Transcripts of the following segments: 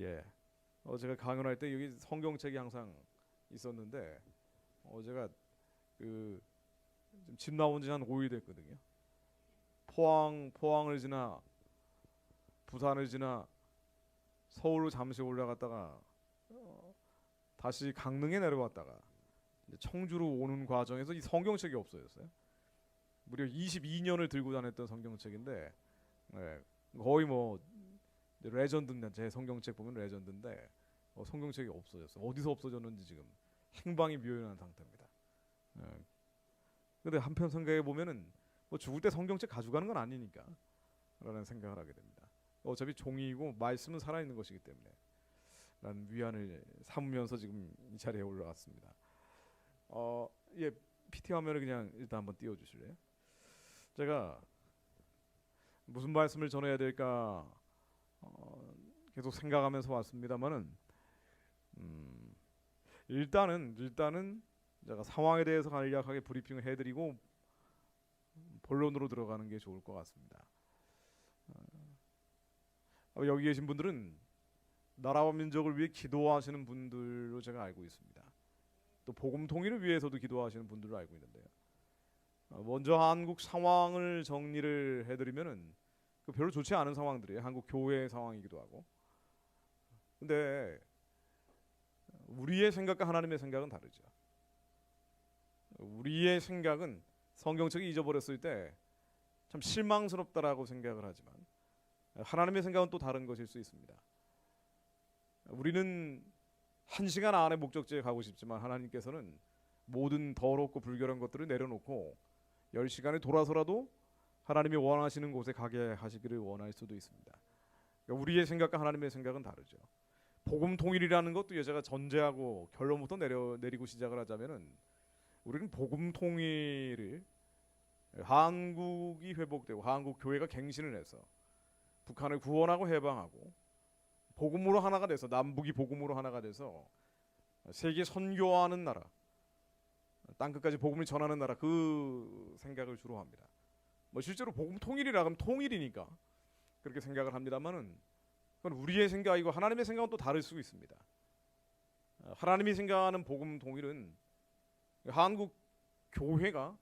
예. 제가 강연할 때 여기 성경책이 항상 있었는데 제가 그 집 나온 지 한 5일 됐거든요. 포항을 지나 부산을 지나 서울로 잠시 올라갔다가 다시 강릉에 내려왔다가 이제 청주로 오는 과정에서 이 성경책이 없어졌어요. 무려 22년을 들고 다녔던 성경책인데 거의 뭐 레전드인데 제 성경책 보면 레전드인데 성경책이 없어졌어요. 어디서 없어졌는지 지금 행방이 묘연한 상태입니다. 예. 근데 한편 생각해 보면은 뭐 죽을 때 성경책 가져가는 건 아니니까 라는 생각을 하게 됩니다. 어차피 종이고 말씀은 살아있는 것이기 때문에 라는 위안을 삼으면서 지금 이 자리에 올라왔습니다. 예, PT 화면을 그냥 일단 한번 띄워주실래요? 제가 무슨 말씀을 전해야 될까 계속 생각하면서 왔습니다만은 일단은 제가 상황에 대해서 간략하게 브리핑을 해드리고 본론으로 들어가는 게 좋을 것 같습니다. 여기 계신 분들은 나라와 민족을 위해 기도하시는 분들로 제가 알고 있습니다. 또 복음 통일을 위해서도 기도하시는 분들로 알고 있는데요. 먼저 한국 상황을 정리를 해드리면은 별로 좋지 않은 상황들이에요. 한국 교회 상황이기도 하고. 근데 우리의 생각과 하나님의 생각은 다르죠. 우리의 생각은 성경책이 잊어버렸을 때 참 실망스럽다라고 생각을 하지만 하나님의 생각은 또 다른 것일 수 있습니다. 우리는 1시간 안에 목적지에 가고 싶지만 하나님께서는 모든 더럽고 불결한 것들을 내려놓고 10시간에 돌아서라도 하나님이 원하시는 곳에 가게 하시기를 원할 수도 있습니다. 그러니까 우리의 생각과 하나님의 생각은 다르죠. 복음 통일이라는 것도 제가 전제하고 결론부터 내리고 시작을 하자면은 우리는 복음 통일을 한국이 회복되고 한국 교회가 갱신을 해서 북한을 구원하고 해방하고 복음으로 하나가 돼서 남북이 복음으로 하나가 돼서 세계 선교하는 나라, 땅끝까지 복음을 전하는 나라 그 생각을 주로 합니다. 뭐 실제로 복음 통일이라 하면 통일이니까 그렇게 생각을 합니다만은 그건 우리의 생각이고 하나님의 생각은 또 다를 수 있습니다. 하나님이 생각하는 복음 통일은 한국 교회가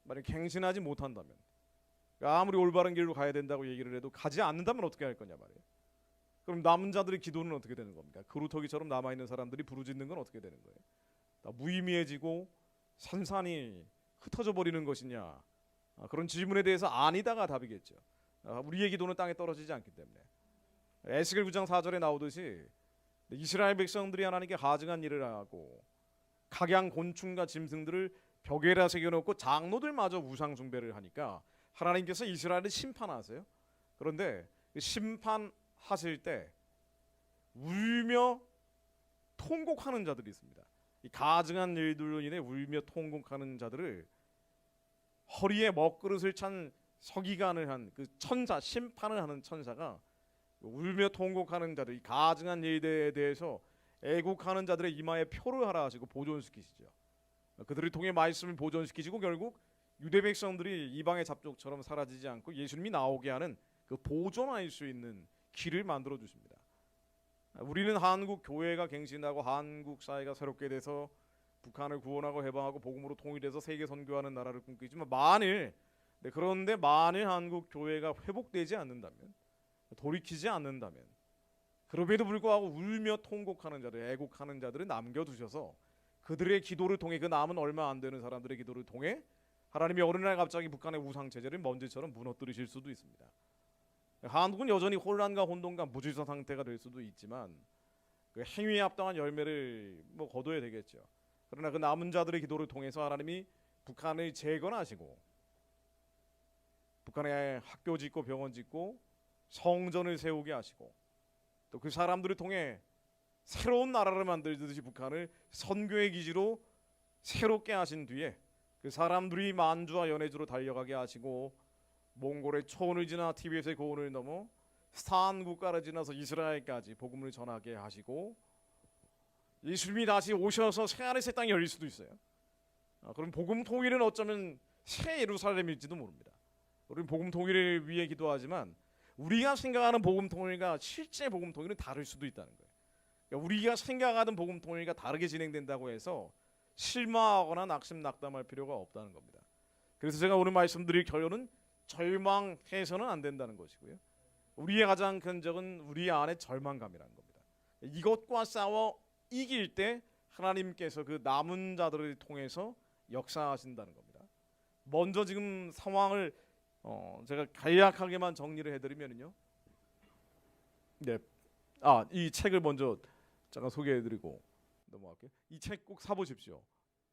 만약 갱신하지 못한다면 아무리 올바른 길로 가야 된다고 얘기를 해도 가지 않는다면 어떻게 할 거냐 말이에요. 그럼 남은 자들의 기도는 어떻게 되는 겁니까? 그루터기처럼 남아있는 사람들이 부르짖는 건 어떻게 되는 거예요? 다 무의미해지고 산산이 흩어져 버리는 것이냐? 그런 질문에 대해서 아니다가 답이겠죠. 우리의 기도는 땅에 떨어지지 않기 때문에. 에스겔 9장 4절에 나오듯이 이스라엘 백성들이 하나님께 가증한 일을 하고 각양 곤충과 짐승들을 벽에다 새겨놓고 장로들마저 우상 숭배를 하니까 하나님께서 이스라엘을 심판하세요. 그런데 심판하실 때 울며 통곡하는 자들이 있습니다. 이 가증한 일들로 인해 울며 통곡하는 자들을 허리에 먹그릇을 찬 서기관을 한 그 천사, 심판을 하는 천사가 울며 통곡하는 자들, 이 가증한 일들에 대해서 애국하는 자들의 이마에 표를 하라 하시고 보존시키시죠. 그들을 통해 말씀을 보존시키시고 결국 유대 백성들이 이방의 잡족처럼 사라지지 않고 예수님이 나오게 하는 그 보존할 수 있는 길을 만들어 주십니다. 우리는 한국 교회가 갱신하고 한국 사회가 새롭게 돼서 북한을 구원하고 해방하고 복음으로 통일해서 세계 선교하는 나라를 꿈꾸지만 그런데 만일 한국 교회가 회복되지 않는다면, 돌이키지 않는다면, 그럼에도 불구하고 울며 통곡하는 자들, 애국하는 자들을 남겨두셔서 그들의 기도를 통해 그 남은 얼마 안 되는 사람들의 기도를 통해 하나님이 어느 날 갑자기 북한의 우상 체제를 먼지처럼 무너뜨리실 수도 있습니다. 한국은 여전히 혼란과 혼돈과 무질서 상태가 될 수도 있지만 그 행위에 합당한 열매를 거둬야 되겠죠. 그러나 그 남은 자들의 기도를 통해서 하나님이 북한을 재건하시고 북한에 학교 짓고 병원 짓고 성전을 세우게 하시고 또 그 사람들을 통해 새로운 나라를 만들듯이 북한을 선교의 기지로 새롭게 하신 뒤에 그 사람들이 만주와 연해주로 달려가게 하시고 몽골의 초원을 지나 티베트의 고원을 넘어 스탄 국가를 지나서 이스라엘까지 복음을 전하게 하시고 예수님이 다시 오셔서 새하늘 새 땅이 열릴 수도 있어요. 그럼 복음 통일은 어쩌면 새 예루살렘일지도 모릅니다. 우리는 복음 통일을 위해 기도하지만 우리가 생각하는 복음 통일과 실제 복음 통일은 다를 수도 있다는 거예요. 그러니까 우리가 생각하는 복음 통일과 다르게 진행된다고 해서 실망하거나 낙심낙담할 필요가 없다는 겁니다. 그래서 제가 오늘 말씀드릴 결론은 절망해서는 안 된다는 것이고요. 우리의 가장 큰 적은 우리 안에 절망감이라는 겁니다. 이것과 싸워 이길 때 하나님께서 그 남은 자들을 통해서 역사하신다는 겁니다. 먼저 지금 상황을 제가 간략하게만 정리를 해드리면요. 네, 이 책을 먼저 잠깐 소개해드리고 넘어갈게요. 이 책 꼭 사보십시오.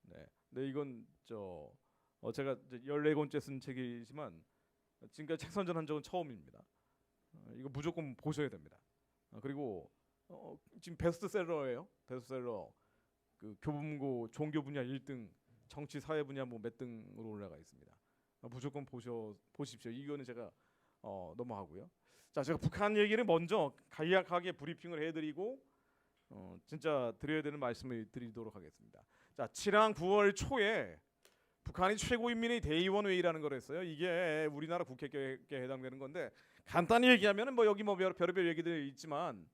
네, 이건 제가 14권째 쓴 책이지만 지금까지 책 선전한 적은 처음입니다. 이거 무조건 보셔야 됩니다. 그리고 지금 베스트셀러예요. 베스트셀러 그 교보문고 종교 분야 1등, 정치 사회 분야 뭐 몇 등으로 올라가 있습니다. 무조건 보십시오. 이거는 제가 넘어가고요. 자, 제가 북한 얘기를 먼저 간략하게 브리핑을 해드리고 진짜 드려야 되는 말씀을 드리도록 하겠습니다. 자, 지난 9월 초에 북한이 최고인민의 대의원회의라는 걸 했어요. 이게 우리나라 국회에 해당되는 건데 간단히 얘기하면은 뭐 여기 뭐 별의별 얘기들이 있지만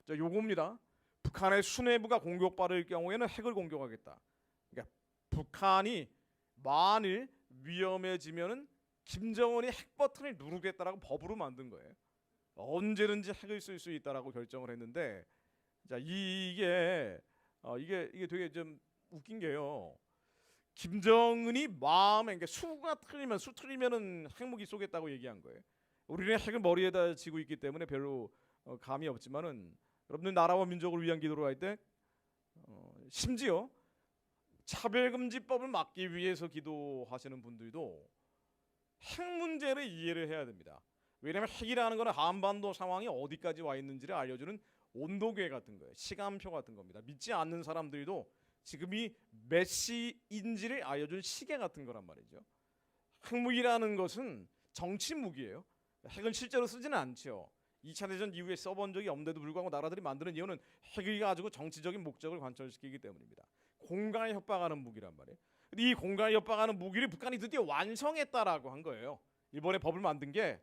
요겁니다. 북한의 수뇌부가 공격받을 경우에는 핵을 공격하겠다. 그러니까 북한이 만일 위험해지면은 김정은이 핵 버튼을 누르겠다라고 법으로 만든 거예요. 언제든지 핵을 쓸 수 있다라고 결정을 했는데, 자 이게 되게 좀 웃긴 게요. 김정은이 마음에 그러니까 수 틀리면은 핵무기 쏘겠다고 얘기한 거예요. 우리는 핵을 머리에다 지고 있기 때문에 별로 감이 없지만은 여러분들 나라와 민족을 위한 기도를 할 때 심지어 차별금지법을 막기 위해서 기도하시는 분들도 핵 문제를 이해를 해야 됩니다. 왜냐하면 핵이라는 것은 한반도 상황이 어디까지 와 있는지를 알려주는 온도계 같은 거예요. 시간표 같은 겁니다. 믿지 않는 사람들도 지금이 몇 시인지를 알려주는 시계 같은 거란 말이죠. 핵무기라는 것은 정치 무기예요. 핵은 실제로 쓰지는 않죠. 2차 대전 이후에 써본 적이 없는데도 불구하고 나라들이 만드는 이유는 핵을 가지고 정치적인 목적을 관철시키기 때문입니다. 공간에 협박하는 무기란 말이에요. 근데 이 공간에 협박하는 무기를 북한이 드디어 완성했다라고 한 거예요. 이번에 법을 만든 게.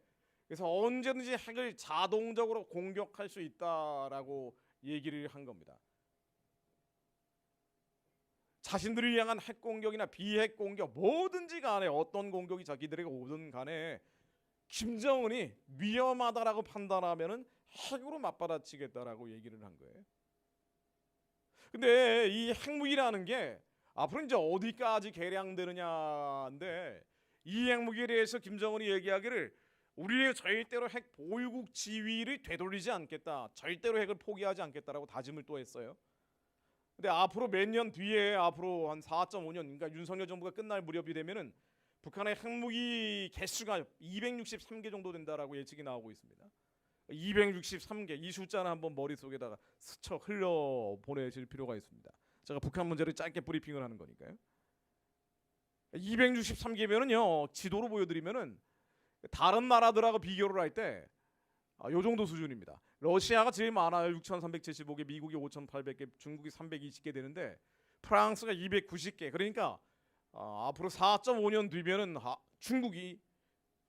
그래서 언제든지 핵을 자동적으로 공격할 수 있다라고 얘기를 한 겁니다. 자신들을 향한 핵 공격이나 비핵 공격 뭐든지 간에 어떤 공격이 자기들에게 오든 간에 김정은이 위험하다라고 판단하면은 핵으로 맞받아치겠다라고 얘기를 한 거예요. 근데 이 핵무기라는 게 앞으로 이제 어디까지 개량되느냐인데, 이 핵무기에 대해서 김정은이 얘기하기를 우리의 절대로 핵 보유국 지위를 되돌리지 않겠다, 절대로 핵을 포기하지 않겠다라고 다짐을 또 했어요. 근데 앞으로 몇 년 뒤에 앞으로 한 4.5년, 그러니까 윤석열 정부가 끝날 무렵이 되면은 북한의 핵무기 개수가 263개 정도 된다라고 예측이 나오고 있습니다. 263개, 이 숫자는 한번 머릿속에다가 스쳐 흘려 보내실 필요가 있습니다. 제가 북한 문제를 짧게 브리핑을 하는 거니까요. 263개면은요, 지도로 보여드리면은 다른 나라들하고 비교를 할 때 요 정도 수준입니다. 러시아가 제일 많아요. 6,375개, 미국이 5,800개, 중국이 320개 되는데 프랑스가 290개. 그러니까 앞으로 4.5년 뒤면은 중국이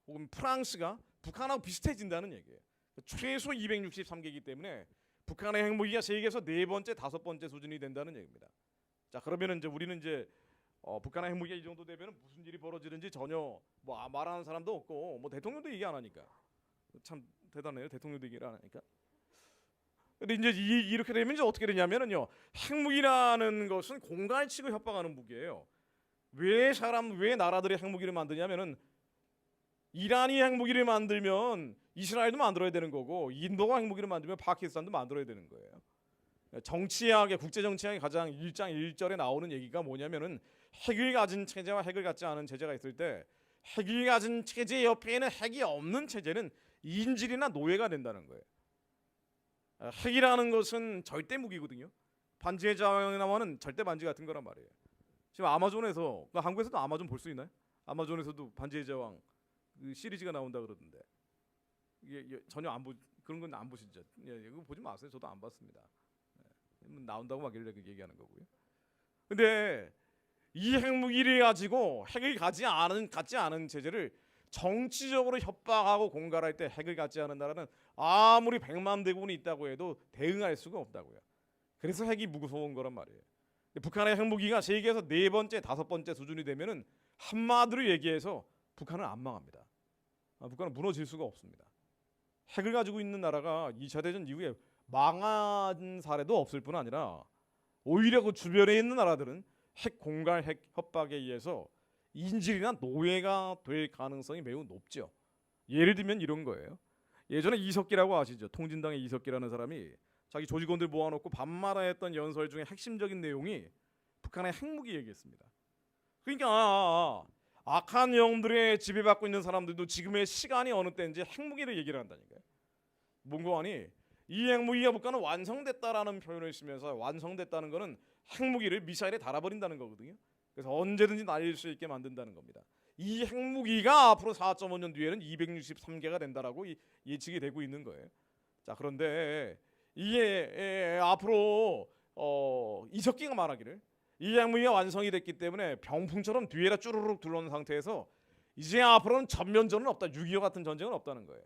혹은 프랑스가 북한하고 비슷해진다는 얘기예요. 최소 263개이기 때문에 북한의 핵무기가 세계에서 네 번째, 다섯 번째 수준이 된다는 얘기입니다. 자, 그러면은 이제 우리는 이제 북한의 핵무기가 이 정도 되면은 무슨 일이 벌어지는지 전혀 뭐 말하는 사람도 없고, 뭐 대통령도 얘기 안 하니까 참 대단해요. 대통령도 얘기를 안 하니까. 근데 이제 이렇게 되면 이제 어떻게 되냐면은요, 핵무기라는 것은 공간을 치고 협박하는 무기예요. 왜 나라들이 핵무기를 만드냐면은 이란이 핵무기를 만들면 이스라엘도 만들어야 되는 거고, 인도가 핵무기를 만들면 파키스탄도 만들어야 되는 거예요. 정치학의 국제정치학의 가장 1장 1절에 나오는 얘기가 뭐냐면은 핵을 가진 체제와 핵을 갖지 않은 체제가 있을 때 핵을 가진 체제 옆에는 핵이 없는 체제는 인질이나 노예가 된다는 거예요. 핵이라는 것은 절대 무기거든요. 반지의 제왕은 절대 반지 같은 거란 말이에요. 지금 아마존에서, 한국에서도 아마존 볼 수 있나요? 아마존에서도 반지의 제왕 그 시리즈가 나온다 그러던데, 이게 전혀 그런 건 안 보시죠? 이거 보지 마세요. 저도 안 봤습니다. 나온다고 막 이렇게 얘기하는 거고요. 근데 이 핵무기를 가지고 핵을 갖지 않은 체제를 정치적으로 협박하고 공갈할 때 핵을 갖지 않은 나라는 아무리 100만 대군이 있다고 해도 대응할 수가 없다고요. 그래서 핵이 무서운 거란 말이에요. 북한의 핵무기가 세계에서 4번째, 5번째 수준이 되면은 한마디로 얘기해서 북한은 안 망합니다. 북한은 무너질 수가 없습니다. 핵을 가지고 있는 나라가 2차 대전 이후에 망한 사례도 없을 뿐 아니라 오히려 그 주변에 있는 나라들은 핵 공갈, 핵 협박에 의해서 인질이나 노예가 될 가능성이 매우 높죠. 예를 들면 이런 거예요. 예전에 이석기라고 아시죠? 통진당의 이석기라는 사람이 자기 조직원들 모아놓고 밤마다 했던 연설 중에 핵심적인 내용이 북한의 핵무기 얘기했습니다. 그러니까 악한 영들의 지배받고 있는 사람들도 지금의 시간이 어느 때인지 핵무기를 얘기를 한다니까요. 뭔가 하니 이 핵무기가 북한은 완성됐다라는 표현을 쓰면서 완성됐다는 거는 핵무기를 미사일에 달아버린다는 거거든요. 그래서 언제든지 날릴 수 있게 만든다는 겁니다. 이 핵무기가 앞으로 4.5년 뒤에는 263개가 된다라고 예측이 되고 있는 거예요. 자, 그런데 이게 앞으로 이석기가 말하기를 이 핵무기가 완성이 됐기 때문에 병풍처럼 뒤에다 쭈르륵 둘러놓은 상태에서 이제 앞으로는 전면전은 없다. 6.25 같은 전쟁은 없다는 거예요.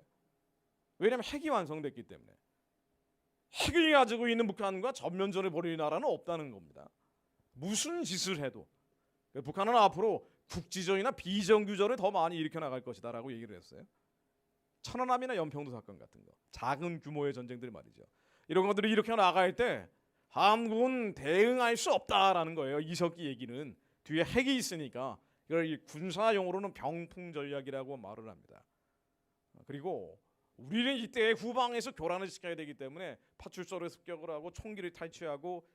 왜냐하면 핵이 완성됐기 때문에. 핵을 가지고 있는 북한과 전면전을 벌일 나라는 없다는 겁니다. 무슨 짓을 해도 북한은 앞으로 국지전이나 비정규전을 더 많이 일으켜 나갈 것이다라고 얘기를 했어요. 천안함이나 연평도 사건 같은 거, 작은 규모의 전쟁들 말이죠. 이런 것들이 일으켜 나갈 때 한국은 대응할 수 없다라는 거예요. 이석기 얘기는 뒤에 핵이 있으니까 이걸 군사용어로는 병풍 전략이라고 말을 합니다. 그리고 우리는 이때 후방에서 교란을 시켜야 되기 때문에 파출소를 습격을 하고 총기를 탈취하고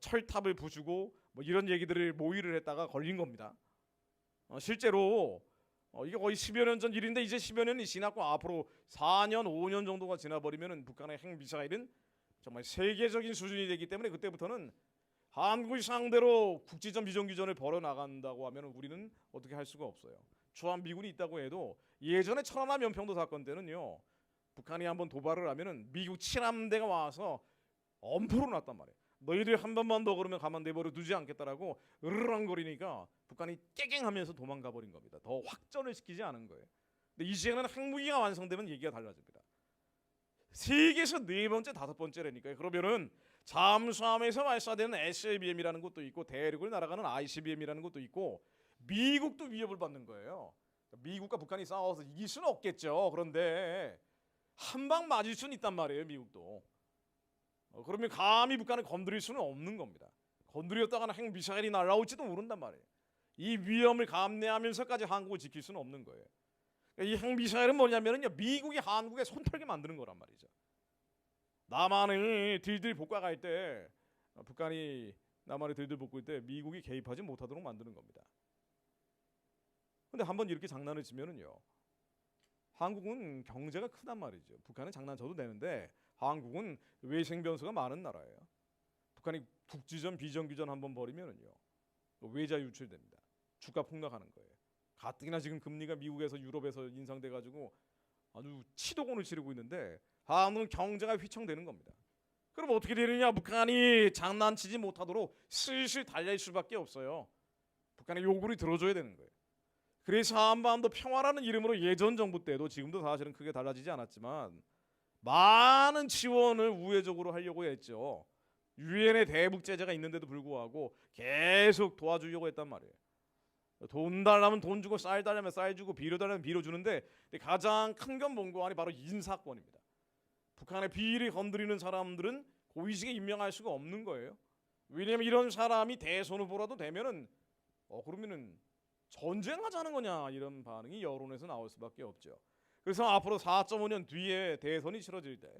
철탑을 부수고 이런 얘기들을 모의를 했다가 걸린 겁니다. 실제로 이게 거의 10여 년 전 일인데 이제 10여 년이 지났고 앞으로 4년, 5년 정도가 지나버리면은 북한의 핵미사일은 정말 세계적인 수준이 되기 때문에 그때부터는 한국을 상대로 국지전 비정규전을 벌여 나간다고 하면 우리는 어떻게 할 수가 없어요. 주한미군이 있다고 해도 예전에 천안함 연평도 사건 때는요. 북한이 한번 도발을 하면은 미국 칠함대가 와서 엄포로 났단 말이에요. 너희들 한 번만 더 그러면 가만 내버려 두지 않겠다라고 으르렁거리니까 북한이 깨갱하면서 도망가 버린 겁니다. 더 확전을 시키지 않은 거예요. 근데 이제는 핵무기가 완성되면 얘기가 달라집니다. 세계에서 4번째, 5번째라니까요. 그러면은 잠수함에서 발사되는 SLBM이라는 것도 있고 대륙을 날아가는 ICBM이라는 것도 있고 미국도 위협을 받는 거예요. 미국과 북한이 싸워서 이길 수는 없겠죠. 그런데 한 방 맞을 수는 있단 말이에요. 미국도. 그러면 감히 북한을 건드릴 수는 없는 겁니다. 건드렸다가는 핵미사일이 날아올지도 모른단 말이에요. 이 위험을 감내하면서까지 한국을 지킬 수는 없는 거예요. 이 핵미사일은 뭐냐면요, 미국이 한국에 손털게 만드는 거란 말이죠. 남한을 들들 볶아갈 때 북한이 남한을 들들 볶을 때 미국이 개입하지 못하도록 만드는 겁니다. 근데 한번 이렇게 장난을 치면은요, 한국은 경제가 크단 말이죠. 북한은 장난쳐도 되는데 한국은 외생 변수가 많은 나라예요. 북한이 국지전 비정규전 한번 벌이면은요, 외자 유출됩니다. 주가 폭락하는 거예요. 가뜩이나 지금 금리가 미국에서 유럽에서 인상돼 가지고 아주 치도곤을 치르고 있는데 한국은 경제가 휘청되는 겁니다. 그럼 어떻게 되느냐? 북한이 장난치지 못하도록 슬슬 달랠 수밖에 없어요. 북한의 요구를 들어줘야 되는 거예요. 그래서 한반도 평화라는 이름으로 예전 정부 때도 지금도 사실은 크게 달라지지 않았지만 많은 지원을 우회적으로 하려고 했죠. 유엔의 대북 제재가 있는데도 불구하고 계속 도와주려고 했단 말이에요. 돈 달라면 돈 주고 쌀 달라면 쌀 주고 비료 달라면 비료 주는데 가장 큰 건 뭔고 하니 바로 인사권입니다. 북한의 비리를 건드리는 사람들은 고위직에 임명할 수가 없는 거예요. 왜냐하면 이런 사람이 대선 후보라도 되면은 그러면은 전쟁하자는 거냐 이런 반응이 여론에서 나올 수밖에 없죠. 그래서 앞으로 4.5년 뒤에 대선이 치러질 때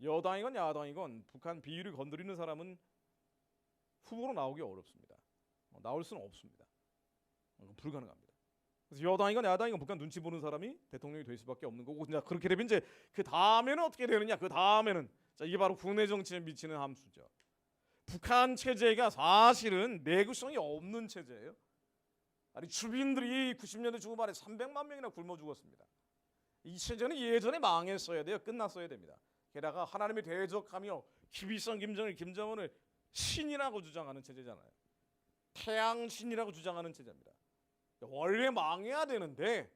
여당이건 야당이건 북한 비위를 건드리는 사람은 후보로 나오기 어렵습니다. 나올 수는 없습니다. 불가능합니다. 그래서 여당이건 야당이건 북한 눈치 보는 사람이 대통령이 될 수밖에 없는 거고, 이제 그렇게 되면 이제 그 다음에는 어떻게 되느냐? 그 다음에는 이게 바로 국내 정치에 미치는 함수죠. 북한 체제가 사실은 내구성이 없는 체제예요. 아니 주민들이 90년대 중반에 300만 명이나 굶어 죽었습니다. 이 체제는 예전에 망했어야 돼요. 끝났어야 됩니다. 게다가 하나님의 대적하며 기비성 김정은을 신이라고 주장하는 체제잖아요. 태양신이라고 주장하는 체제입니다. 원래 망해야 되는데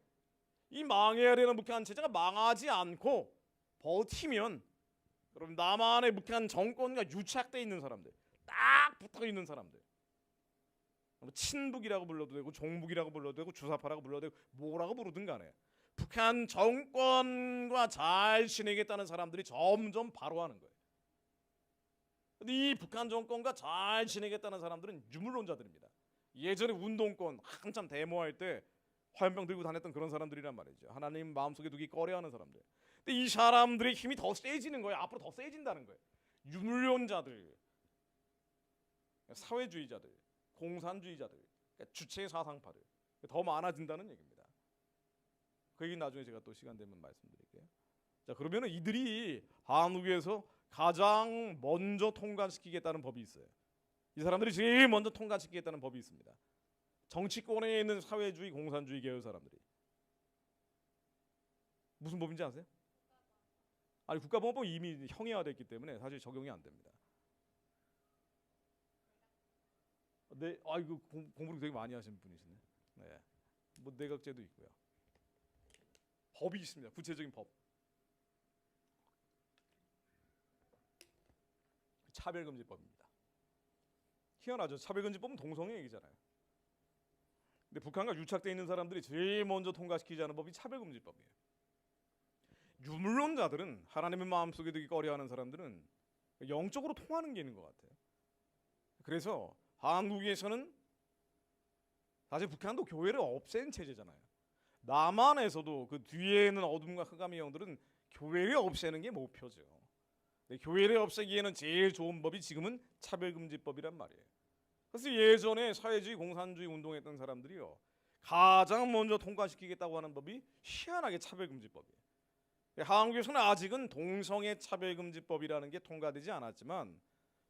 이 망해야 되는 북한 체제가 망하지 않고 버티면, 여러분, 남한의 북한 정권과 유착돼 있는 사람들, 딱 붙어 있는 사람들, 친북이라고 불러도 되고 종북이라고 불러도 되고 주사파라고 불러도 되고 뭐라고 부르든 간에 북한 정권과 잘 지내겠다는 사람들이 점점 바로 하는 거예요. 근데 이 북한 정권과 잘 지내겠다는 사람들은 유물론자들입니다. 예전에 운동권 한참 데모할 때 화염병 들고 다녔던 그런 사람들이란 말이죠. 하나님 마음속에 두기 꺼려하는 사람들. 근데 이 사람들의 힘이 더 세지는 거예요. 앞으로 더 세진다는 거예요. 유물론자들, 사회주의자들, 공산주의자들, 그러니까 주체 사상파들 더 많아진다는 얘기입니다. 그 얘기 나중에 제가 또 시간 되면 말씀드릴게요. 자, 그러면은 이들이 한국에서 가장 먼저 통과시키겠다는 법이 있어요. 이 사람들이 제일 먼저 통과시키겠다는 법이 있습니다. 정치권에 있는 사회주의, 공산주의 계열 사람들이. 무슨 법인지 아세요? 아니, 국가보안법이 이미 형해화됐기 때문에 사실 적용이 안 됩니다. 네, 이거 공부를 되게 많이 하시는 분이시네. 네, 뭐 내각제도 있고요. 법이 있습니다. 구체적인 법. 차별금지법입니다. 희한하죠. 차별금지법은 동성애 얘기잖아요. 근데 북한과 유착돼 있는 사람들이 제일 먼저 통과시키지 않은 법이 차별금지법이에요. 유물론자들은, 하나님의 마음속에 두기 꺼려하는 사람들은 영적으로 통하는 게 있는 것 같아요. 그래서 한국에서는 사실 북한도 교회를 없앤 체제잖아요. 남한에서도 그 뒤에 있는 어둠과 흑암의 영들은 교회를 없애는 게 목표죠. 근데 교회를 없애기에는 제일 좋은 법이 지금은 차별금지법이란 말이에요. 그래서 예전에 사회주의, 공산주의 운동했던 사람들이요, 가장 먼저 통과시키겠다고 하는 법이 희한하게 차별금지법이에요. 한국에서는 아직은 동성애 차별금지법이라는 게 통과되지 않았지만,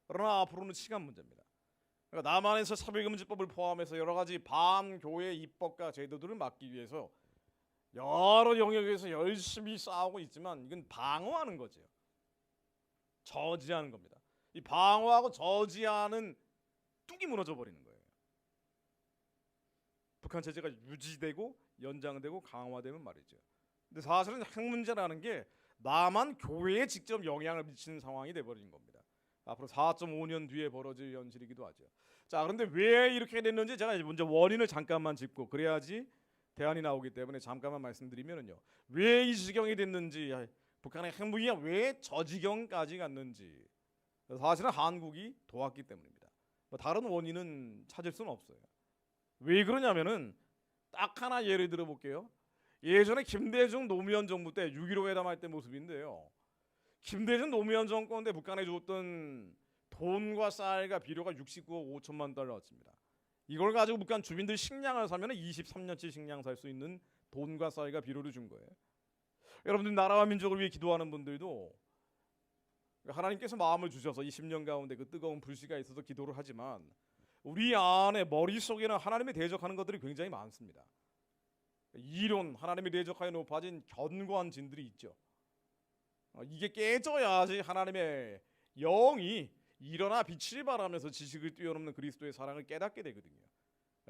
그러나 앞으로는 시간 문제입니다. 그러니까 남한에서 차별금지법을 포함해서 여러 가지 반교회 입법과 제도들을 막기 위해서 여러 영역에서 열심히 싸우고 있지만 이건 방어하는 거죠. 저지하는 겁니다. 이 방어하고 저지하는 뚝이 무너져 버리는 거예요. 북한 체제가 유지되고 연장되고 강화되면 말이죠. 근데 사실은 핵 문제라는 게 남한 교회에 직접 영향을 미치는 상황이 돼버린 겁니다. 앞으로 4.5년 뒤에 벌어질 현실이기도 하죠. 자, 그런데 왜 이렇게 됐는지 제가 먼저 원인을 잠깐만 짚고 그래야지 대안이 나오기 때문에 잠깐만 말씀드리면요, 왜 이 지경이 됐는지, 북한의 핵무기가 왜 저 지경까지 갔는지, 사실은 한국이 도왔기 때문입니다. 뭐 다른 원인은 찾을 수는 없어요. 왜 그러냐면은 딱 하나 예를 들어 볼게요. 예전에 김대중 노무현 정부 때 6.15 회담할 때 모습인데요, 김대중 노무현 정권 때 북한에 줬던 돈과 쌀과 비료가 69억 5천만 달러였습니다. 이걸 가지고 북한 주민들 식량을 사면 23년치 식량 살 수 있는 돈과 쌀과 비료를 준 거예요. 여러분들 나라와 민족을 위해 기도하는 분들도 하나님께서 마음을 주셔서 이 10년 가운데 그 뜨거운 불씨가 있어서 기도를 하지만 우리 안에 머릿속에는 하나님에 대적하는 것들이 굉장히 많습니다. 이론, 하나님에 대적하여 높아진 견고한 진들이 있죠. 이게 깨져야지 하나님의 영이 일어나 빛을 발하면서 지식을 뛰어넘는 그리스도의 사랑을 깨닫게 되거든요.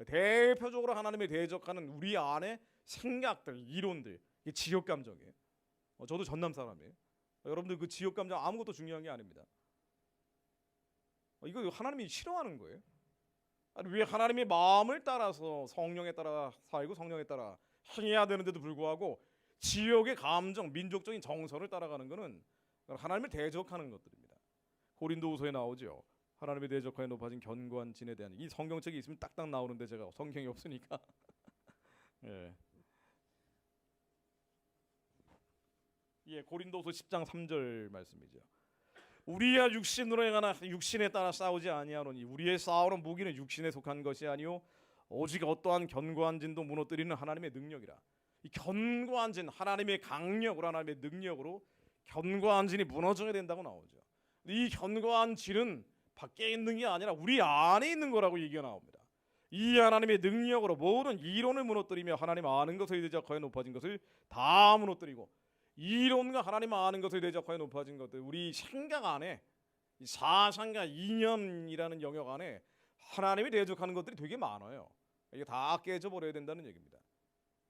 대표적으로 하나님에 대적하는 우리 안에 생각들, 이론들, 이게 지역감정이에요. 저도 전남 사람이에요. 여러분들 그 지역감정 아무것도 중요한 게 아닙니다. 이거 하나님이 싫어하는 거예요. 아니, 왜 하나님의 마음을 따라서 성령에 따라 살고 성령에 따라 행해야 되는데도 불구하고 지역의 감정, 민족적인 정서를 따라가는 것은 하나님을 대적하는 것들입니다. 고린도후서에 나오죠. 하나님의 대적하여 높아진 견고한 진에 대한, 이 성경책이 있으면 딱딱 나오는데 제가 성경이 없으니까 고린도후서 10장 3절 말씀이죠. 우리야 육신으로 행하나 육신에 따라 싸우지 아니하노니 우리의 싸우는 무기는 육신에 속한 것이 아니요 오직 어떠한 견고한 진도 무너뜨리는 하나님의 능력이라. 이 견고한 진, 하나님의 강력으로, 하나님의 능력으로 견고한 진이 무너져야 된다고 나오죠. 이 견고한 진은 밖에 있는 게 아니라 우리 안에 있는 거라고 얘기가 나옵니다. 이 하나님의 능력으로 모든 이론을 무너뜨리며 하나님 아는 것을 대적하여 높아진 것을 다 무너뜨리고, 이론과 하나님 아는 것을 대적하여 높아진 것들, 우리 생각 안에, 이 사상과 이념이라는 영역 안에 하나님이 대적하는 것들이 되게 많아요. 이게 다 깨져버려야 된다는 얘기입니다.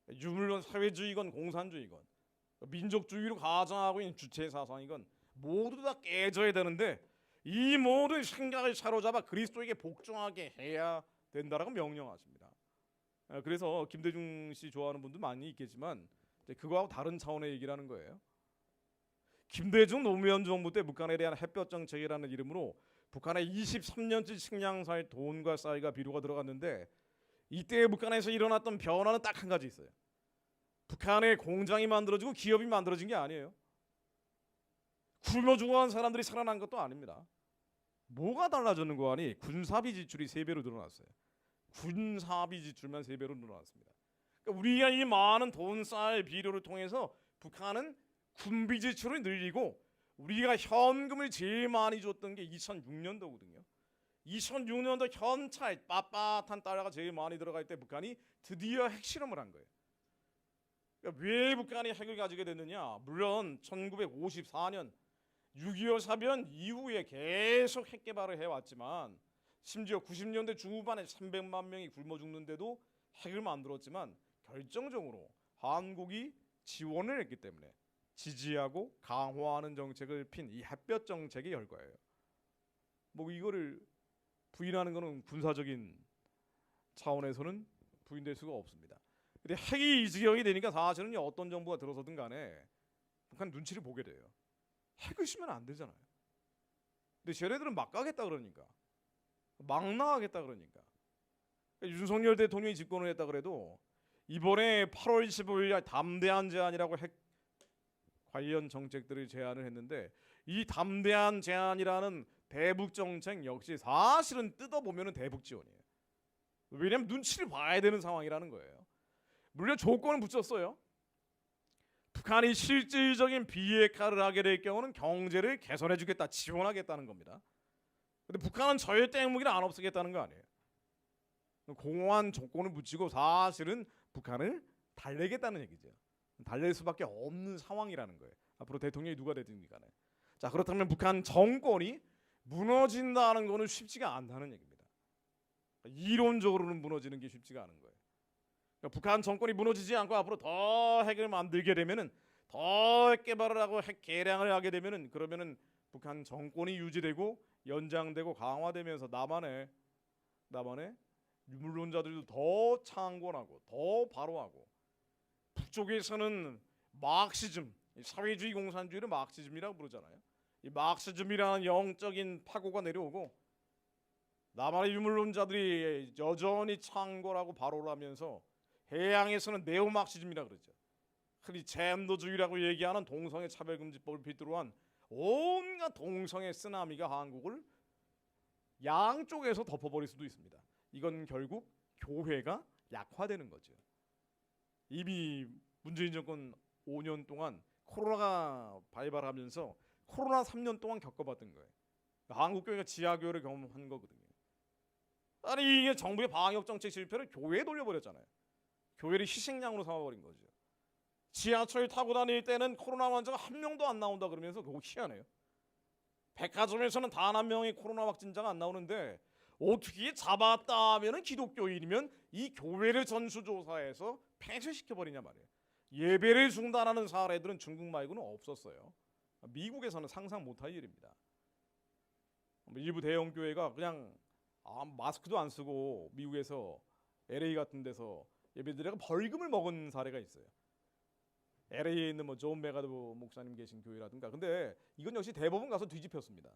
유물론 사회주의건 공산주의건 민족주의로 가장하고 있는 주체 사상이건 모두 다 깨져야 되는데 이 모든 생각을 사로잡아 그리스도에게 복종하게 해야 된다라고 명령하십니다. 그래서 김대중 씨 좋아하는 분도 많이 있겠지만 그거하고 다른 차원의 얘기를 하는 거예요. 김대중 노무현 정부 때 북한에 대한 햇볕 정책이라는 이름으로 북한에 23년째 식량사의 돈과 쌀과 비료가 들어갔는데 이때 북한에서 일어났던 변화는 딱 한 가지 있어요. 북한에 공장이 만들어지고 기업이 만들어진 게 아니에요. 굶어 죽어간 사람들이 살아난 것도 아닙니다. 뭐가 달라졌는 거 아니? 군사비 지출이 3배로 늘어났어요. 군사비 지출만 3배로 늘어났습니다. 그러니까 우리가 이 많은 돈, 쌀, 비료를 통해서 북한은 군비 지출을 늘리고 우리가 현금을 제일 많이 줬던 게 2006년도거든요. 2006년도 현찰 빳빳한 달러가 제일 많이 들어갈 때 북한이 드디어 핵실험을 한 거예요. 그러니까 왜 북한이 핵을 가지게 됐느냐? 물론 1954년 6.25 사변 이후에 계속 핵 개발을 해왔지만 심지어 90년대 중후반에 300만 명이 굶어 죽는데도 핵을 만들었지만 결정적으로 한국이 지원을 했기 때문에 지지하고 강화하는 정책을 핀 이 햇볕 정책의 결과예요. 뭐 이거를 부인하는 것은 군사적인 차원에서는 부인될 수가 없습니다. 근데 핵이 이 지경이 되니까 사실은 어떤 정부가 들어서든 간에 북한 눈치를 보게 돼요. 핵을 쓰면 안 되잖아요. 근데 쟤네들은 막 가겠다 그러니까, 막 나가겠다 그러니까. 윤석열 대통령이 집권을 했다 그래도 이번에 8월 15일 담대한 제안이라고 핵 관련 정책들을 제안을 했는데 이 담대한 제안이라는 대북 정책 역시 사실은 뜯어보면 대북 지원이에요. 왜냐하면 눈치를 봐야 되는 상황이라는 거예요. 물론 조건을 붙였어요. 북한이 실질적인 비핵화를 하게 될 경우는 경제를 개선해주겠다, 지원하겠다는 겁니다. 근데 북한은 절대 핵무기를 안 없애겠다는 거 아니에요. 공허한 조건을 붙이고 사실은 북한을 달래겠다는 얘기죠. 달랠 수밖에 없는 상황이라는 거예요. 앞으로 대통령이 누가 되든 간에. 자, 그렇다면 북한 정권이 무너진다는 거는 쉽지가 않다는 얘기입니다. 이론적으로는 무너지는 게 쉽지가 않은 거예요. 그러니까 북한 정권이 무너지지 않고 앞으로 더 핵을 만들게 되면은, 더 핵 개발을 하고 핵 개량을 하게 되면은, 그러면은 북한 정권이 유지되고 연장되고 강화되면서 남한의 유물론자들도 더 창건하고 더 바로하고, 북쪽에서는 마르크시즘, 사회주의 공산주의를 마르크시즘이라고 부르잖아요. 이 마르크시즘이라는 영적인 파고가 내려오고 남한의 유물론자들이 여전히 창궐하고 바로를 하면서 해양에서는 네오마르크시즘이라고 그러죠. 흔히 젠더주의라고 얘기하는 동성애 차별금지법을 필두로 한 온갖 동성애 쓰나미가 한국을 양쪽에서 덮어버릴 수도 있습니다. 이건 결국 교회가 약화되는 거죠. 이미 문재인 정권 5년 동안 코로나가 발발하면서 코로나 3년 동안 겪어봤던 거예요. 한국 교회가 지하교회를 경험한 거거든요. 아니 이게 정부의 방역 정책 실패를 교회에 돌려버렸잖아요. 교회를 희생양으로 삼아버린 거죠. 지하철 타고 다닐 때는 코로나 환자가 한 명도 안 나온다 그러면서 그거 희한해요. 백화점에서는 단 한 명의 코로나 확진자가 안 나오는데 어떻게 잡았다 하면은 기독교인이면 이 교회를 전수조사해서 폐쇄시켜버리냐 말이에요. 예배를 중단하는 사례들은 중국 말고는 없었어요. 미국에서는 상상 못할 일입니다. 일부 대형 교회가 그냥 마스크도 안 쓰고 미국에서 LA 같은 데서 예배드리다가 벌금을 먹은 사례가 있어요. LA에 있는 존 메가드 목사님 계신 교회라든가. 근데 이건 역시 대법원 가서 뒤집혔습니다.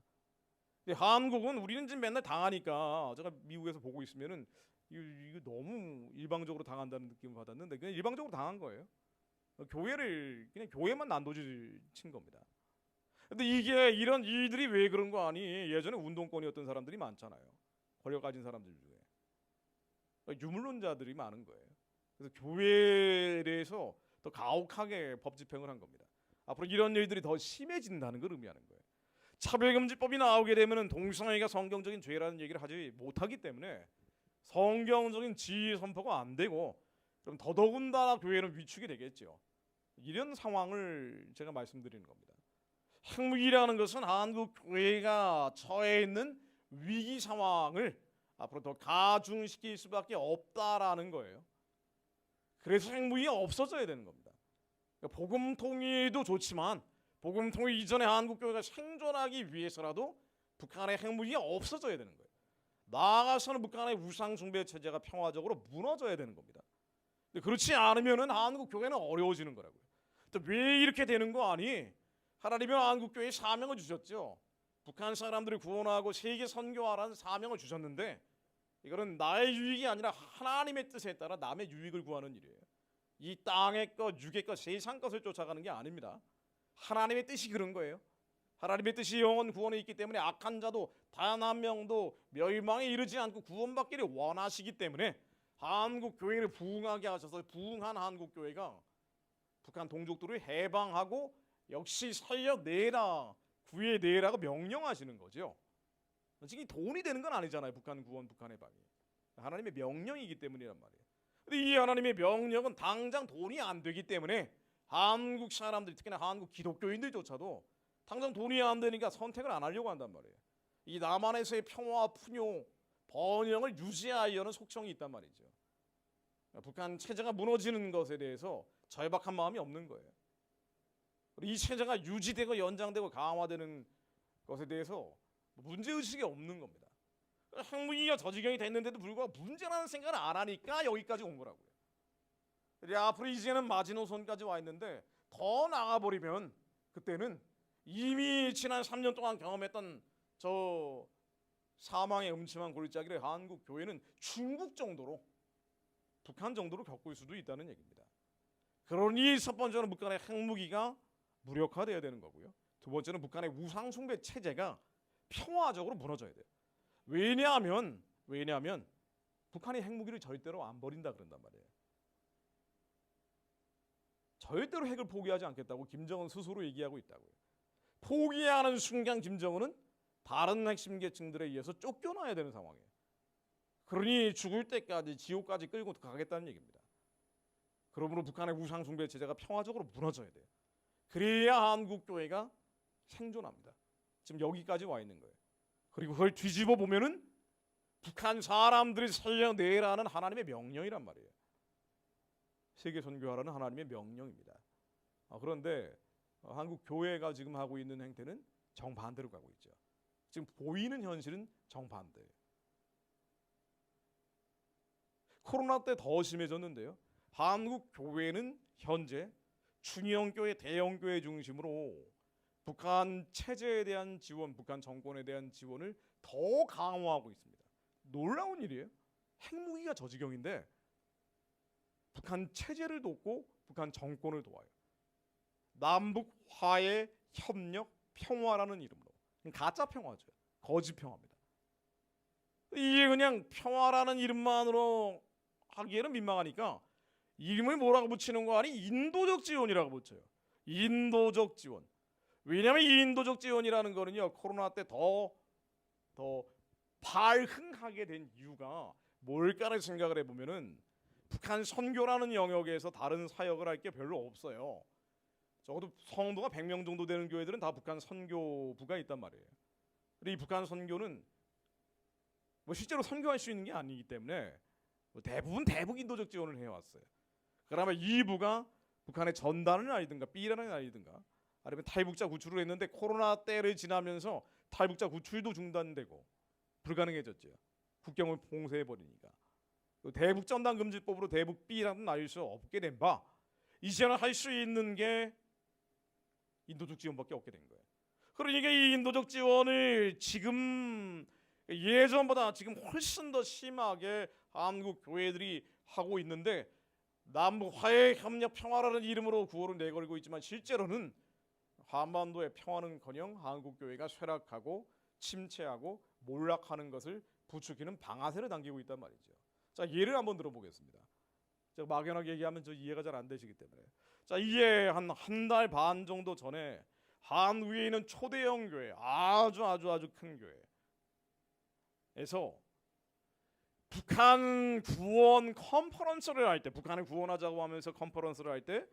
근데 한국은 우리는 지금 맨날 당하니까 제가 미국에서 보고 있으면은 이거 너무 일방적으로 당한다는 느낌을 받았는데 그냥 일방적으로 당한 거예요. 교회를 그냥 교회만 난도질 친 겁니다. 근데 이게 이런 일들이 왜 그런 거 아니? 예전에 운동권이었던 사람들이 많잖아요. 권력 가진 사람들 중에 유물론자들이 많은 거예요. 그래서 교회에 대해서 더 가혹하게 법 집행을 한 겁니다. 앞으로 이런 일들이 더 심해진다는 걸 의미하는 거예요. 차별금지법이 나오게 되면 동성애가 성경적인 죄라는 얘기를 하지 못하기 때문에 성경적인 지위 선포가 안 되고 그럼 더더군다나 교회는 위축이 되겠죠. 이런 상황을 제가 말씀드리는 겁니다. 핵무기라는 것은 한국 교회가 처해 있는 위기 상황을 앞으로 더 가중시킬 수밖에 없다라는 거예요. 그래서 핵무기가 없어져야 되는 겁니다. 그러니까 복음 통일도 좋지만 복음 통일 이전에 한국 교회가 생존하기 위해서라도 북한의 핵무기가 없어져야 되는 거예요. 나아가서는 북한의 우상 숭배 체제가 평화적으로 무너져야 되는 겁니다. 근데 그렇지 않으면은 한국 교회는 어려워지는 거라고요. 또 왜 이렇게 되는 거 아니? 하나님은 한국 교회에 사명을 주셨죠. 북한 사람들을 구원하고 세계 선교하라는 사명을 주셨는데 이거는 나의 유익이 아니라 하나님의 뜻에 따라 남의 유익을 구하는 일이에요. 이 땅의 것, 육의 것, 세상 것을 쫓아가는 게 아닙니다. 하나님의 뜻이 그런 거예요. 하나님의 뜻이 영원 구원에 있기 때문에 악한 자도 단 한 명도 멸망에 이르지 않고 구원받기를 원하시기 때문에 한국 교회를 부흥하게 하셔서 부흥한 한국 교회가 북한 동족들을 해방하고 역시 살려내라, 구해내라고 명령하시는 거죠. 지금 돈이 되는 건 아니잖아요. 북한 구원, 북한 해방이 하나님의 명령이기 때문이란 말이에요. 근데 이 하나님의 명령은 당장 돈이 안 되기 때문에 한국 사람들, 특히나 한국 기독교인들조차도 당장 돈이 안 되니까 선택을 안 하려고 한단 말이에요. 이 남한에서의 평화, 풍요, 번영을 유지하려는 속성이 있단 말이죠. 북한 체제가 무너지는 것에 대해서 절박한 마음이 없는 거예요. 이 체제가 유지되고 연장되고 강화되는 것에 대해서 문제의식이 없는 겁니다. 핵무기가 저 지경이 됐는데도 불구하고 문제라는 생각을 안 하니까 여기까지 온 거라고요. 앞으로 이제는 마지노선까지 와 있는데 더 나가버리면 그때는 이미 지난 3년 동안 경험했던 저 사망의 음침한 골짜기를 한국 교회는 중국 정도로, 북한 정도로 겪을 수도 있다는 얘기입니다. 그러니 첫 번째는 북한의 핵무기가 무력화되어야 되는 거고요. 두 번째는 북한의 우상 숭배 체제가 평화적으로 무너져야 돼요. 왜냐하면 북한이 핵무기를 절대로 안 버린다 그런단 말이에요. 절대로 핵을 포기하지 않겠다고 김정은 스스로 얘기하고 있다고요. 포기하는 순간 김정은은 다른 핵심 계층들에 의해서 쫓겨나야 되는 상황이에요. 그러니 죽을 때까지 지옥까지 끌고 가겠다는 얘기입니다. 그러므로 북한의 우상 숭배 체제가 평화적으로 무너져야 돼요. 그래야 한국 교회가 생존합니다. 지금 여기까지 와 있는 거예요. 그리고 그걸 뒤집어 보면은 북한 사람들이 살려내라는 하나님의 명령이란 말이에요. 세계 선교하라는 하나님의 명령입니다. 그런데 한국 교회가 지금 하고 있는 행태는 정반대로 가고 있죠. 지금 보이는 현실은 정반대예요. 코로나 때 더 심해졌는데요. 한국 교회는 현재 중형교회, 대형교회 중심으로 북한 체제에 대한 지원, 북한 정권에 대한 지원을 더 강화하고 있습니다. 놀라운 일이에요. 핵무기가 저 지경인데 북한 체제를 돕고 북한 정권을 도와요. 남북 화해, 협력, 평화라는 이름으로. 가짜 평화죠. 거짓 평화입니다. 이게 그냥 평화라는 이름만으로 하기에는 민망하니까 이름을 뭐라고 붙이는 거 아니? 인도적 지원이라고 붙여요. 인도적 지원. 왜냐하면 이 인도적 지원이라는 거는요, 코로나 때 더 발흥하게 된 이유가 뭘까를 생각을 해보면은 북한 선교라는 영역에서 다른 사역을 할 게 별로 없어요. 적어도 성도가 100명 정도 되는 교회들은 다 북한 선교부가 있단 말이에요. 근데 이 북한 선교는 뭐 실제로 선교할 수 있는 게 아니기 때문에 대부분 대북 인도적 지원을 해왔어요. 그러면 이 부가 북한의 전단을 알리든가 B라는 알리든가 아니면 탈북자 구출을 했는데 코로나 때를 지나면서 탈북자 구출도 중단되고 불가능해졌죠. 국경을 봉쇄해버리니까. 대북 전단 금지법으로 대북 B라는 알릴 수 없게 된 바 이제는 할 수 있는 게 인도적 지원밖에 없게 된 거예요. 그러니까 이 인도적 지원을 지금 예전보다 지금 훨씬 더 심하게 한국 교회들이 하고 있는데 남북 화해, 협력, 평화라는 이름으로 구호를 내걸고 있지만 실제로는 한반도의 평화는커녕 한국 교회가 쇠락하고 침체하고 몰락하는 것을 부추기는 방아쇠를 당기고 있단 말이죠. 자, 예를 한번 들어보겠습니다. 제가 막연하게 얘기하면 저 이해가 잘 안 되시기 때문에. 자, 이해 한 달 반 정도 전에 한국에 있는 초대형 교회, 아주 큰 교회에서 북한 구원 컨퍼런스를 할 때, 북한을 구원하자고 하면서 컨퍼런스를 할 때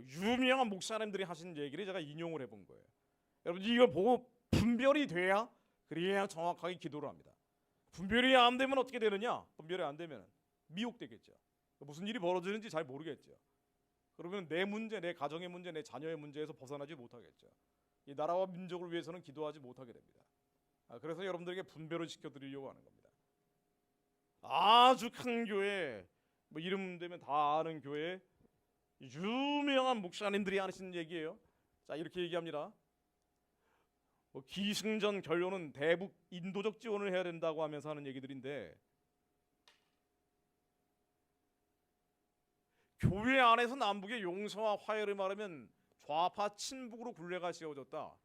유명한 목사님들이 하신 얘기를 제가 인용을 해본 거예요. 여러분 이걸 보고 분별이 돼야 그래야 정확하게 기도를 합니다. 분별이 안 되면 어떻게 되느냐? 분별이 안 되면 미혹되겠죠. 무슨 일이 벌어지는지 잘 모르겠죠. 그러면 내 문제, 내 가정의 문제, 내 자녀의 문제에서 벗어나지 못하겠죠. 이 나라와 민족을 위해서는 기도하지 못하게 됩니다. 그래서 여러분들에게 분별을 시켜드리려고 하는 겁니다. 아주 큰 교회, 뭐 이름 되면 다 아는 교회, 유명한 목사님들이 하시는 얘기예요. 자, 이렇게 얘기합니다. 기승전 결론은 대북 인도적 지원을 해야 된다고 하면서 하는 얘기들인데, 교회 안에서 남북의 용서와 화해를 말하면 좌파 친북으로 굴레가 씌워졌다.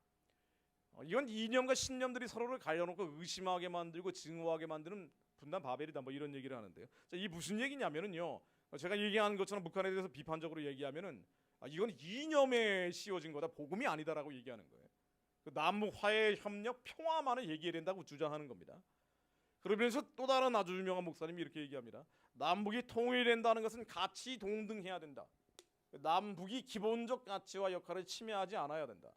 이건 이념과 신념들이 서로를 갈려놓고 의심하게 만들고 증오하게 만드는 분단 바벨이다, 뭐 이런 얘기를 하는데요. 자, 이 무슨 얘기냐면은요, 제가 얘기한 것처럼 북한에 대해서 비판적으로 얘기하면은 이건 이념에 씌워진 거다, 복음이 아니다라고 얘기하는 거예요. 남북 화해, 협력, 평화만을 얘기해야 된다고 주장하는 겁니다. 그러면서 또 다른 아주 유명한 목사님이 이렇게 얘기합니다. 남북이 통일된다는 것은 같이 동등해야 된다. 남북이 기본적 가치와 역할을 침해하지 않아야 된다.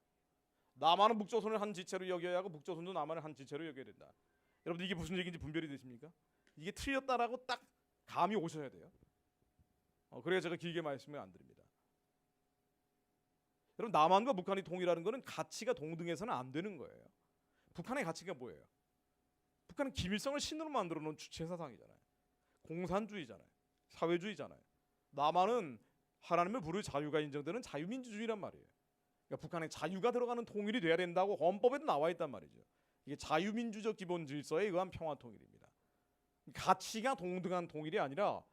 남한은 북조선을 한 지체로 여겨야 하고 북조선도 남한을 한 지체로 여겨야 된다. 여러분, 이게 무슨 얘기인지 분별이 되십니까? 이게 틀렸다라고 딱 감이 오셔야 돼요. 그래야 제가 길게 말씀을 안 드립니다. 여러분, 남한과 북한이 통일하는 것은 가치가 동등해서는 안 되는 거예요. 북한의 가치가 뭐예요? 북한은 김일성을 신으로 만들어 놓은 주체 사상이잖아요. 공산주의잖아요. 사회주의잖아요. 남한은 하나님을 부를 자유가 인정되는 자유민주주의란 말이에요. 그러니까 북한에 자유가 들어가는 통일이 돼야 된다고 헌법에도 나와 있단 말이죠. 이게 자유민주적 기본 질서에 의한 평화 통일입니다. 가치가 동등한 통일이 아니라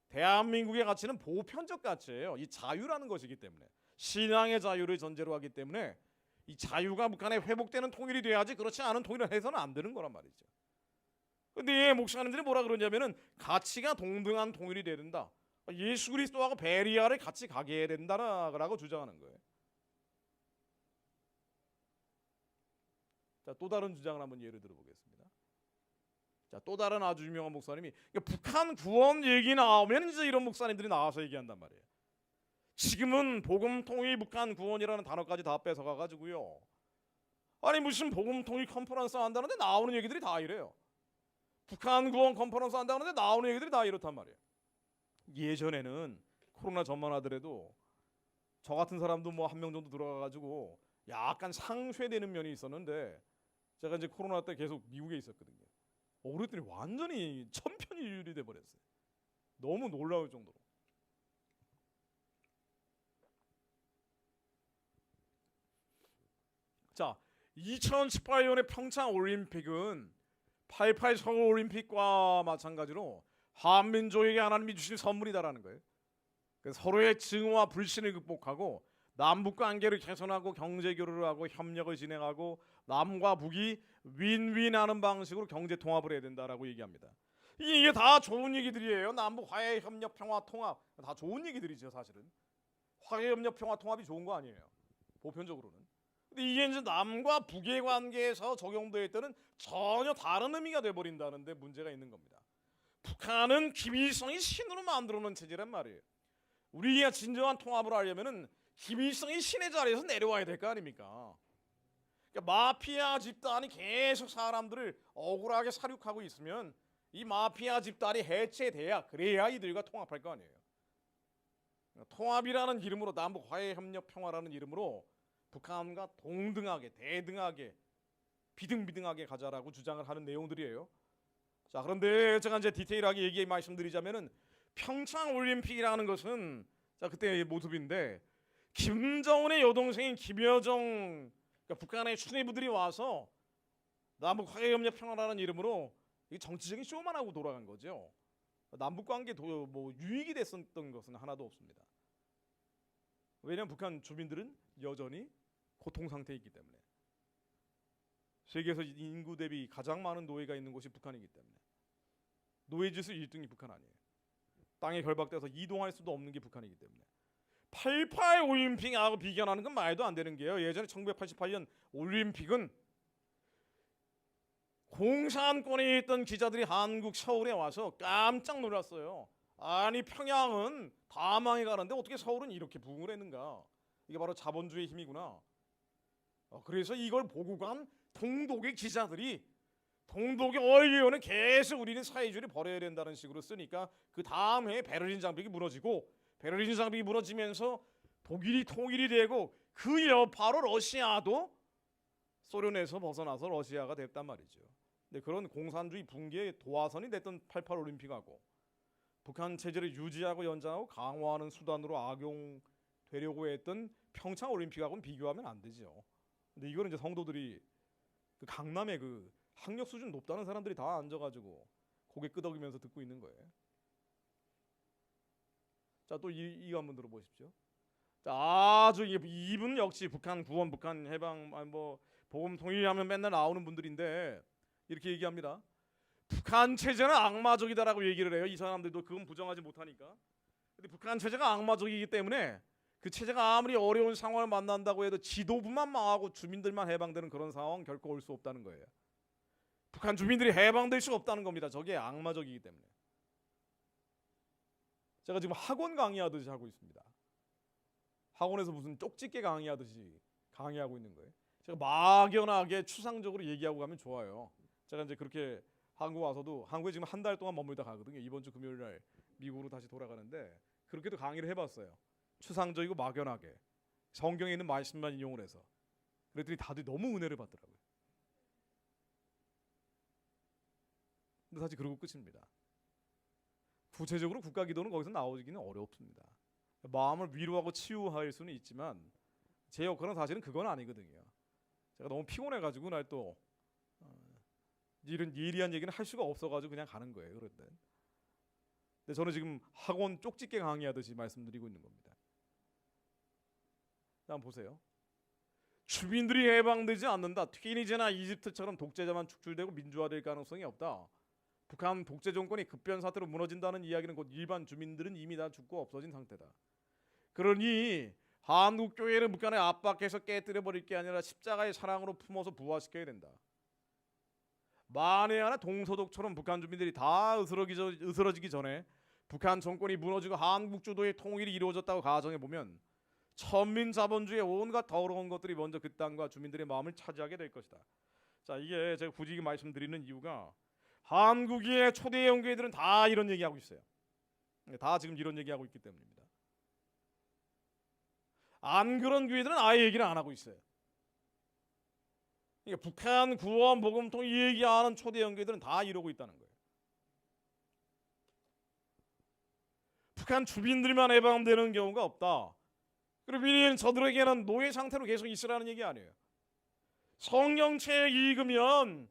대한민국의 가치는 보편적 가치예요. 이 자유라는 것이기 때문에, 신앙의 자유를 전제로 하기 때문에 이 자유가 북한에 회복되는 통일이 돼야지, 그렇지 않은 통일을 해서는 안 되는 거란 말이죠. 근데 목사님들이 뭐라 그러냐면은 가치가 동등한 통일이 돼야 된다. 예수 그리스도하고 베리아를 같이 가게 해야 된다라고 주장하는 거예요. 자, 또 다른 주장을 한번 예를 들어보겠습니다. 자, 또 다른 아주 유명한 목사님이, 북한 구원 얘기 나오면 이제 이런 목사님들이 나와서 얘기한단 말이에요. 지금은 복음 통일 북한 구원이라는 단어까지 다 뺏어가 가지고요. 아니 무슨 복음 통일 컨퍼런스 한다는데 나오는 얘기들이 다 이래요. 북한 구원 컨퍼런스 한다는데 나오는 얘기들이 다 이렇단 말이에요. 예전에는 코로나 전만 하더라도 저 같은 사람도 뭐 한 명 정도 들어가 가지고 약간 상쇄되는 면이 있었는데, 제가 이제 코로나 때 계속 미국에 있었거든요. 그랬더니 완전히 천편일률이 돼 버렸어요. 너무 놀라울 정도로. 자, 2018년의 평창 올림픽은 88 서울 올림픽과 마찬가지로 한민족에게 하나님이 주신 선물이다라는 거예요. 서로의 증오와 불신을 극복하고 남북 관계를 개선하고 경제 교류를 하고 협력을 진행하고 남과 북이 윈윈하는 방식으로 경제 통합을 해야 된다라고 얘기합니다. 이게 다 좋은 얘기들이에요. 남북 화해, 협력, 평화, 통합 다 좋은 얘기들이죠. 사실은 화해, 협력, 평화, 통합이 좋은 거 아니에요, 보편적으로는. 근데 이게 이제 남과 북의 관계에서 적용될 때는 전혀 다른 의미가 돼버린다는데 문제가 있는 겁니다. 북한은 김일성이 신으로 만들어 놓은 체제란 말이에요. 우리가 진정한 통합을 하려면은 김일성이 신의 자리에서 내려와야 될 거 아닙니까? 그러니까 마피아 집단이 계속 사람들을 억울하게 살육하고 있으면 이 마피아 집단이 해체돼야, 그래야 이들과 통합할 거 아니에요. 통합이라는 이름으로, 남북 화해, 협력, 평화라는 이름으로 북한과 동등하게, 대등하게, 비등비등하게 가자라고 주장을 하는 내용들이에요. 자, 그런데 제가 이제 디테일하게 말씀드리자면은 평창 올림픽이라는 것은, 자, 그때의 모습인데, 김정은의 여동생인 김여정, 그러니까 북한의 수뇌부들이 와서 남북 화해, 협력, 평화라는 이름으로 이 정치적인 쇼만 하고 돌아간 거죠. 남북 관계 뭐 유익이 됐었던 것은 하나도 없습니다. 왜냐하면 북한 주민들은 여전히 고통 상태에 있기 때문에. 세계에서 인구 대비 가장 많은 노예가 있는 곳이 북한이기 때문에. 노예지수 1등이 북한 아니에요. 땅에 결박돼서 이동할 수도 없는 게 북한이기 때문에. 88 올림픽하고 비교하는 건 말도 안 되는 게요. 예전에 1988년 올림픽은 공산권에 있던 기자들이 한국 서울에 와서 깜짝 놀랐어요. 아니 평양은 다 망해가는데 어떻게 서울은 이렇게 부흥을 했는가. 이게 바로 자본주의의 힘이구나. 그래서 이걸 보고 간 동독의 기자들이 동독의 어휘원은 계속 우리는 사회주의를 버려야 된다는 식으로 쓰니까 그 다음 해에 베를린 장벽이 무너지고 베를린 장벽이 무너지면서 독일이 통일이 되고 그 여파로 러시아도 소련에서 벗어나서 러시아가 됐단 말이죠. 근데 그런 공산주의 붕괴의 도화선이 됐던 88 올림픽하고 북한 체제를 유지하고 연장하고 강화하는 수단으로 악용되려고 했던 평창 올림픽하고는 비교하면 안 되죠. 근데 이거는 이제 성도들이 그 강남에 그 학력 수준 높다는 사람들이 다 앉아가지고 고개 끄덕이면서 듣고 있는 거예요. 자, 또 이거 한번 들어보십시오. 자, 아주 이분 역시 북한 구원, 북한 해방, 뭐 복음 통일하면 맨날 나오는 분들인데 이렇게 얘기합니다. 북한 체제는 악마적이다라고 얘기를 해요. 이 사람들도 그건 부정하지 못하니까. 근데 북한 체제가 악마적이기 때문에 그 체제가 아무리 어려운 상황을 만난다고 해도 지도부만 망하고 주민들만 해방되는 그런 상황 결코 올 수 없다는 거예요. 북한 주민들이 해방될 수 없다는 겁니다. 저게 악마적이기 때문에. 제가 지금 학원 강의하듯이 하고 있습니다. 학원에서 무슨 쪽집게 강의하듯이 강의하고 있는 거예요. 제가 막연하게 추상적으로 얘기하고 가면 좋아요. 제가 이제 그렇게 한국 와서도 한국에 지금 한 달 동안 머물다 가거든요. 이번 주 금요일 날 미국으로 다시 돌아가는데 그렇게도 강의를 해봤어요. 추상적이고 막연하게 성경에 있는 말씀만 인용을 해서 그랬더니 다들 너무 은혜를 받더라고요. 근데 사실 그러고 끝입니다. 구체적으로 국가기도는 거기서 나오기는 어렵습니다. 마음을 위로하고 치유할 수는 있지만 제 역할은 사실은 그건 아니거든요. 제가 너무 피곤해가지고 날 또 이런 예리한 얘기는 할 수가 없어가지고 그냥 가는 거예요. 그럴 때. 근데 저는 지금 학원 쪽집게 강의하듯이 말씀드리고 있는 겁니다. 한번 보세요. 주민들이 해방되지 않는다. 튀니지나 이집트처럼 독재자만 축출되고 민주화될 가능성이 없다. 북한 독재 정권이 급변 사태로 무너진다는 이야기는 곧 일반 주민들은 이미 다 죽고 없어진 상태다. 그러니 한국 교회는 북한에 압박해서 깨뜨려 버릴 게 아니라 십자가의 사랑으로 품어서 부활시켜야 된다. 만에 하나 동서독처럼 북한 주민들이 다 으스러지기 전에 북한 정권이 무너지고 한국 주도의 통일이 이루어졌다고 가정해 보면 천민 자본주의의 온갖 더러운 것들이 먼저 그 땅과 주민들의 마음을 차지하게 될 것이다. 자, 이게 제가 굳이 말씀드리는 이유가 한국의 초대 영교회들은 다 이런 얘기하고 있어요. 다 지금 이런 얘기하고 있기 때문입니다. 안 그런 교회들은 아예 얘기를 안 하고 있어요. 그러니까 북한 구원 복음통 이 얘기하는 초대 영교회들은 다 이러고 있다는 거예요. 북한 주민들만 해방되는 경우가 없다. 그리고 저들에게는 노예 상태로 계속 있으라는 얘기 아니에요. 성경책 읽으면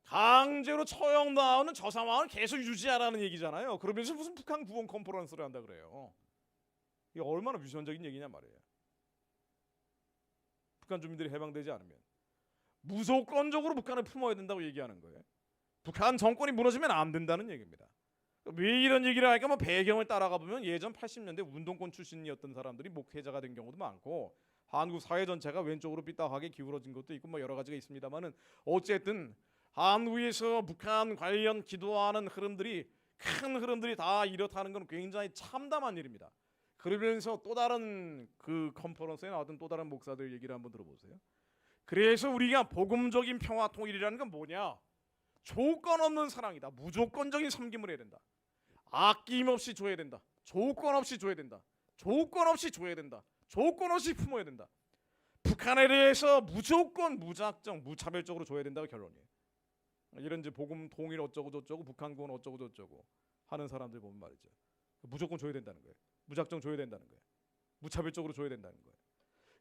강제로 처형당하는 저 상황을 계속 유지하라는 얘기잖아요. 그러면서 무슨 북한 구원 컨퍼런스를 한다 그래요. 이게 얼마나 위선적인 얘기냐 말이에요. 북한 주민들이 해방되지 않으면 무조건적으로 북한을 품어야 된다고 얘기하는 거예요. 북한 정권이 무너지면 안 된다는 얘기입니다. 왜 이런 얘기를 하니까 뭐 배경을 따라가 보면 예전 80년대 운동권 출신이었던 사람들이 목회자가 된 경우도 많고 한국 사회 전체가 왼쪽으로 삐딱하게 기울어진 것도 있고 뭐 여러 가지가 있습니다만은 어쨌든 한국에서 북한 관련 기도하는 흐름들이 큰 흐름들이 다 이렇다는 건 굉장히 참담한 일입니다. 그러면서 또 다른 그 컨퍼런스에 나왔던 또 다른 목사들 얘기를 한번 들어보세요. 그래서 우리가 복음적인 평화 통일이라는 건 뭐냐? 조건 없는 사랑이다. 무조건적인 섬김을 해야 된다. 아낌없이 줘야 된다. 조건 없이 줘야 된다. 조건 없이 줘야 된다. 조건 없이 품어야 된다. 북한에 대해서 무조건 무작정 무차별적으로 줘야 된다가 결론이에요. 이런 이제 복음 통일 어쩌고 저쩌고 북한 구원 어쩌고 저쩌고 하는 사람들 보면 말이죠. 무조건 줘야 된다는 거예요. 무작정 줘야 된다는 거예요. 무차별적으로 줘야 된다는 거예요.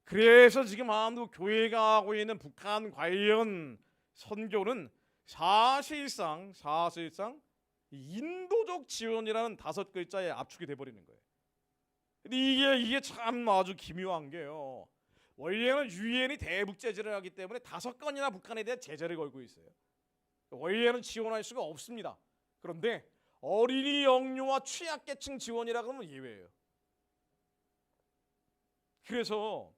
그래서 지금 한국 교회가 하고 있는 북한 관련 선교는 사실상 인도적 지원이라는 5글자에 압축이 돼버리는 거예요. 근데 이게 참 아주 기묘한 게요. 원래는 유엔이 대북 제재를 하기 때문에 5건이나 북한에 대한 제재를 걸고 있어요. 원래는 지원할 수가 없습니다. 그런데 어린이 영유아 취약계층 지원이라 그러면 예외예요. 그래서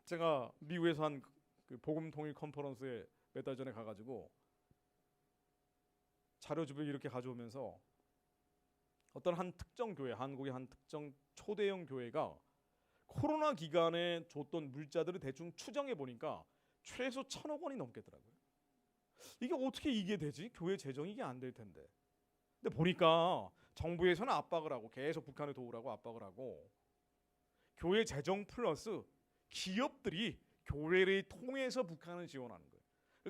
제가 미국에서 한 그 복음 통일 컨퍼런스에 몇 달 전에 가가지고 자료집을 이렇게 가져오면서 어떤 한 특정 교회, 한국의 한 특정 초대형 교회가 코로나 기간에 줬던 물자들을 대충 추정해 보니까 최소 1,000억 원이 넘겠더라고요. 이게 어떻게 이게 되지? 교회 재정이 이게 안 될 텐데. 근데 보니까 정부에서는 압박을 하고 계속 북한을 도우라고 압박을 하고 교회 재정 플러스 기업들이 교회를 통해서 북한을 지원하는 거예요.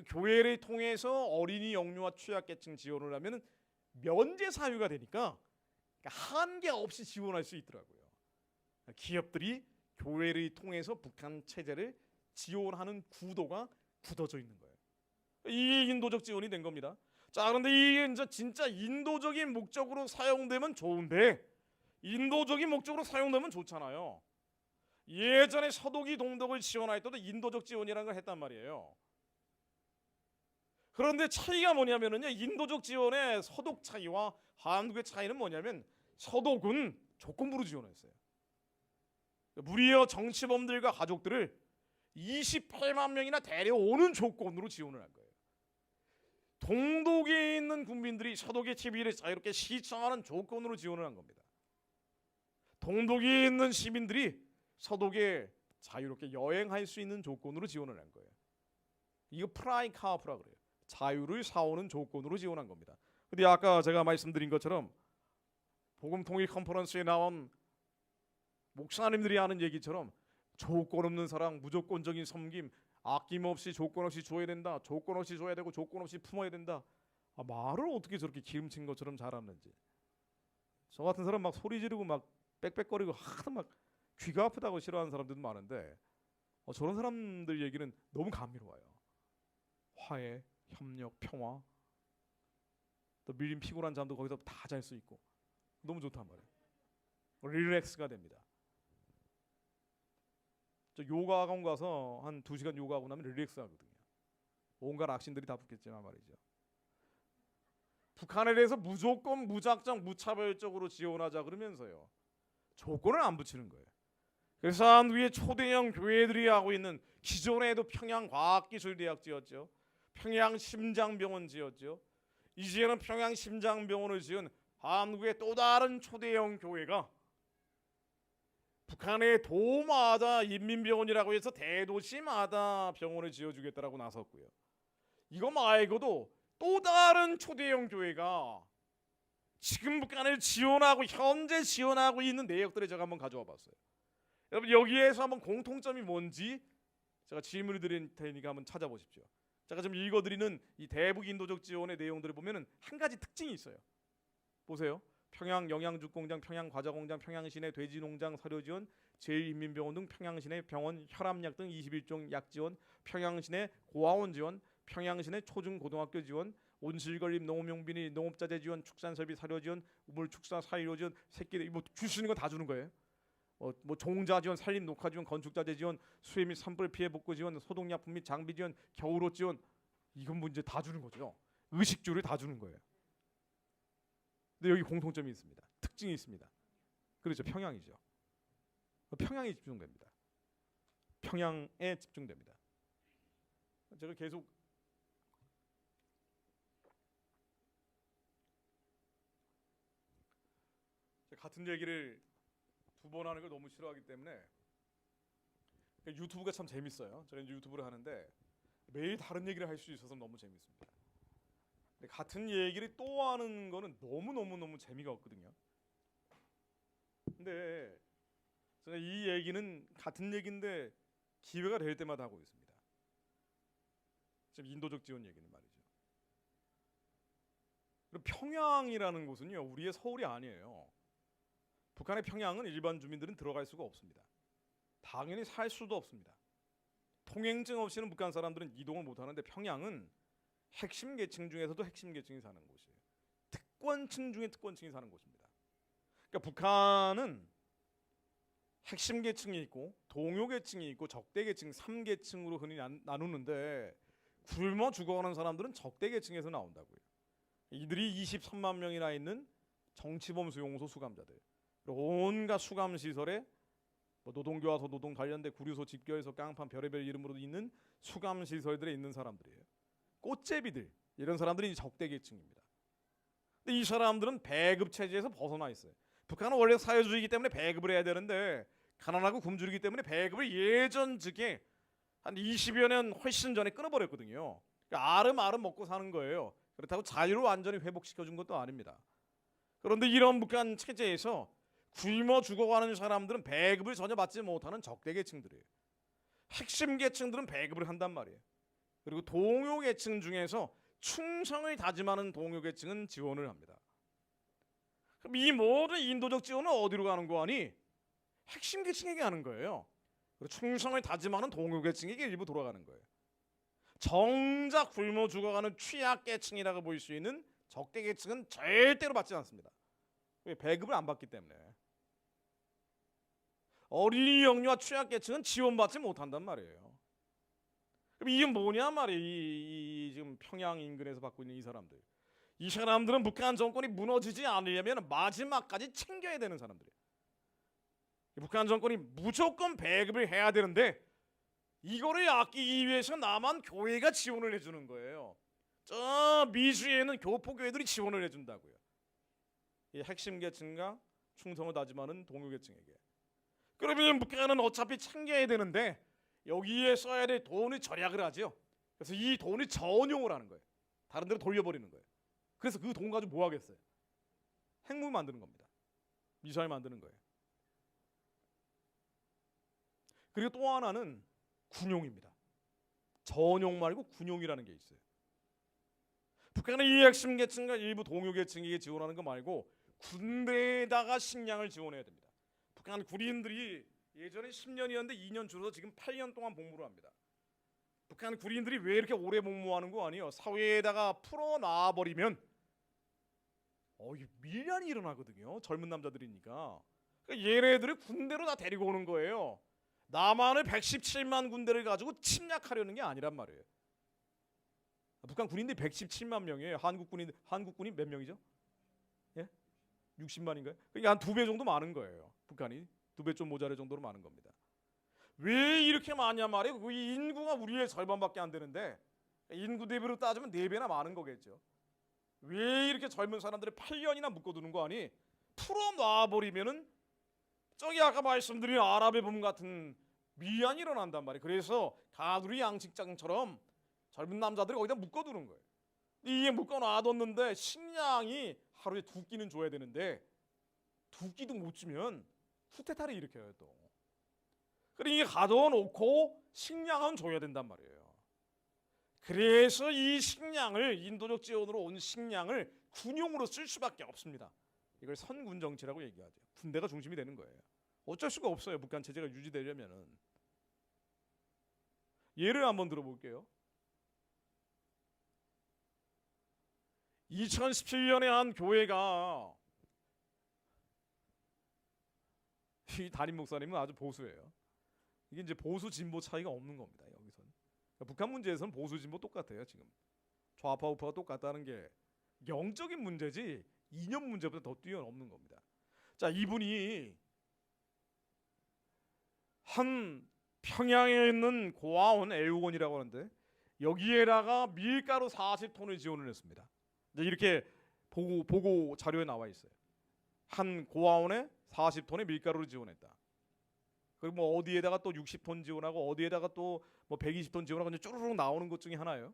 교회를 통해서 어린이 영유아 취약계층 지원을 하면 면제 사유가 되니까 한계 없이 지원할 수 있더라고요. 기업들이 교회를 통해서 북한 체제를 지원하는 구도가 굳어져 있는 거예요. 이게 인도적 지원이 된 겁니다. 자, 그런데 이게 이제 진짜 인도적인 목적으로 사용되면 좋은데 인도적인 목적으로 사용되면 좋잖아요. 예전에 서독이 동독을 지원할 때도 인도적 지원이라는 걸 했단 말이에요. 그런데 차이가 뭐냐면요, 인도적 지원의 서독 차이와 한국의 차이는 뭐냐면 서독은 조건부로 지원했어요. 무리여 정치범들과 가족들을 28만 명이나 데려오는 조건으로 지원을 한 거예요. 동독에 있는 국민들이 서독의 지위를 자유롭게 시청하는 조건으로 지원을 한 겁니다. 동독에 있는 시민들이 서독에 자유롭게 여행할 수 있는 조건으로 지원을 한 거예요. 이거 프라이카프라 그래요. 자유를 사오는 조건으로 지원한 겁니다. 근데 아까 제가 말씀드린 것처럼 복음 통일 컨퍼런스에 나온 목사님들이 하는 얘기처럼 조건 없는 사랑, 무조건적인 섬김, 아낌없이 조건 없이 줘야 된다, 조건 없이 줘야 되고 조건 없이 품어야 된다. 말을 어떻게 저렇게 기름친 것처럼 잘하는지. 저 같은 사람 막 소리 지르고 막 빽빽거리고 하도 막 귀가 아프다고 싫어하는 사람들도 많은데 저런 사람들 얘기는 너무 감미로워요. 화해, 협력, 평화, 또 밀린 피곤한 잠도 거기서 다 잘 수 있고 너무 좋단 말이에요. 릴렉스가 됩니다. 저 요가 학원 가서 한 2시간 요가하고 나면 릴렉스 하거든요. 온갖 악신들이 다 붙겠지만 말이죠. 북한에 대해서 무조건 무작정 무차별적으로 지원하자 그러면서요, 조건을 안 붙이는 거예요. 그래서 한국의 초대형 교회들이 하고 있는, 기존에도 평양과학기술대학 지었죠, 평양심장병원 지었죠, 이제는 평양심장병원을 지은 한국의 또 다른 초대형 교회가 북한의 도마다 인민병원이라고 해서 대도시마다 병원을 지어주겠다라고 나섰고요. 이거 말고도 또 다른 초대형 교회가 지금 북한을 지원하고 현재 지원하고 있는 내역들을 제가 한번 가져와 봤어요. 여러분 여기에서 한번 공통점이 뭔지 제가 질문을 드릴 테니까 한번 찾아보십시오. 제가 지금 읽어드리는 이 대북 인도적 지원의 내용들을 보면은 한 가지 특징이 있어요. 보세요. 평양 영양죽공장, 평양 과자공장, 평양시내 돼지농장 사료지원, 제1인민병원 등 평양시내 병원, 혈압약 등 21종 약 지원, 평양시내 고아원 지원, 평양시내 초중고등학교 지원, 온실건립 농업용비니 농업자재 지원, 축산설비 사료 지원, 우물축사 사료 지원, 새끼들 뭐 줄 수 있는 거 다 주는 거예요. 뭐 종자 지원, 산림 녹화 지원, 건축자재 지원, 수해 및 산불 피해 복구 지원, 소독약품 및 장비 지원, 겨울옷 지원, 이건 문제 다 주는 거죠. 의식주를 다 주는 거예요. 근데 여기 공통점이 있습니다. 특징이 있습니다. 그렇죠. 평양이죠. 평양에 집중됩니다. 평양에 집중됩니다. 제가 계속 같은 얘기를 두 번 하는 걸 너무 싫어하기 때문에 유튜브가 참 재밌어요. 제가 유튜브를 하는데 매일 다른 얘기를 할 수 있어서 너무 재밌습니다. 근데 같은 얘기를 또 하는 거는 너무 재미가 없거든요. 근데 제가 이 얘기는 같은 얘기인데 기회가 될 때마다 하고 있습니다. 지금 인도적 지원 얘기는 말이죠. 그리고 평양이라는 곳은요, 우리의 서울이 아니에요. 북한의 평양은 일반 주민들은 들어갈 수가 없습니다. 당연히 살 수도 없습니다. 통행증 없이는 북한 사람들은 이동을 못 하는데 평양은 핵심 계층 중에서도 핵심 계층이 사는 곳이에요. 특권층 중에 특권층이 사는 곳입니다. 그러니까 북한은 핵심 계층이 있고 동요 계층이 있고 적대 계층 3계층으로 흔히 나누는데 굶어 죽어가는 사람들은 적대 계층에서 나온다고요. 이들이 23만 명이나 있는 정치범 수용소 수감자들, 온갖 수감 시설에 뭐 노동교화소, 노동 관련대 구류소, 집결소, 깡판, 별의별 이름으로 있는 수감 시설들에 있는 사람들이에요. 꽃제비들, 이런 사람들이 적대 계층입니다. 근데 이 사람들은 배급 체제에서 벗어나 있어요. 북한은 원래 사회주의이기 때문에 배급을 해야 되는데 가난하고 굶주리기 때문에 배급을 예전 즉에 한 20여 년 훨씬 전에 끊어버렸거든요. 그러니까 아름아름 먹고 사는 거예요. 그렇다고 자유를 완전히 회복시켜준 것도 아닙니다. 그런데 이런 북한 체제에서 굶어 죽어가는 사람들은 배급을 전혀 받지 못하는 적대 계층들이에요. 핵심 계층들은 배급을 한단 말이에요. 그리고 동요 계층 중에서 충성을 다짐하는 동요 계층은 지원을 합니다. 그럼 이 모든 인도적 지원은 어디로 가는 거 아니? 핵심 계층에게 하는 거예요. 그리고 충성을 다짐하는 동요 계층에게 일부 돌아가는 거예요. 정작 굶어 죽어가는 취약 계층이라고 볼 수 있는 적대 계층은 절대로 받지 않습니다. 왜? 배급을 안 받기 때문에. 어린이 영유아 취약 계층은 지원받지 못한단 말이에요. 그럼 이게 뭐냐 말이에요. 이 지금 평양 인근에서 받고 있는 이 사람들. 이 사람들은 북한 정권이 무너지지 않으려면 마지막까지 챙겨야 되는 사람들이에요. 북한 정권이 무조건 배급을 해야 되는데 이거를 아끼기 위해서 남한 교회가 지원을 해주는 거예요. 저 미주에는 교포교회들이 지원을 해준다고요. 이 핵심 계층과 충성을 다짐하는 동요 계층에게. 그러면 북한은 어차피 챙겨야 되는데 여기에 써야 될 돈을 절약을 하죠. 그래서 이 돈을 전용을 하는 거예요. 다른 데로 돌려버리는 거예요. 그래서 그 돈 가지고 뭐 하겠어요? 핵무기 만드는 겁니다. 미사일 만드는 거예요. 그리고 또 하나는 군용입니다. 전용 말고 군용이라는 게 있어요. 북한은 이 핵심 계층과 일부 동요 계층에게 지원하는 거 말고 군대에다가 식량을 지원해야 됩니다. 북한 군인들이 예전에 10년이었는데 2년 줄어서 지금 8년 동안 복무를 합니다. 북한 군인들이 왜 이렇게 오래 복무하는 거 아니에요? 사회에다가 풀어놔버리면 밀란이 일어나거든요. 젊은 남자들이니까. 그러니까 얘네들을 군대로 다 데리고 오는 거예요. 남한을 117만 군대를 가지고 침략하려는 게 아니란 말이에요. 북한 군인들이 117만 명이에요. 한국 군이 몇 명이죠? 예? 60만인가요? 그러니까 한 2배 정도 많은 거예요. 북한이 2배 좀 모자랄 정도로 많은 겁니다. 왜 이렇게 많냐 말이에요. 그 인구가 우리의 절반밖에 안 되는데 인구 대비로 따지면 4배나 많은 거겠죠. 왜 이렇게 젊은 사람들을 8년이나 묶어두는 거 아니? 풀어놔버리면은 저기 아까 말씀드린 아랍의 봄 같은 미안이 일어난단 말이에요. 그래서 가두리 양식장처럼 젊은 남자들이 거기다 묶어두는 거예요. 이게 묶어놔뒀는데 식량이 하루에 2끼는 줘야 되는데 2끼도 못 주면 쿠데타를 일으켜요 또. 그러니까 가둬놓고 식량은 줘야 된단 말이에요. 그래서 이 식량을 인도적 지원으로 온 식량을 군용으로 쓸 수밖에 없습니다. 이걸 선군 정치라고 얘기하죠. 군대가 중심이 되는 거예요. 어쩔 수가 없어요. 북한 체제가 유지되려면은. 예를 한번 들어볼게요. 2017년에 한 교회가 이 담임 목사님은 아주 보수예요. 이게 이제 보수 진보 차이가 없는 겁니다. 여기선 그러니까 북한 문제에서는 보수 진보 똑같아요. 지금 좌파 우파가 똑같다는 게 영적인 문제지 이념 문제보다 더 뛰어넘는 겁니다. 자, 이분이 한 평양에 있는 고아원 애육원이라고 하는데 여기에다가 밀가루 40톤을 지원을 했습니다. 이렇게 보고 자료에 나와 있어요. 한 고아원에 40톤의 밀가루를 지원했다. 그리고 뭐 어디에다가 또 60톤 지원하고 어디에다가 또 뭐 120톤 지원하고 이제 쭈루룩 나오는 것 중에 하나예요.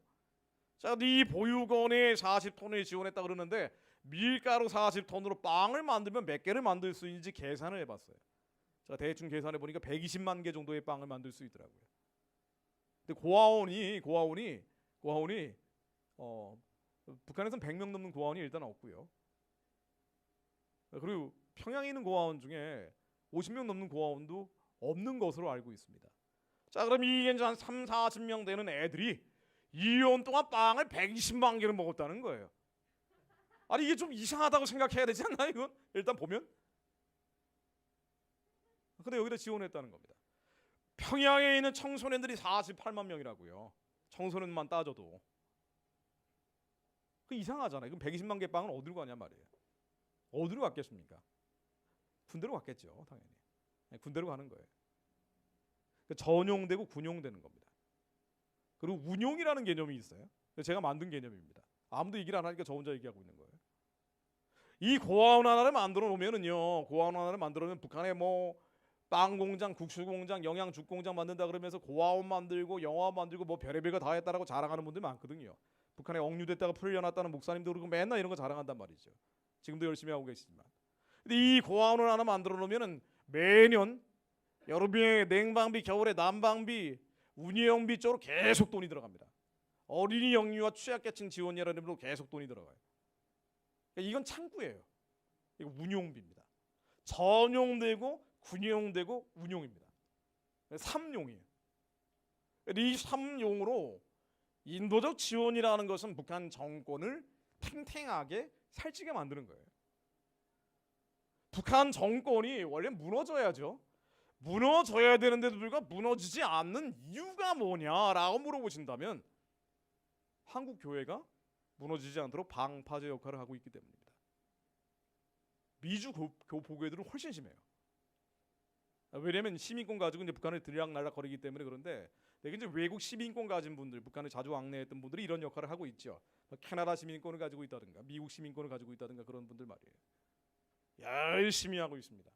자, 이 보육원에 40톤을 지원했다 그러는데 밀가루 40톤으로 빵을 만들면 몇 개를 만들 수 있는지 계산을 해봤어요. 자, 대충 계산해 보니까 120만 개 정도의 빵을 만들 수 있더라고요. 근데 고아원이 북한에서는 100명 넘는 고아원이 일단 없고요. 그리고 평양에 있는 고아원 중에 50명 넘는 고아원도 없는 것으로 알고 있습니다. 자, 그럼 이게 이제 한 3, 40명 되는 애들이 2년 동안 빵을 120만 개를 먹었다는 거예요. 아니 이게 좀 이상하다고 생각해야 되지 않나요? 이건 일단 보면. 근데 여기다 지원했다는 겁니다. 평양에 있는 청소년들이 48만 명이라고요. 청소년만 따져도. 그 이상하잖아요. 그럼 120만 개 빵은 어디로 가냐 말이에요. 어디로 갔겠습니까? 군대로 갔겠죠, 당연히. 군대로 가는 거예요. 전용되고 군용되는 겁니다. 그리고 운용이라는 개념이 있어요. 제가 만든 개념입니다. 아무도 얘기를 안 하니까 저 혼자 얘기하고 있는 거예요. 이 고아원 하나를 만들어 놓으면은요, 고아원 하나를 만들어 놓으면 북한에 뭐 빵 공장, 국수 공장, 영양죽 공장 만든다 그러면서 고아원 만들고 영화원 만들고 뭐 별의별 거 다 했다라고 자랑하는 분들 많거든요. 북한에 억류됐다가 풀려났다는 목사님도 그러고 맨날 이런 거 자랑한단 말이죠. 지금도 열심히 하고 계시지만. 근데 이 고아원을 하나 만들어 놓으면은 매년 여름에 냉방비, 겨울에 난방비, 운영비 쪽으로 계속 돈이 들어갑니다. 어린이 영유아 취약계층 지원이라는 이름으로 계속 돈이 들어가요. 그러니까 이건 창구예요. 이거 운용비입니다. 전용되고 군용되고 운용입니다. 3용이에요. 이 3용으로 인도적 지원이라는 것은 북한 정권을 탱탱하게 살찌게 만드는 거예요. 북한 정권이 원래 무너져야죠. 무너져야 되는데도 불구하고 무너지지 않는 이유가 뭐냐라고 물어보신다면 한국 교회가 무너지지 않도록 방파제 역할을 하고 있기 때문입니다. 미주 보교회들은 훨씬 심해요. 왜냐하면 시민권 가지고 이제 북한을 들락날락거리기 때문에. 그런데 이제 외국 시민권 가진 분들, 북한을 자주 왕래했던 분들이 이런 역할을 하고 있죠. 캐나다 시민권을 가지고 있다든가 미국 시민권을 가지고 있다든가 그런 분들 말이에요. 열심히 하고 있습니다.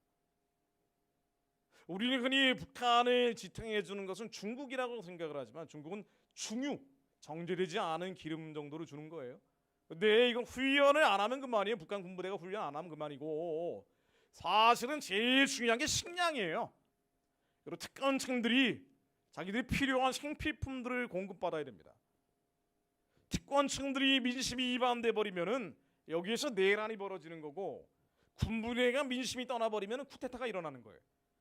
우리는 흔히 북한을 지탱해 주는 것은 중국이라고 생각을 하지만 중국은 중유, 정제되지 않은 기름 정도로 주는 거예요. 근데 이건 훈련을 안 하면 그만이에요. 북한 군부대가 훈련 안 하면 그만이고, 사실은 제일 중요한 게 식량이에요. 그리고 특권층들이 자기들이 필요한 생필품들을 공급받아야 됩니다. 특권층들이 민심이 이반돼 버리면은 여기에서 내란이 벌어지는 거고, 군부대가 민심이 떠나버리면 쿠데타가 일어나는 거예요.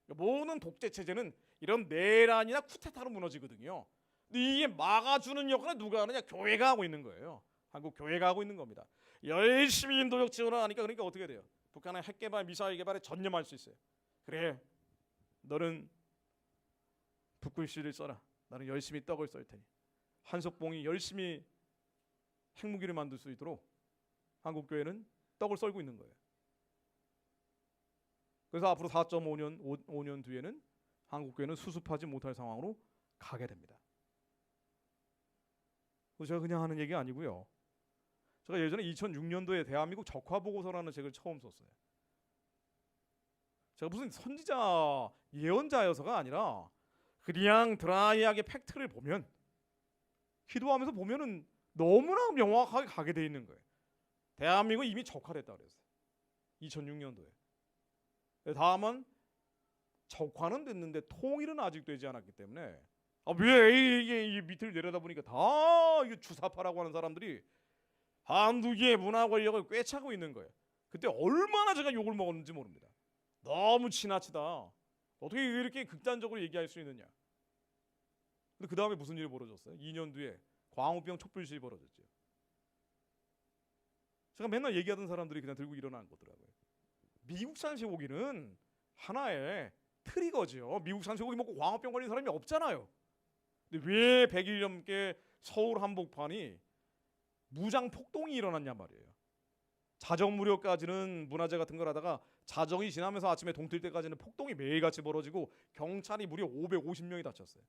모든 독재 체제는 이런 내란이나 쿠데타로 무너지거든요. 근데 이게 막아주는 역할은 누가 하느냐? 교회가 하고 있는 거예요. 한국 교회가 하고 있는 겁니다. 열심히 인도적 지원을 하니까 그러니까 어떻게 돼요? 북한의 핵 개발, 미사일 개발에 전념할 수 있어요. 그래, 너는 북글씨를 써라. 나는 열심히 떡을 썰 테니. 한석봉이 열심히 핵무기를 만들 수 있도록 한국 교회는 떡을 썰고 있는 거예요. 그래서 앞으로 4.5년 뒤에는 한국 교회는 수습하지 못할 상황으로 가게 됩니다. 제가 그냥 하는 얘기 아니고요. 제가 예전에 2006년도에 대한민국 적화보고서라는 책을 처음 썼어요. 제가 무슨 선지자 예언자여서가 아니라 그냥 드라이하게 팩트를 보면, 기도하면서 보면은 너무나 명확하게 가게 돼 있는 거예요. 대한민국이 이미 적화됐다 그랬어요. 2006년도에. 다음은 적화는 됐는데 통일은 아직 되지 않았기 때문에, 왜 이게 밑을 내려다보니까 다 이게 주사파라고 하는 사람들이 한두 개의 문화 권력을 꿰차고 있는 거예요. 그때 얼마나 제가 욕을 먹었는지 모릅니다. 너무 지나치다. 어떻게 이렇게 극단적으로 얘기할 수 있느냐. 근데 그 다음에 무슨 일이 벌어졌어요? 2년 뒤에 광우병 촛불시위 벌어졌죠. 제가 맨날 얘기하던 사람들이 그냥 들고 일어난 거더라고요. 미국산 쇠고기는 하나의 트리거죠. 미국산 쇠고기 먹고 광우병 걸린 사람이 없잖아요. 근데 왜 100일 넘게 서울 한복판이 무장 폭동이 일어났냐 말이에요. 자정 무렵까지는 문화재 같은 걸 하다가 자정이 지나면서 아침에 동틀 때까지는 폭동이 매일같이 벌어지고 경찰이 무려 550명이 다쳤어요.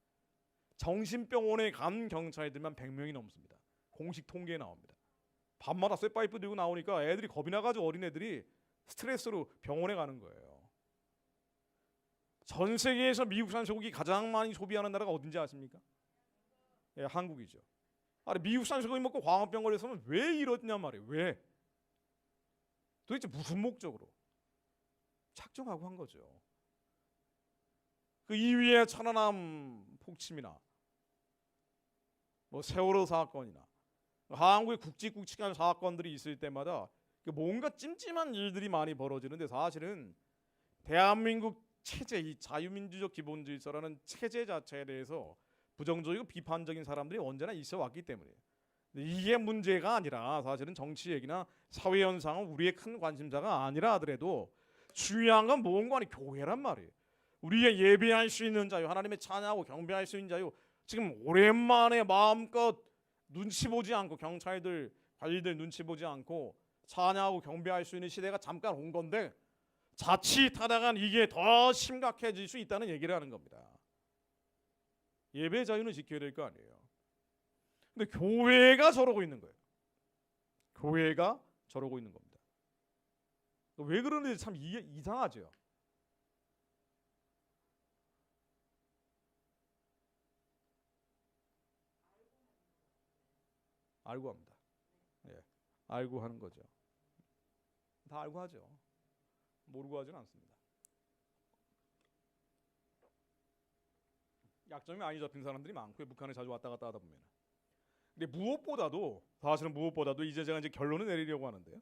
정신병원에 간 경찰들만 100명이 넘습니다. 공식 통계에 나옵니다. 밤마다 쇠파이프 들고 나오니까 애들이 겁이 나가지고 어린애들이 스트레스로 병원에 가는 거예요. 전 세계에서 미국산 소고기 가장 많이 소비하는 나라가 어딘지 아십니까? 예, 한국이죠. 아니, 미국산 소고기 먹고 광우병 걸렸으면 왜 이러냐 말이에요. 왜? 도대체 무슨 목적으로? 작정하고 한 거죠. 그 이후에 천안함 폭침이나 뭐 세월호 사건이나 한국의 굵직굵직한 사건들이 있을 때마다 뭔가 찜찜한 일들이 많이 벌어지는데, 사실은 대한민국 체제, 이 자유민주적 기본질서라는 체제 자체에 대해서 부정적이고 비판적인 사람들이 언제나 있어 왔기 때문이에요. 이게 문제가 아니라, 사실은 정치 얘기나 사회 현상은 우리의 큰 관심사가 아니라 하더라도 중요한 건 뭔가 아니 교회란 말이에요. 우리가 예배할 수 있는 자유, 하나님의 찬양하고 경배할 수 있는 자유, 지금 오랜만에 마음껏 눈치 보지 않고, 경찰들 관리들 눈치 보지 않고 찬양하고 경배할 수 있는 시대가 잠깐 온 건데, 자칫하다간 이게 더 심각해질 수 있다는 얘기를 하는 겁니다. 예배 자유는 지켜야 될 거 아니에요. 근데 교회가 저러고 있는 거예요. 교회가 저러고 있는 겁니다. 왜 그러는지 참 이상하죠. 알고 합니다. 예, 알고 하는 거죠. 다 알고 하죠. 모르고 하지는 않습니다. 약점이 많이 잡힌 사람들이 많고요. 북한에 자주 왔다 갔다 하다 보면. 근데 무엇보다도 이제 제가 이제 결론을 내리려고 하는데요.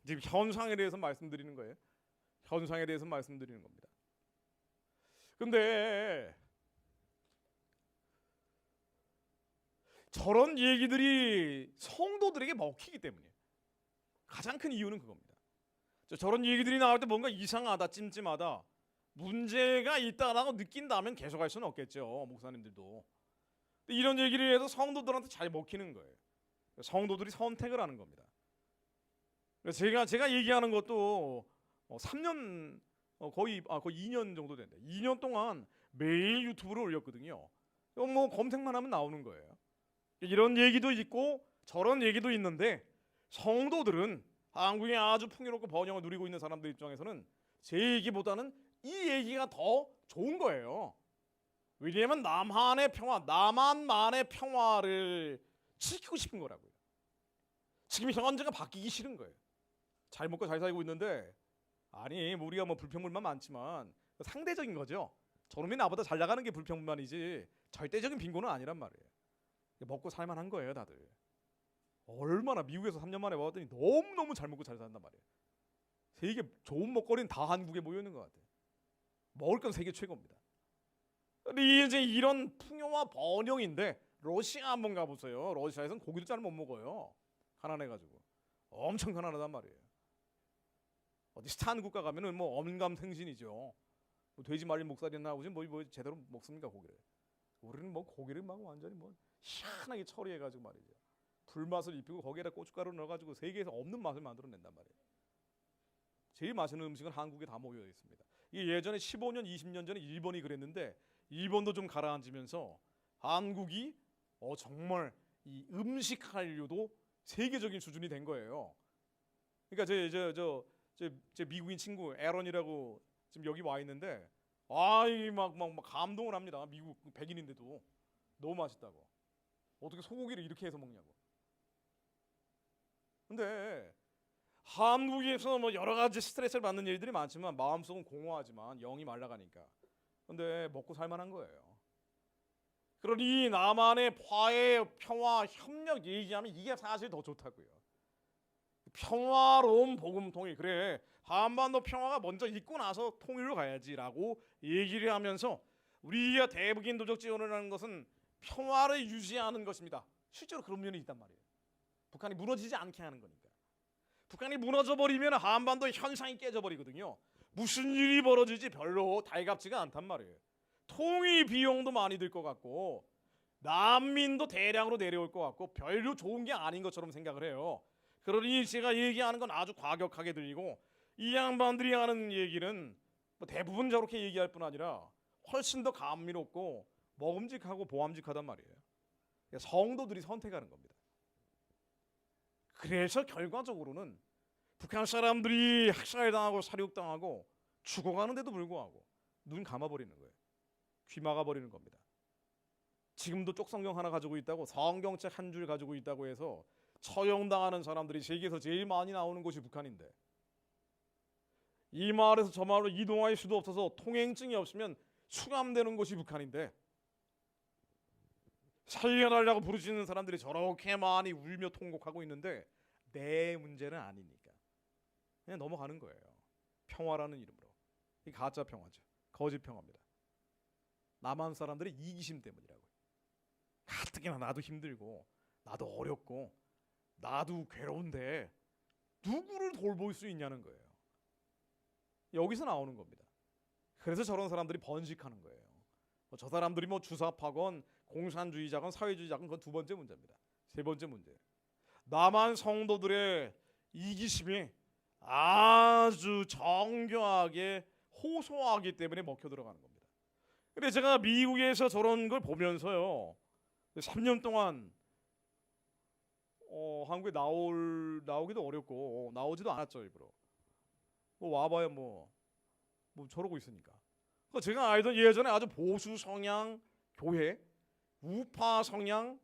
지금 현상에 대해서 말씀드리는 거예요. 현상에 대해서 말씀드리는 겁니다. 근데 저런 얘기들이 성도들에게 먹히기 때문에 가장 큰 이유는 그겁니다. 저런 얘기들이 나올 때 뭔가 이상하다, 찜찜하다, 문제가 있다라고 느낀다면 계속할 수는 없겠죠. 목사님들도. 이런 얘기를 해서 성도들한테 잘 먹히는 거예요. 성도들이 선택을 하는 겁니다. 제가 얘기하는 것도 3년 거의 2년 정도 된다. 2년 동안 매일 유튜브를 올렸거든요. 뭐 검색만 하면 나오는 거예요. 이런 얘기도 있고 저런 얘기도 있는데 성도들은 한국의 아주 풍요롭고 번영을 누리고 있는 사람들 입장에서는 제 얘기보다는 이 얘기가 더 좋은 거예요. 왜냐하면 남한의 평화, 남한만의 평화를 지키고 싶은 거라고요. 지금 현재가 바뀌기 싫은 거예요. 잘 먹고 잘 살고 있는데 아니 우리가 뭐 불평불만 많지만 상대적인 거죠. 저놈이 나보다 잘 나가는 게 불평불만이지 절대적인 빈곤은 아니란 말이에요. 먹고 살만한 거예요 다들. 얼마나 미국에서 3년 만에 와봤더니 너무너무 잘 먹고 잘 산단 말이에요. 세계 좋은 먹거리는 다 한국에 모여 있는 것 같아요. 먹을 건 세계 최고입니다. 근데 이제 이런 풍요와 번영인데 러시아 한번 가보세요. 러시아에서는 고기도 잘 못 먹어요. 가난해가지고 엄청 가난하단 말이에요. 어디 스탄 국가 가면은 뭐 엄감생신이죠. 뭐 돼지 말린 목살이 나오지 뭐 제대로 먹습니까 고기를? 우리는 뭐 고기를 막 완전히 뭐 희한하게 처리해가지고 말이죠. 불맛을 입히고 거기에다 고춧가루 넣어가지고 세계에서 없는 맛을 만들어낸단 말이에요. 제일 맛있는 음식은 한국에 다 모여 있습니다. 이게 예전에 15년, 20년 전에 일본이 그랬는데 일본도 좀 가라앉으면서 한국이 정말 이 음식 한류도 세계적인 수준이 된 거예요. 그러니까 제 미국인 친구 에런이라고 지금 여기 와 있는데 막 감동을 합니다. 미국 백인인데도 너무 맛있다고. 어떻게 소고기를 이렇게 해서 먹냐고. 근데 한국에서 뭐 여러 가지 스트레스를 받는 일들이 많지만 마음속은 공허하지만 영이 말라가니까. 근데 먹고 살만한 거예요. 그러니 남한의 화해, 평화, 협력 얘기하면 이게 사실 더 좋다고요. 평화로운 복음 통일. 그래 한반도 평화가 먼저 있고 나서 통일로 가야지라고 얘기를 하면서 우리가 대북인 도적 지원을 하는 것은 평화를 유지하는 것입니다. 실제로 그런 면이 있단 말이에요. 북한이 무너지지 않게 하는 거니까. 북한이 무너져버리면 한반도의 현상이 깨져버리거든요. 무슨 일이 벌어질지 별로 달갑지가 않단 말이에요. 통일 비용도 많이 들 것 같고 난민도 대량으로 내려올 것 같고 별로 좋은 게 아닌 것처럼 생각을 해요. 그러니 제가 얘기하는 건 아주 과격하게 들리고 이 양반들이 하는 얘기는 뭐 대부분 저렇게 얘기할 뿐 아니라 훨씬 더 감미롭고 먹음직하고 보암직하단 말이에요. 성도들이 선택하는 겁니다. 그래서 결과적으로는 북한 사람들이 학살당하고 살육당하고 죽어가는데도 불구하고 눈 감아버리는 거예요. 귀 막아버리는 겁니다. 지금도 쪽성경 하나 가지고 있다고 성경책 한 줄 가지고 있다고 해서 처형당하는 사람들이 세계에서 제일 많이 나오는 곳이 북한인데 이 마을에서 저 마을로 이동할 수도 없어서 통행증이 없으면 수감되는 곳이 북한인데 살려달라고 부르짖는 사람들이 저렇게 많이 울며 통곡하고 있는데 내 문제는 아니니까 그냥 넘어가는 거예요. 평화라는 이름으로. 이 가짜 평화죠. 거짓 평화입니다. 남한 사람들의 이기심 때문이라고요. 가뜩이나 나도 힘들고 나도 어렵고 나도 괴로운데 누구를 돌볼 수 있냐는 거예요. 여기서 나오는 겁니다. 그래서 저런 사람들이 번식하는 거예요. 저 사람들이 뭐 주사파건 공산주의자건 사회주의자건 그건 두 번째 문제입니다. 세 번째 문제. 남한 성도들의 이기심이 아주 정교하게 호소하기 때문에 먹혀 들어가는 겁니다. 근데 제가 미국에서 저런 걸 보면서요. 3년 동안 한국에 나오기도 어렵고 나오지도 않았죠 일부러. 와봐야 뭐 저러고 있으니까. 제가 알던 예전에 아주 보수 성향 교회, 우파 성향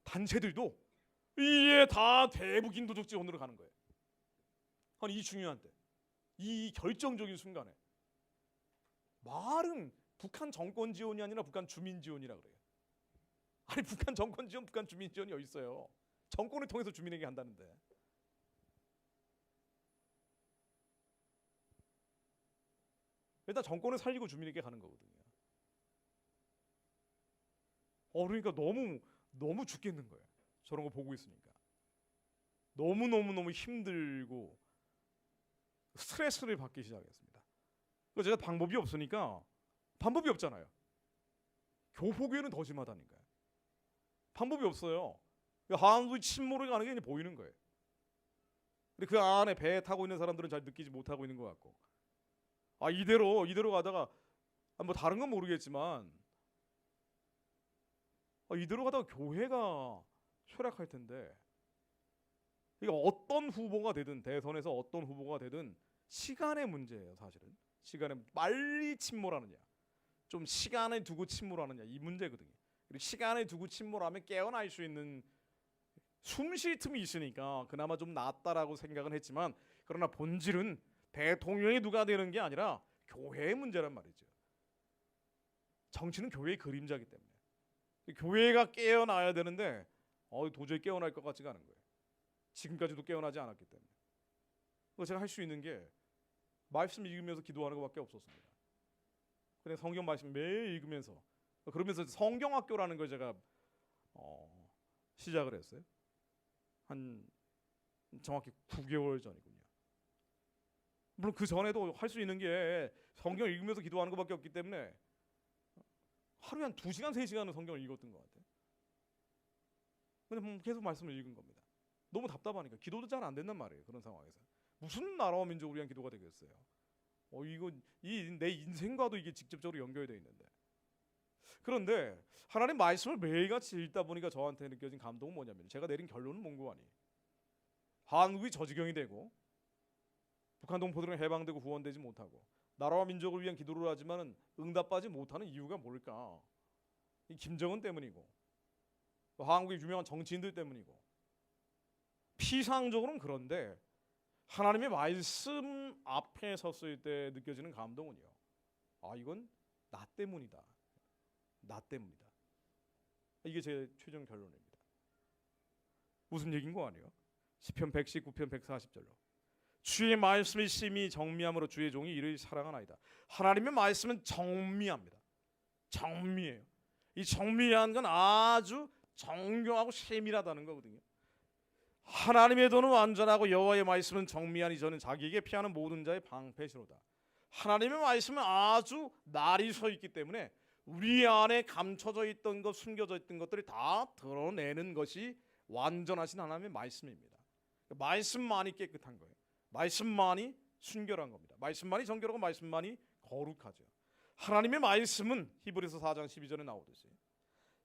단체들도 이게 다 대북 인도적 지원으로 가는 거예요. 아니 이 중요한 때, 이 결정적인 순간에 말은 북한 정권 지원이 아니라 북한 주민 지원이라 그래요. 아니 북한 정권 지원, 북한 주민 지원이 어디 있어요? 정권을 통해서 주민에게 한다는데. 일단 정권을 살리고 주민에게 가는 거거든요. 그러니까 너무 죽겠는 거예요. 저런 거 보고 있으니까 너무 힘들고 스트레스를 받기 시작했습니다. 그래서 제가 방법이 없으니까, 방법이 없잖아요. 교포교회는 더 심하다니까요. 방법이 없어요. 한국이 침몰을 가는 게 이제 보이는 거예요. 근데 그 안에 배에 타고 있는 사람들은 잘 느끼지 못하고 있는 것 같고, 이대로 가다가 뭐 다른 건 모르겠지만 이대로 가다가 교회가 쇠락할 텐데, 이거 어떤 후보가 되든, 대선에서 어떤 후보가 되든 시간의 문제예요. 사실은 시간에 빨리 침몰하느냐, 좀 시간에 두고 침몰하느냐, 이 문제거든요. 그리고 시간에 두고 침몰하면 깨어날 수 있는 숨 쉴 틈이 있으니까 그나마 좀 낫다라고 생각은 했지만, 그러나 본질은 대통령이 누가 되는 게 아니라 교회의 문제란 말이죠. 정치는 교회의 그림자이기 때문에 교회가 깨어나야 되는데 도저히 깨어날 것 같지가 않은 거예요. 지금까지도 깨어나지 않았기 때문에. 그래서 제가 할 수 있는 게 말씀 읽으면서 기도하는 것밖에 없었습니다. 그냥 성경 말씀 매일 읽으면서, 그러면서 성경학교라는 걸 제가 시작을 했어요. 한 정확히 9개월 전이군요. 물론 그 전에도 할 수 있는 게 성경 읽으면서 기도하는 것밖에 없기 때문에 하루에 한 2시간, 3시간은 성경을 읽었던 것 같아요. 근데 계속 말씀을 읽은 겁니다. 너무 답답하니까 기도도 잘 안 된단 말이에요. 그런 상황에서 무슨 나라와 민족을 위한 기도가 되겠어요? 이거 내 인생과도 이게 직접적으로 연결되어 있는데. 그런데 하나님 말씀을 매일같이 읽다 보니까 저한테 느껴진 감동은 뭐냐면, 제가 내린 결론은 뭔고 하니, 한국이 저지경이 되고 북한 동포들은 해방되고 후원되지 못하고 나라와 민족을 위한 기도를 하지만 응답받지 못하는 이유가 뭘까? 이 김정은 때문이고 한국의 유명한 정치인들 때문이고, 피상적으로는 그런데 하나님의 말씀 앞에 섰을 때 느껴지는 감동은요, 이건 나 때문이다. 나 때문이다. 이게 제 최종 결론입니다. 무슨 얘기인 거 아니에요? 시편 119편 140절로 주의 말씀이 심히 정미함으로 주의 종이 이를 사랑하나이다. 하나님의 말씀은 정미합니다. 정미해요. 이 정미한 건 아주 정교하고 세밀하다는 거거든요. 하나님의 도는 완전하고 여호와의 말씀은 정미하니 저는 자기에게 피하는 모든 자의 방패시로다. 하나님의 말씀은 아주 날이 서 있기 때문에 우리 안에 감춰져 있던 것, 숨겨져 있던 것들이 다 드러내는 것이 완전하신 하나님의 말씀입니다. 말씀만이 깨끗한 거예요. 말씀만이 순결한 겁니다. 말씀만이 정결하고 말씀만이 거룩하죠. 하나님의 말씀은 히브리서 4장 12절에 나오듯이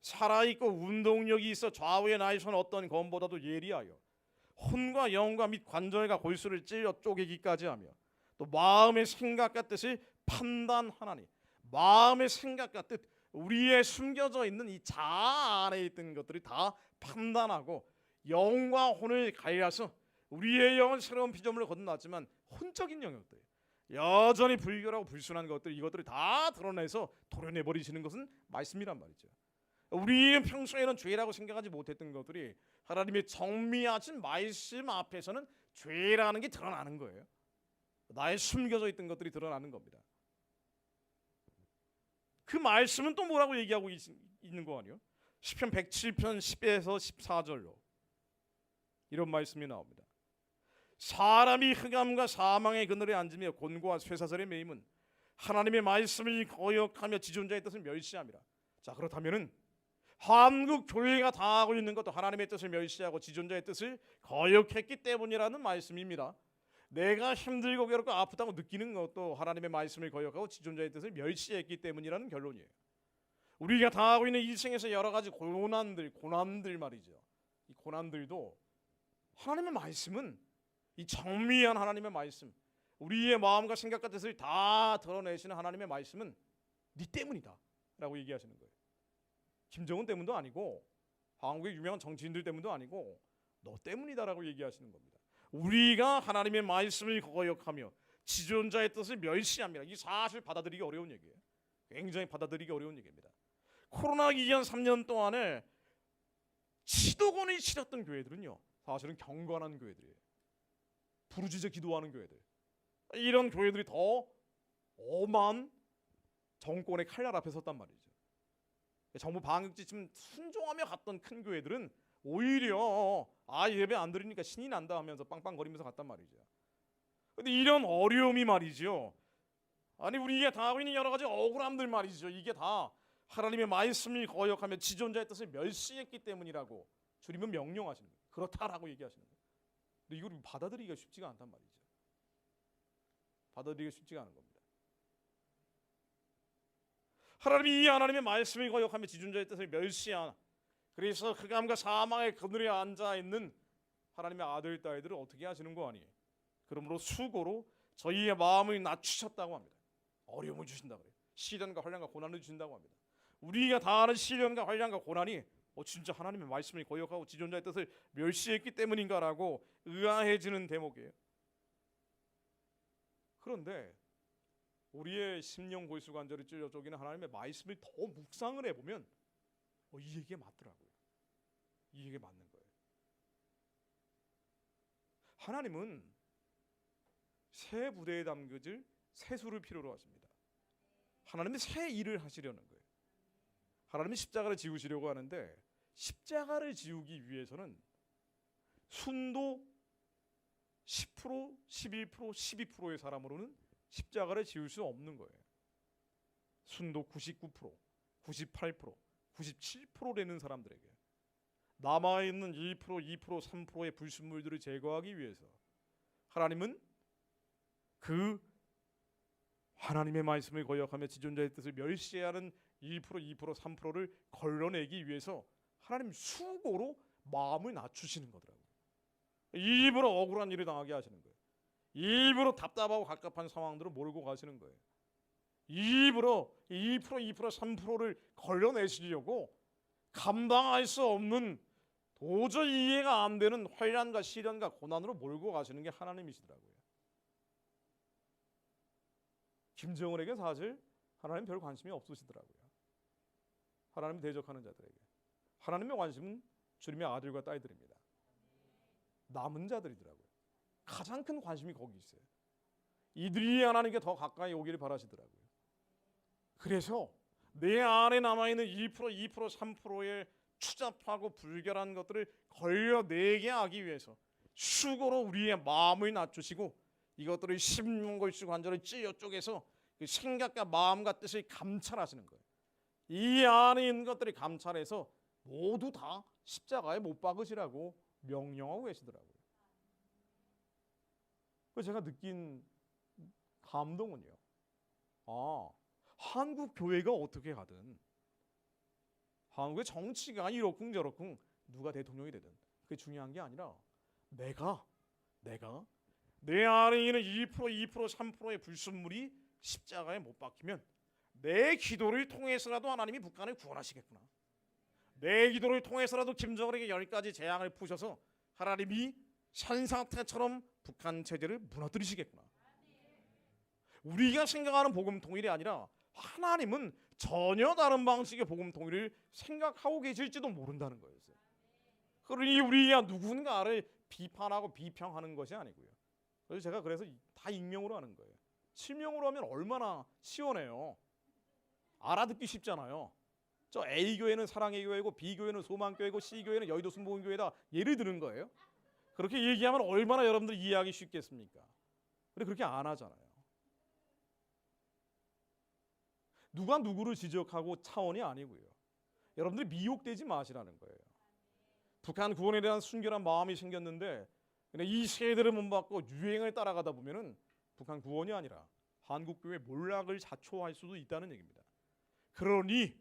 살아있고 운동력이 있어 좌우의 나의 손 어떤 검보다도 예리하여 혼과 영과 및 관절과 골수를 찔러 쪼개기까지 하며 또 마음의 생각과 뜻을 판단하나니, 마음의 생각과 뜻, 우리의 숨겨져 있는 이 자아 안에 있던 것들이 다 판단하고 영과 혼을 갈라서 우리의 영은 새로운 피조물을 거듭났지만 혼적인 영역들, 여전히 불결하고 불순한 것들, 이것들을 다 드러내서 도려내버리시는 것은 말씀이란 말이죠. 우리는 평소에는 죄라고 생각하지 못했던 것들이 하나님의 정미하신 말씀 앞에서는 죄라는 게 드러나는 거예요. 나의 숨겨져 있던 것들이 드러나는 겁니다. 그 말씀은 또 뭐라고 얘기하고 있는 거 아니에요? 시편 107편 10에서 14절로 이런 말씀이 나옵니다. 사람이 흑암과 사망의 그늘에 앉으며 곤고와 쇠사슬에 매임은 하나님의 말씀을 거역하며 지존자의 뜻을 멸시함이라. 자, 그렇다면은 한국 교회가 당하고 있는 것도 하나님의 뜻을 멸시하고 지존자의 뜻을 거역했기 때문이라는 말씀입니다. 내가 힘들고 괴롭고 아프다고 느끼는 것도 하나님의 말씀을 거역하고 지존자의 뜻을 멸시했기 때문이라는 결론이에요. 우리가 당하고 있는 일생에서 여러 가지 고난들 말이죠. 이 고난들도 하나님의 말씀은, 이 정미한 하나님의 말씀, 우리의 마음과 생각과 뜻을 다 드러내시는 하나님의 말씀은 네 때문이다 라고 얘기하시는 거예요. 김정은 때문도 아니고 한국의 유명한 정치인들 때문도 아니고 너 때문이다라고 얘기하시는 겁니다. 우리가 하나님의 말씀을 거역하며 지존자의 뜻을 멸시합니다. 이 사실 받아들이기 어려운 얘기예요. 굉장히 받아들이기 어려운 얘기입니다. 코로나 기간 3년 동안에 치도건이 치렀던 교회들은요, 사실은 경건한 교회들이에요. 부르짖어 기도하는 교회들. 이런 교회들이 더 엄한 정권의 칼날 앞에 섰단 말이죠. 정부 방역 지침 순종하며 갔던 큰 교회들은 오히려 예배 안 드리니까 신이 난다 하면서 빵빵거리면서 갔단 말이죠. 근데 이런 어려움이 말이죠. 아니 우리가 당하고 있는 여러 가지 억울함들 말이죠. 이게 다 하나님의 말씀을 거역하며 지존자의 뜻을 멸시했기 때문이라고 주님은 명령하시는 거예요. 그렇다라고 얘기하시는 거예요. 근데 이걸 받아들이기가 쉽지가 않단 말이죠. 받아들이기가 쉽지가 않은 겁니다. 하나님이 이 하나님의 말씀을 거역하며 지존자의 뜻을 멸시하나, 그래서 흑암과 사망의 그늘에 앉아 있는 하나님의 아들 딸들을 어떻게 하시는 거 아니에요? 그러므로 수고로 저희의 마음을 낮추셨다고 합니다. 어려움을 주신다고 그래요. 시련과 환난과 고난을 주신다고 합니다. 우리가 다 아는 시련과 환난과 고난이 진짜 하나님의 말씀을 거역하고 지존자의 뜻을 멸시했기 때문인가라고 의아해지는 대목이에요. 그런데 우리의 심령 골수 관절이 찔려 쪼기는 하나님의 말씀을 더 묵상을 해보면 이 얘기가 맞더라고요. 이 얘기가 맞는 거예요. 하나님은 새 부대에 담겨질 새수를 필요로 하십니다. 하나님은 새 일을 하시려는 거예요. 하나님이 십자가를 지우시려고 하는데 십자가를 지우기 위해서는 순도 10%, 11%, 12%의 사람으로는 십자가를 지울 수 없는 거예요. 순도 99%, 98%, 97% 되는 사람들에게 남아있는 1%, 2%, 3%의 불순물들을 제거하기 위해서 하나님은 그 하나님의 말씀을 거역하며 지존자의 뜻을 멸시하는 1%, 2%, 3%를 걸러내기 위해서 하나님 수고로 마음을 낮추시는 거더라고요. 일부러 억울한 일을 당하게 하시는 거예요. 일부러 답답하고 갑갑한 상황들을 몰고 가시는 거예요. 일부러 1%, 2%, 3%를 걸러내시려고 감당할 수 없는 도저히 이해가 안 되는 환난과 시련과 고난으로 몰고 가시는 게 하나님이시더라고요. 김정은에게 사실 하나님 별 관심이 없으시더라고요. 하나님 대적하는 자들에게 하나님의 관심은 주님의 아들과 딸들입니다. 남은 자들이더라고요. 가장 큰 관심이 거기 있어요. 이들이 하나님께 더 가까이 오기를 바라시더라고요. 그래서 내 안에 남아있는 1%, 2%, 3%의 추잡하고 불결한 것들을 걸려내게 하기 위해서 수고로 우리의 마음을 낮추시고 이것들을 심령골수 관절을 찢어 쪼개서 그 생각과 마음과 뜻을 감찰하시는 거예요. 이 안에 있는 것들을 감찰해서 모두 다 십자가에 못 박으시라고 명령하고 계시더라고요. 그래서 제가 느낀 감동은요. 한국 교회가 어떻게 가든 한국의 정치가 이렇쿵 저렇쿵 누가 대통령이 되든 그게 중요한 게 아니라 내가 내 안에 있는 1%, 2%, 3%의 불순물이 십자가에 못 박히면 내 기도를 통해서라도 하나님이 북한을 구원하시겠구나. 내 기도를 통해서라도 김정은에게 10가지 재앙을 푸셔서 하나님이 산사태처럼 북한 체제를 무너뜨리시겠구나. 우리가 생각하는 복음 통일이 아니라 하나님은 전혀 다른 방식의 복음 통일을 생각하고 계실지도 모른다는 거예요. 그러니 우리가 누군가를 비판하고 비평하는 것이 아니고요. 그래서 제가 다 익명으로 하는 거예요. 실명으로 하면 얼마나 시원해요. 알아듣기 쉽잖아요. 저 A교회는 사랑의 교회고 B교회는 소망교회고 C교회는 여의도 순복음교회다. 예를 드는 거예요. 그렇게 얘기하면 얼마나 여러분들 이해하기 쉽겠습니까? 근데 그렇게 안 하잖아요. 누가 누구를 지적하고 차원이 아니고요. 여러분들이 미혹되지 마시라는 거예요. 북한 구원에 대한 순결한 마음이 생겼는데 이 세대를 못 받고 유행을 따라가다 보면은 북한 구원이 아니라 한국교회 몰락을 자초할 수도 있다는 얘기입니다. 그러니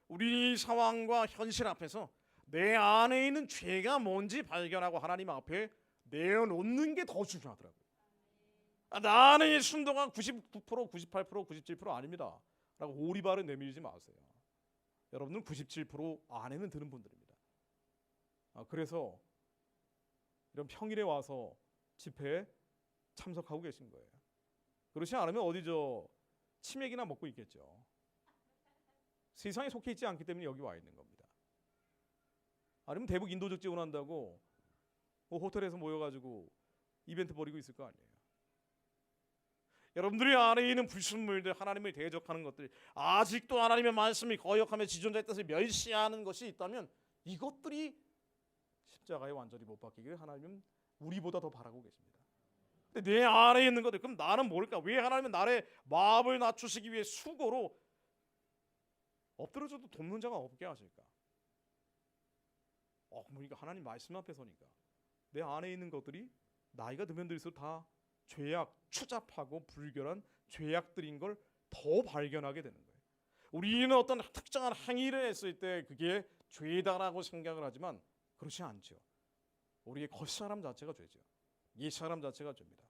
우리 상황과 현실 앞에서 내 안에 있는 죄가 뭔지 발견하고 하나님 앞에 내어놓는 게 더 중요하더라고요. 나는 이 순도가 99%, 98%, 97% 아닙니다. 라고 오리발을 내밀지 마세요. 여러분은 97% 안에는 드는 분들입니다. 그래서 이런 평일에 와서 집회에 참석하고 계신 거예요. 그렇지 않으면 어디 치맥이나 먹고 있겠죠. 세상에 속해 있지 않기 때문에 여기 와 있는 겁니다. 아니면 대북 인도적 지원한다고 호텔에서 모여가지고 이벤트 벌이고 있을 거 아니에요. 여러분들이 안에 있는 불순물들, 하나님을 대적하는 것들, 아직도 하나님의 말씀을 거역하며 지존자의 뜻을 멸시하는 것이 있다면 이것들이 십자가에 완전히 못 박히기를 하나님은 우리보다 더 바라고 계십니다. 근데 내 안에 있는 것들, 그럼 나는 뭘까? 왜 하나님은 나의 마음을 낮추시기 위해 수고로 엎드려져도 돕는 자가 없게 하실까? 그러니까 하나님 말씀 앞에 서니까 내 안에 있는 것들이 나이가 들면 들수록 다 죄악, 추잡하고 불결한 죄악들인 걸 더 발견하게 되는 거예요. 우리는 어떤 특정한 행위를 했을 때 그게 죄다라고 생각을 하지만 그렇지 않죠. 우리의 겉사람 자체가 죄죠. 옛사람 자체가 죄입니다.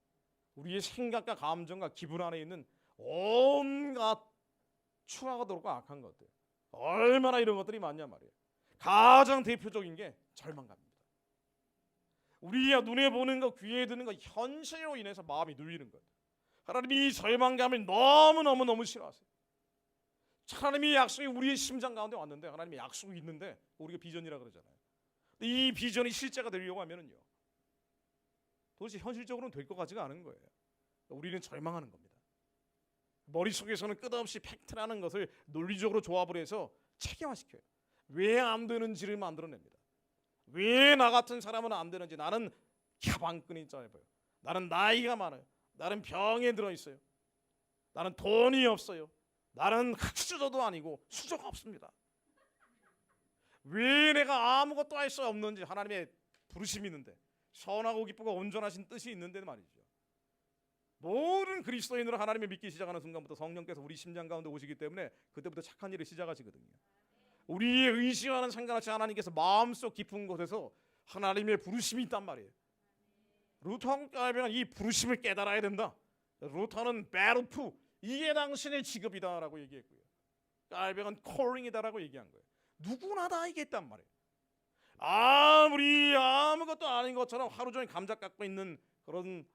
우리의 생각과 감정과 기분 안에 있는 온갖 추하도록 악한 것들, 얼마나 이런 것들이 많냐 말이에요. 가장 대표적인 게 절망감입니다. 우리가 눈에 보는 것, 귀에 듣는 것, 현실로 인해서 마음이 눌리는 것. 하나님이 이 절망감을 너무 싫어하세요. 하나님이 약속이 우리의 심장 가운데 왔는데, 하나님의 약속이 있는데 우리가 비전이라 그러잖아요. 이 비전이 실제가 되려고 하면은요, 도대체 현실적으로는 될 것 같지가 않은 거예요. 우리는 절망하는 겁니다. 머릿속에서는 끝없이 팩트라는 것을 논리적으로 조합을 해서 체계화시켜요. 왜 안 되는지를 만들어냅니다. 왜 나 같은 사람은 안 되는지. 나는 가방끈이 짧아요. 나는 나이가 많아요. 나는 병에 들어있어요. 나는 돈이 없어요. 나는 흑수저도 아니고 수저가 없습니다. 왜 내가 아무것도 할 수 없는지. 하나님의 부르심이 있는데, 선하고 기쁘고 온전하신 뜻이 있는데 말이죠. 모든 그리스도인으로 하나님을 믿기 시작하는 순간부터 성령께서 우리 심장 가운데 오시기 때문에 그때부터 착한 일을 시작하시거든요. 우리의 의지와는 상관없이 하나님께서 마음속 깊은 곳에서 하나님의 부르심이 있단 말이에요. 루터하고 깔병은 이 부르심을 깨달아야 된다. 루터는 베르프, 이게 당신의 직업이다라고 얘기했고요. 깔병은 콜링이다라고 얘기한 거예요. 누구나 다 이게 있단 말이에요. 아무리 아무것도 아닌 것처럼 하루 종일 감자 깎고 있는 그런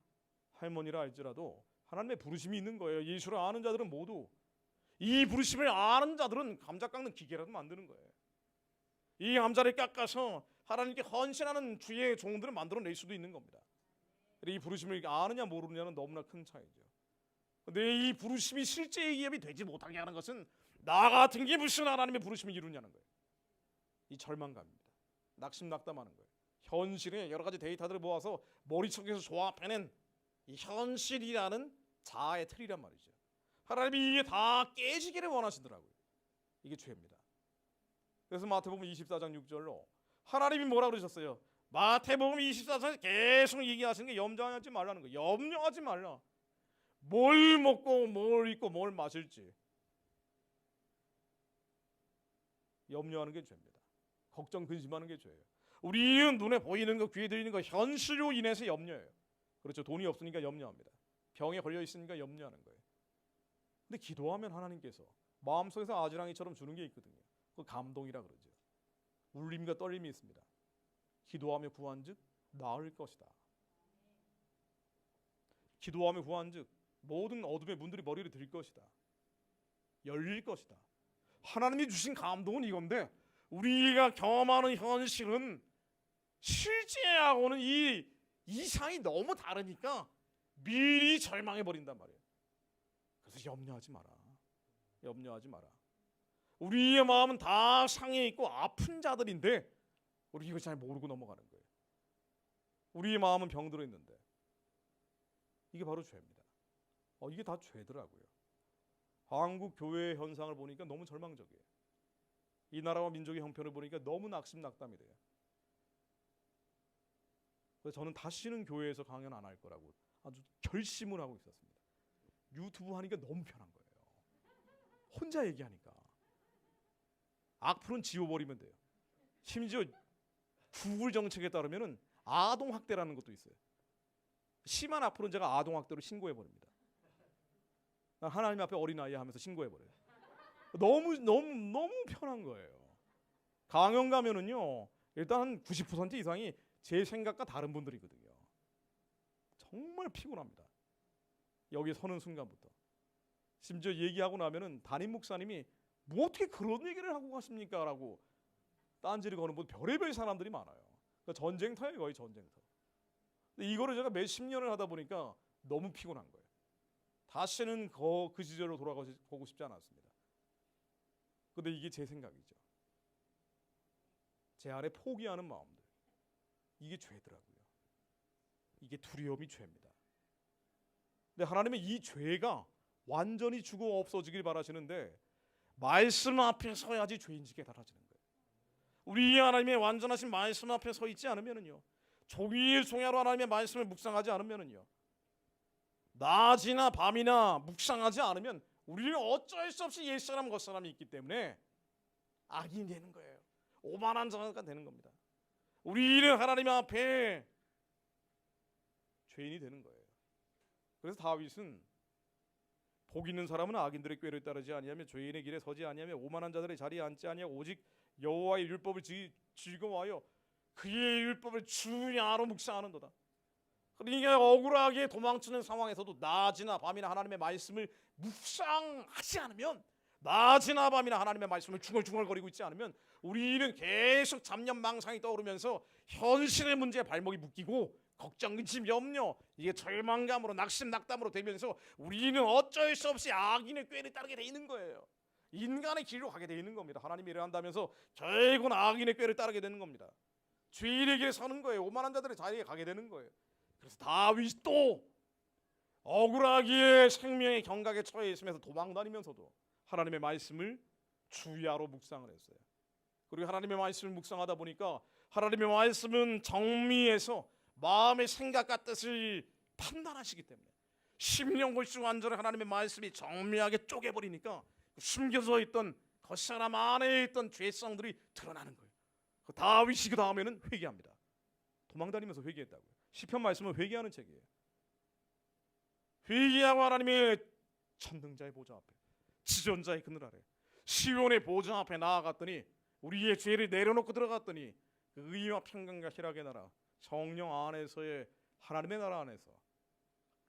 할머니라 할지라도 하나님의 부르심이 있는 거예요. 예수를 아는 자들은 모두, 이 부르심을 아는 자들은 감자 깎는 기계라도 만드는 거예요. 이 감자를 깎아서 하나님께 헌신하는 주의 종들을 만들어낼 수도 있는 겁니다. 이 부르심을 아느냐 모르느냐는 너무나 큰 차이죠. 근데 이 부르심이 실제의 기업이 되지 못하게 하는 것은 나 같은 게 무슨 하나님의 부르심을 이루냐는 거예요. 이 절망감입니다. 낙심낙담하는 거예요. 현실의 여러 가지 데이터들을 모아서 머릿속에서 조합해낸 이 현실이라는 자아의 틀이란 말이죠. 하나님이 이게 다 깨지기를 원하시더라고요. 이게 죄입니다. 그래서 마태복음 24장 6절로 하나님이 뭐라 그러셨어요? 마태복음 24장에서 계속 얘기하시는 게 염려하지 말라는 거예요. 염려하지 말라. 뭘 먹고 뭘 입고 뭘 마실지 염려하는 게 죄입니다. 걱정 근심하는 게 죄예요. 우리는 눈에 보이는 거, 귀에 들리는 거, 현실로 인해서 염려해요. 그렇죠. 돈이 없으니까 염려합니다. 병에 걸려 있으니까 염려하는 거예요. 근데 기도하면 하나님께서 마음속에서 아지랑이처럼 주는 게 있거든요. 그 감동이라 그러죠. 울림과 떨림이 있습니다. 기도하며 구한즉 나을 것이다. 기도하며 구한즉 모든 어둠의 문들이 머리를 들 것이다. 열릴 것이다. 하나님이 주신 감동은 이건데 우리가 경험하는 현실은 실제하고는 이 이상이 너무 다르니까 미리 절망해 버린단 말이에요. 그래서 염려하지 마라. 염려하지 마라. 우리의 마음은 다 상해 있고 아픈 자들인데 우리 이거 잘 모르고 넘어가는 거예요. 우리의 마음은 병들어 있는데 이게 바로 죄입니다. 이게 다 죄더라고요. 한국 교회의 현상을 보니까 너무 절망적이에요. 이 나라와 민족의 형편을 보니까 너무 낙심낙담이 돼요. 그래서 저는 다시는 교회에서 강연 안 할 거라고 아주 결심을 하고 있었습니다. 유튜브 하니까 너무 편한 거예요. 혼자 얘기하니까. 악플은 지워버리면 돼요. 심지어 구글 정책에 따르면은 아동학대라는 것도 있어요. 심한 악플은 제가 아동학대로 신고해버립니다. 하나님 앞에 어린아이 하면서 신고해버려요. 너무 편한 거예요. 강연 가면은요 일단 한 90% 이상이 제 생각과 다른 분들이거든요. 정말 피곤합니다. 여기 서는 순간부터. 심지어 얘기하고 나면은 담임 목사님이 뭐 어떻게 그런 얘기를 하고 가십니까? 라고 딴지를 거는 뭐 별의별 사람들이 많아요. 그러니까 전쟁터예요, 거의 전쟁터. 근데 이거를 제가 몇십 년을 하다 보니까 너무 피곤한 거예요. 다시는 그 시절로 돌아가고 싶지 않았습니다. 근데 이게 제 생각이죠. 제 안에 포기하는 마음들. 이게 죄더라고요. 이게 두려움이 죄입니다. 근데 하나님은 이 죄가 완전히 죽어 없어지길 바라시는데 말씀 앞에 서야지 죄인지게 달아지는 거예요. 우리 하나님의 완전하신 말씀 앞에 서 있지 않으면은요, 종일 종야로 하나님의 말씀을 묵상하지 않으면은요, 낮이나 밤이나 묵상하지 않으면 우리는 어쩔 수 없이 옛사람 겉사람이 있기 때문에 악인이 되는 거예요. 오만한 자가 되는 겁니다. 우리는 하나님 앞에 죄인이 되는 거예요. 그래서 다윗은 복 있는 사람은 악인들의 꾀를 따르지 아니하며 죄인의 길에 서지 아니하며 오만한 자들의 자리에 앉지 아니하고 오직 여호와의 율법을 즐거워하여 그의 율법을 주야로 묵상하는도다. 그러니까 억울하게 도망치는 상황에서도 낮이나 밤이나 하나님의 말씀을 묵상하지 않으면, 낮이나 밤이나 하나님의 말씀을 중얼중얼거리고 있지 않으면 우리는 계속 잡념망상이 떠오르면서 현실의 문제에 발목이 묶이고 걱정, 근심, 염려, 이게 절망감으로 낙심낙담으로 되면서 우리는 어쩔 수 없이 악인의 꾀를 따르게 돼 있는 거예요. 인간의 길로 가게 돼 있는 겁니다. 하나님이 일한다면서 결국은 악인의 꾀를 따르게 되는 겁니다. 죄인의 길에 서는 거예요. 오만한 자들의 자리에 가게 되는 거예요. 그래서 다윗도 억울하기에 생명의 경각에 처해 있으면서 도망다니면서도 하나님의 말씀을 주야로 묵상을 했어요. 그리고 하나님의 말씀을 묵상하다 보니까 하나님의 말씀은 정미해서 마음의 생각과 뜻을 판단하시기 때문에 심령골수 완전히 하나님의 말씀이 정밀하게 쪼개버리니까 숨겨져 있던 겉사람 안에 있던 죄성들이 드러나는 거예요. 다윗이 그 다음에는 회개합니다. 도망다니면서 회개했다고요. 시편 말씀은 회개하는 책이에요. 회개하고 하나님의 천능자의 보좌 앞에, 지존자의 그늘 아래, 시온의 보좌 앞에 나아갔더니 우리의 죄를 내려놓고 들어갔더니 그 의와 평강과 희락의 나라, 성령 안에서의 하나님의 나라 안에서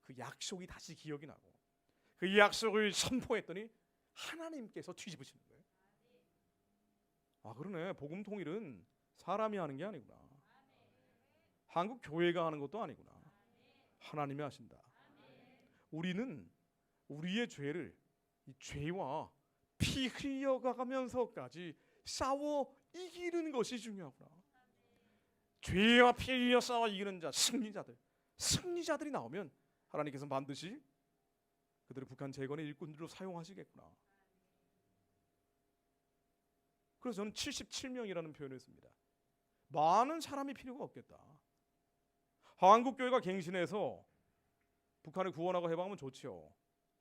그 약속이 다시 기억이 나고 그 약속을 선포했더니 하나님께서 뒤집으시는 거예요. 아, 그러네. 복음 통일은 사람이 하는 게 아니구나. 한국 교회가 하는 것도 아니구나. 하나님이 하신다. 우리는 우리의 죄를 이 죄와 피 흘려가면서까지 싸워 이기는 것이 중요하구나. 죄와 피 흘려 싸워 이기는 자, 승리자들이 나오면 하나님께서 반드시 그들을 북한 재건의 일꾼들로 사용하시겠구나. 그래서 저는 77명이라는 표현을 했습니다. 많은 사람이 필요가 없겠다. 한국교회가 갱신해서 북한을 구원하고 해방하면 좋지요.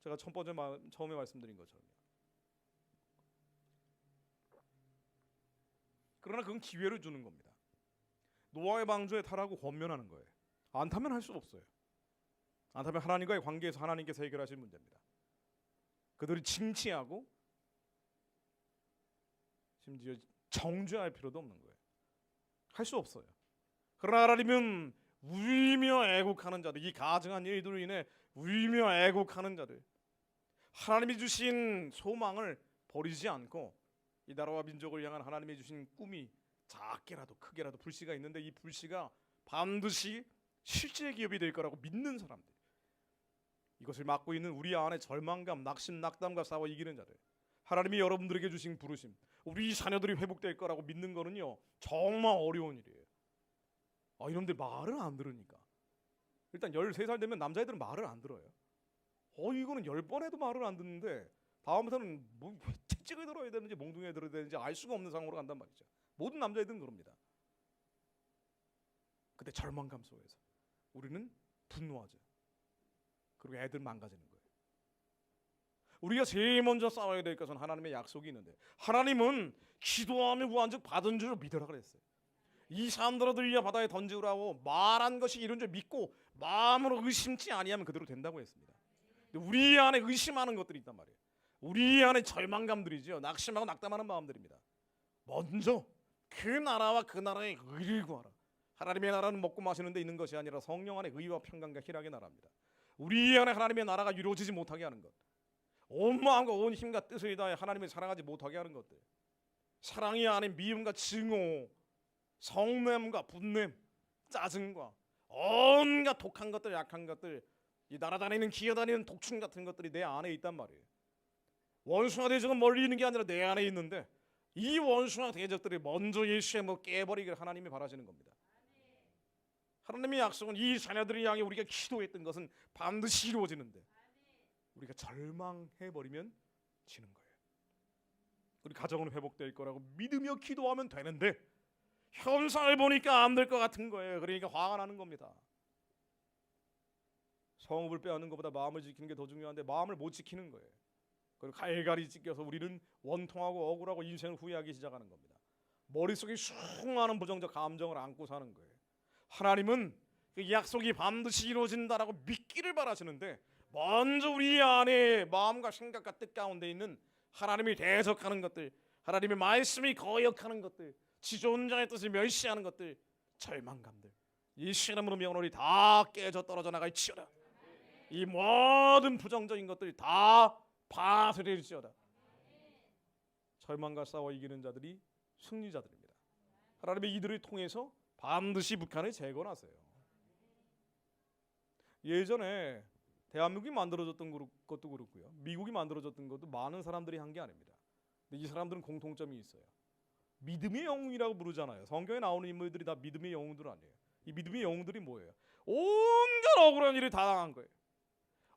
제가 처음에 말씀드린 것처럼요. 그러나 그건 기회를 주는 겁니다. 노아의 방주에 타라고 권면하는 거예요. 안 타면 할 수 없어요. 안 타면 하나님과의 관계에서 하나님께서 해결하실 문제입니다. 그들이 칭치하고 심지어 정죄할 필요도 없는 거예요. 할 수 없어요. 그러나 하나님은 울며 애곡하는 자들, 이 가증한 일들로 인해 울며 애곡하는 자들, 하나님이 주신 소망을 버리지 않고 이 나라와 민족을 향한 하나님이 주신 꿈이 작게라도 크게라도 불씨가 있는데 이 불씨가 반드시 실제 기업이 될 거라고 믿는 사람들, 이것을 맡고 있는 우리 안에 절망감, 낙심, 낙담과 싸워 이기는 자들, 하나님이 여러분들에게 주신 부르심, 우리 자녀들이 회복될 거라고 믿는 거는요 정말 어려운 일이에요. 이놈들 말을 안 들으니까. 일단 13살 되면 남자애들은 말을 안 들어요. 이거는 10번 해도 말을 안 듣는데 다음부터는 뭐 채찍을 들어야 되는지 몽둥이를 들어야 되는지 알 수가 없는 상황으로 간단 말이죠. 모든 남자애들은 그럽니다. 그때 절망감 속에서 우리는 분노하죠. 그리고 애들 망가지는 거예요. 우리가 제일 먼저 싸워야 될 것은 하나님의 약속이 있는데, 하나님은 기도하며 구한즉 받은 줄 믿으라 그랬어요. 이 산더러 들려 바다에 던지라고 말한 것이 이런 줄 믿고 마음으로 의심치 아니하면 그대로 된다고 했습니다. 근데 우리 안에 의심하는 것들이 있단 말이에요. 우리 안에 절망감들이죠. 낙심하고 낙담하는 마음들입니다. 먼저 그 나라와 그 나라의 의를 구하라. 하나님의 나라는 먹고 마시는 데 있는 것이 아니라 성령 안에 의와 평강과 희락의 나라입니다. 우리 안에 하나님의 나라가 이루어지지 못하게 하는 것, 온 마음과 온 힘과 뜻을 다해 하나님을 사랑하지 못하게 하는 것들, 사랑이 아닌 미움과 증오, 성냄과 분냄, 짜증과 온갖 독한 것들, 약한 것들, 이 날아다니는 기어다니는 독충 같은 것들이 내 안에 있단 말이에요. 원수와 대적은 멀리 있는 게 아니라 내 안에 있는데 이 원수와 대적들이 먼저 예수의 뭐 깨버리기를 하나님이 바라시는 겁니다. 하나님의 약속은 이 자녀들을 향해 우리가 기도했던 것은 반드시 이루어지는데 우리가 절망해버리면 지는 거예요. 우리 가정은 회복될 거라고 믿으며 기도하면 되는데 현상을 보니까 안 될 것 같은 거예요. 그러니까 화가 나는 겁니다. 성읍을 빼앗는 것보다 마음을 지키는 게 더 중요한데 마음을 못 지키는 거예요. 그리고 갈갈이 찢겨서 우리는 원통하고 억울하고 인생을 후회하기 시작하는 겁니다. 머릿속에 수많은 부정적 감정을 안고 사는 거예요. 하나님은 그 약속이 반드시 이루어진다라고 믿기를 바라시는데 먼저 우리 안에 마음과 생각과 뜻 가운데 있는 하나님이 대적하는 것들, 하나님의 말씀이 거역하는 것들, 지존자의 뜻을 멸시하는 것들, 절망감들, 예수 이름으로 명하노니 다 깨져 떨어져 나갈지어다. 이 모든 부정적인 것들이 다 파쇄될지어다. 절망과 싸워 이기는 자들이 승리자들입니다. 하나님의 이들을 통해서 반드시 북한을 재건하세요. 예전에 대한민국이 만들어졌던 것도 그렇고요, 미국이 만들어졌던 것도 많은 사람들이 한 게 아닙니다. 근데 이 사람들은 공통점이 있어요. 믿음의 영웅이라고 부르잖아요. 성경에 나오는 인물들이 다 믿음의 영웅들 아니에요. 이 믿음의 영웅들이 뭐예요? 온갖 억울한 일을 다 당한 거예요.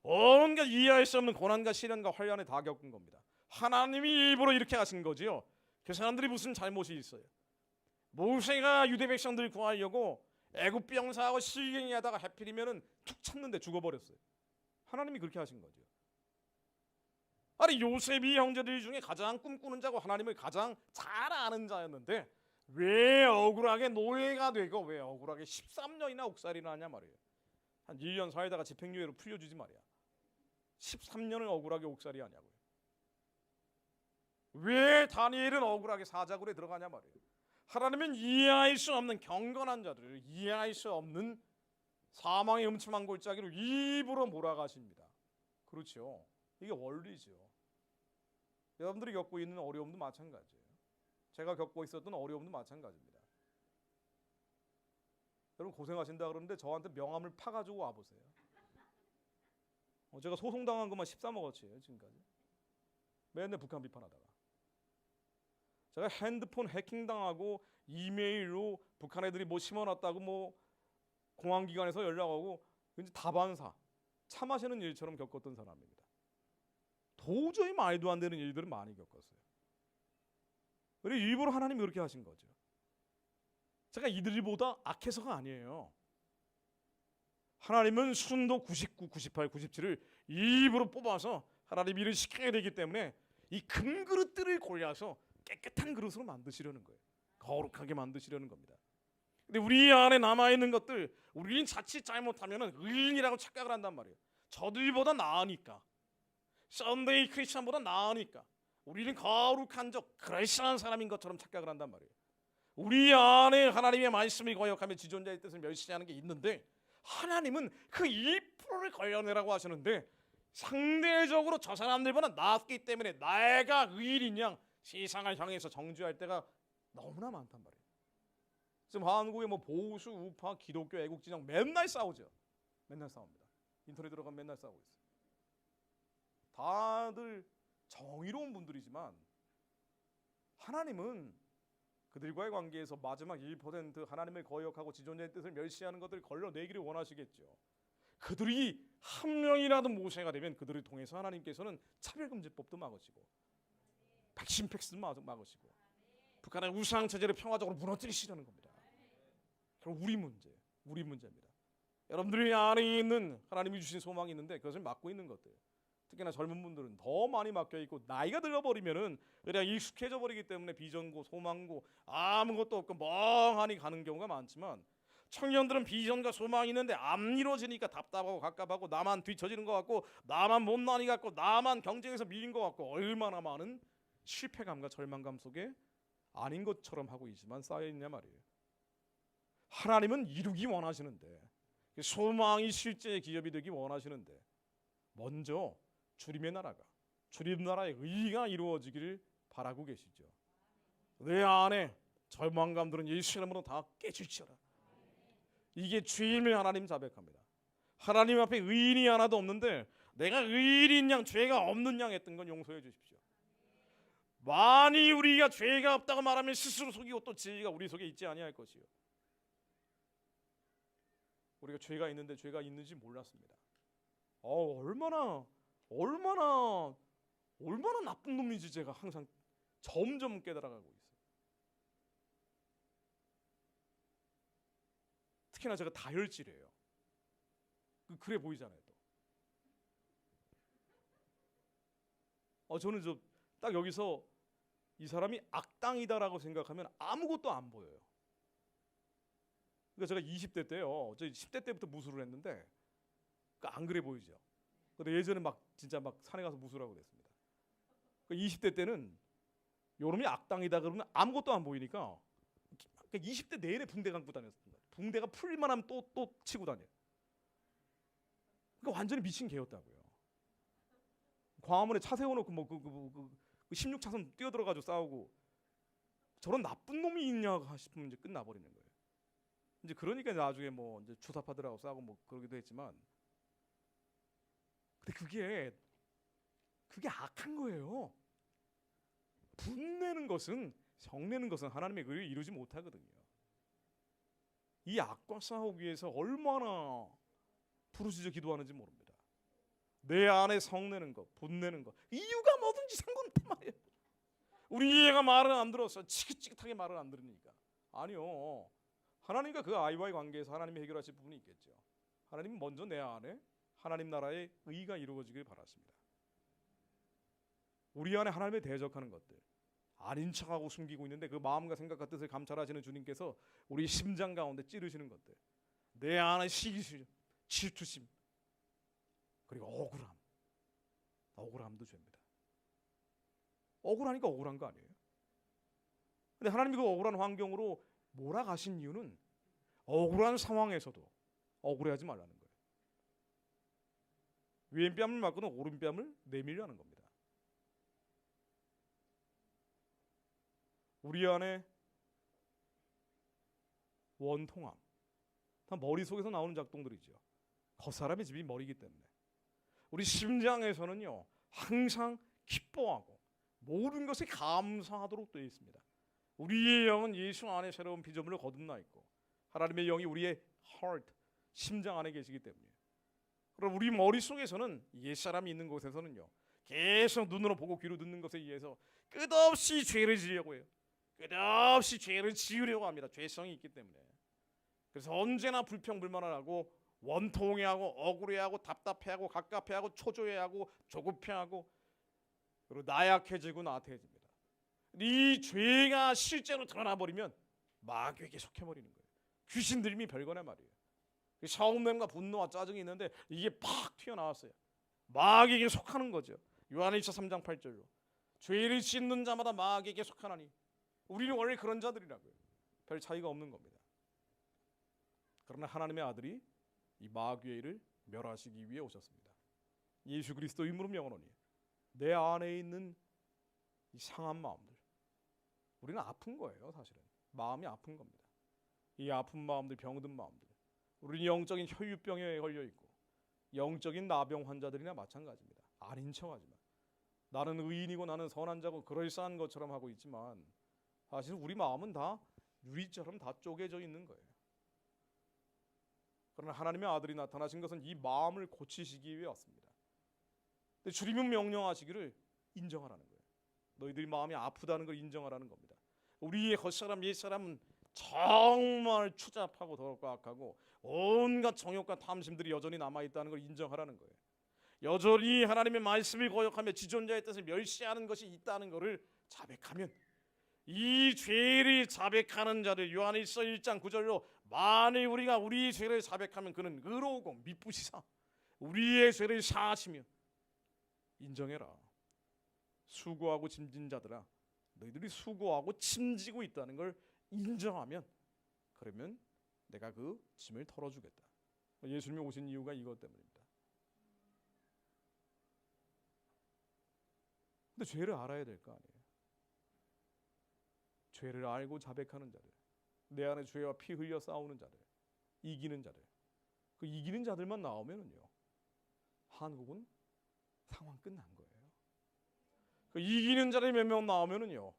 온갖 이해할 수 없는 고난과 시련과 환난을 다 겪은 겁니다. 하나님이 일부러 이렇게 하신 거지요. 그 사람들이 무슨 잘못이 있어요? 모세가 유대 백성들을 구하려고 애굽 병사하고 실갱이하다가 하필이면은 툭 쳤는데 죽어버렸어요. 하나님이 그렇게 하신 거죠. 아니 요셉이 형제들 중에 가장 꿈꾸는 자고 하나님을 가장 잘 아는 자였는데 왜 억울하게 노예가 되고 왜 억울하게 13년이나 옥살이나 하냐 말이에요. 한 1년 살다가 집행유예로 풀려주지 말이야. 13년을 억울하게 옥살이 하냐고요. 왜 다니엘은 억울하게 사자굴에 들어가냐 말이에요. 하나님은 이해할 수 없는 경건한 자들을 이해할 수 없는 사망의 음침한 골짜기로 일부러 몰아가십니다. 그렇죠. 이게 원리죠. 여러분들이 겪고 있는 어려움도 마찬가지예요. 제가 겪고 있었던 어려움도 마찬가지입니다. 여러분 고생하신다 그러는데 저한테 명함을 파가지고 와보세요. 제가 소송당한 것만 13억어치예요 지금까지. 맨날 북한 비판하다가 제가 핸드폰 해킹당하고 이메일로 북한 애들이 뭐 심어놨다고 뭐 공안기관에서 연락하고 왠지 다반사 차 마시는 일처럼 겪었던 사람입니다. 도저히 말도 안 되는 일들을 많이 겪었어요. 그래서 일부러 하나님이 그렇게 하신 거죠. 제가 이들보다 악해서가 아니에요. 하나님은 순도 99, 98, 97을 일부러 뽑아서 하나님 일을 시켜야 되기 때문에 이 금그릇들을 골라서 깨끗한 그릇으로 만드시려는 거예요. 거룩하게 만드시려는 겁니다. 근데 우리 안에 남아있는 것들 우리는 자칫 잘못하면 의인이라고 착각을 한단 말이에요. 저들보다 나으니까, 썬데이 크리스천보다 나으니까 우리는 거룩한 적 그럴싸한 사람인 것처럼 착각을 한단 말이에요. 우리 안에 하나님의 말씀을 거역하며 지존자의 뜻을 멸시하는 게 있는데 하나님은 그 1%를 걸려내라고 하시는데 상대적으로 저 사람들보다 낫기 때문에 내가 의인인 양 세상을 향해서 정죄할 때가 너무나 많단 말이에요. 지금 한국에 뭐 보수, 우파, 기독교, 애국진영 맨날 싸우죠. 맨날 싸웁니다. 인터넷 들어가면 맨날 싸우고 있어요. 다들 정의로운 분들이지만 하나님은 그들과의 관계에서 마지막 1% 하나님을 거역하고 지존자의 뜻을 멸시하는 것들을 걸러내기를 원하시겠죠. 그들이 한 명이라도 모세가 되면 그들을 통해서 하나님께서는 차별금지법도 막으시고 백신팩스도 막으시고 북한의 우상체제를 평화적으로 무너뜨리시려는 겁니다. 그럼 우리 문제입니다. 여러분들이 안에 있는 하나님이 주신 소망이 있는데 그것을 막고 있는 것들, 특히나 젊은 분들은 더 많이 막혀 있고 나이가 들어버리면은 그냥 익숙해져 버리기 때문에 비전고 소망고 아무것도 없고 멍하니 가는 경우가 많지만 청년들은 비전과 소망이 있는데 안 이루어지니까 답답하고 갑갑하고 나만 뒤처지는 것 같고 나만 못난이 같고 나만 경쟁에서 밀린 것 같고 얼마나 많은 실패감과 절망감 속에 아닌 것처럼 하고 있지만 쌓여 있냐 말이에요. 하나님은 이루기 원하시는데, 소망이 실제 기업이 되기 원하시는데, 먼저 주님의 나라가, 주님 나라의 의가 이루어지기를 바라고 계시죠. 내 안에 절망감들은 예수 이름으로 다 깨질지어다. 이게 주임을 하나님 자백합니다. 하나님 앞에 의인이 하나도 없는데 내가 의인인 양 죄가 없는 양 했던 건 용서해 주십시오. 만일 우리가 죄가 없다고 말하면 스스로 속이고 또 진리가 우리 속에 있지 아니할 것이요. 우리가 죄가 있는데 죄가 있는지 몰랐습니다. 얼마나 나쁜 놈인지 제가 항상 점점 깨달아가고 있어요. 특히나 제가 다혈질이에요. 그래 보이잖아요. 또 저는 딱 여기서 이 사람이 악당이다라고 생각하면 아무것도 안 보여요. 그러니까 제가 20대 때요, 저 10대 때부터 무술을 했는데 안 그래 보이죠. 근데 예전에 진짜 산에 가서 무술하고 그랬습니다. 20대 때는 요놈이 악당이다 그러면 아무것도 안 보이니까 20대 내내 붕대 감고 다녔습니다. 붕대가 풀만하면 또 치고 다녀요. 그러니까 완전히 미친 개였다고요. 광화문에 차 세워놓고 16차선 뛰어들어가지고 싸우고, 저런 나쁜 놈이 있냐 싶으면 이제 끝나버리는 거예요. 이제 그러니까 나중에 이제 주사파들하고 싸우고 그러기도 했지만, 근데 그게 악한 거예요. 분내는 것은, 성내는 것은 하나님의 의를 이루지 못하거든요. 이 악과 싸우기 위해서 얼마나 부르짖어 기도하는지 모릅니다. 내 안에 성내는 것, 분내는 것, 이유가 뭐든지 상관없단 말이에요. 우리 애가 말을 안 들어서 지긋지긋하게 말을 안 들으니까. 아니요. 하나님과 그 아이와의 관계에서 하나님이 해결하실 부분이 있겠죠. 하나님은 먼저 내 안에 하나님 나라의 의가 이루어지길 바랐습니다. 우리 안에 하나님의 대적하는 것들, 아닌 척하고 숨기고 있는데 그 마음과 생각과 뜻을 감찰하시는 주님께서 우리 심장 가운데 찌르시는 것들, 내 안에 시기심, 질투심, 그리고 억울함도 죄입니다. 억울하니까 억울한 거 아니에요? 근데 하나님이 그 억울한 환경으로 몰아가신 이유는 억울한 상황에서도 억울해하지 말라는 거예요. 왼뺨을 맞고는 오른뺨을 내밀려는 겁니다. 우리 안에 원통함, 다 머릿속에서 나오는 작동들이죠. 겉사람의 집이 머리이기 때문에 우리 심장에서는요 항상 기뻐하고 모든 것에 감사하도록 되어 있습니다. 우리의 영은 예수 안에 새로운 피조물을 거듭나 있고 하나님의 영이 우리의 heart, 심장 안에 계시기 때문에, 그럼 우리 머릿속에서는 옛사람이 있는 곳에서는요 계속 눈으로 보고 귀로 듣는 것에 의해서 끝없이 죄를 지으려고 해요. 끝없이 죄를 지으려고 합니다. 죄성이 있기 때문에. 그래서 언제나 불평불만을 하고 원통해하고 억울해하고 답답해하고 갑갑해하고 초조해하고 조급해하고, 그리고 나약해지고 나태해집니다. 이 죄가 실제로 드러나 버리면 마귀에게 속해버리는 거예요. 귀신 들림이 별거나 말이에요. 서운함과 분노와 짜증이 있는데 이게 팍 튀어나왔어요. 마귀에게 속하는 거죠. 요한일서 3장 8절로 죄를 짓는 자마다 마귀에게 속하나니, 우리는 원래 그런 자들이라고요. 별 차이가 없는 겁니다. 그러나 하나님의 아들이 이 마귀의 일을 멸하시기 위해 오셨습니다. 예수 그리스도 이름으로 명하노니 내 안에 있는 이 상한 마음들, 우리는 아픈 거예요. 사실은 마음이 아픈 겁니다. 이 아픈 마음들, 병든 마음들, 우리는 영적인 혈유병에 걸려 있고 영적인 나병 환자들이나 마찬가지입니다. 아닌 척하지만 나는 의인이고 나는 선한 자고 그럴싸한 것처럼 하고 있지만 사실 우리 마음은 다 유리처럼 다 쪼개져 있는 거예요. 그러나 하나님의 아들이 나타나신 것은 이 마음을 고치시기 위해 왔습니다. 근데 주님은 명령하시기를 인정하라는 거예요. 너희들이 마음이 아프다는 걸 인정하라는 겁니다. 우리의 겉사람 옛사람은 정말 추잡하고 더럽고 악하고 온갖 정욕과 탐심들이 여전히 남아있다는 걸 인정하라는 거예요. 여전히 하나님의 말씀을 거역하며 지존자의 뜻을 멸시하는 것이 있다는 것을 자백하면, 이 죄를 자백하는 자들, 요한일서 1장 9절로 만일 우리가 우리의 죄를 자백하면 그는 의로우고 미쁘시사 우리의 죄를 사하시며, 인정해라 수고하고 짐진 자들아 너희들이 수고하고 짐지고 있다는 걸 인정하면, 그러면 내가 그 짐을 털어주겠다. 예수님이 오신 이유가 이것 때문입니다. 근데 죄를 알아야 될 거 아니에요. 죄를 알고 자백하는 자들, 내 안에 죄와 피 흘려 싸우는 자들, 이기는 자들, 그 이기는 자들만 나오면은요, 한국은 상황 끝난 거예요. 그 이기는 자들이 몇 명 나오면은요,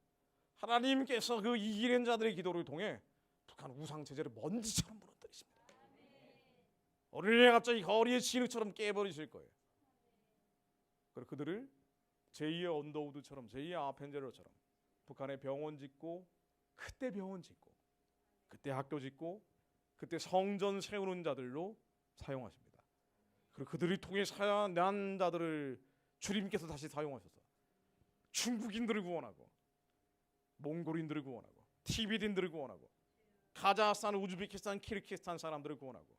하나님께서 그 이기는 자들의 기도를 통해 북한 우상 체제를 먼지처럼 무너뜨리십니다. 어린애가 갑자기 거리의 진흙처럼 깨버리실 거예요. 그리고 그들을 제2의 언더우드처럼, 제2의 아펜제로처럼 북한에 병원 짓고, 그때 병원 짓고, 그때 학교 짓고, 그때 성전 세우는 자들로 사용하십니다. 그리고 그들이 통해 난 자들을 주님께서 다시 사용하셔서 중국인들을 구원하고, 몽골인들을 구원하고, 티베트인들을 구원하고, 카자흐스탄, 우즈베키스탄, 키르기스탄 사람들을 구원하고,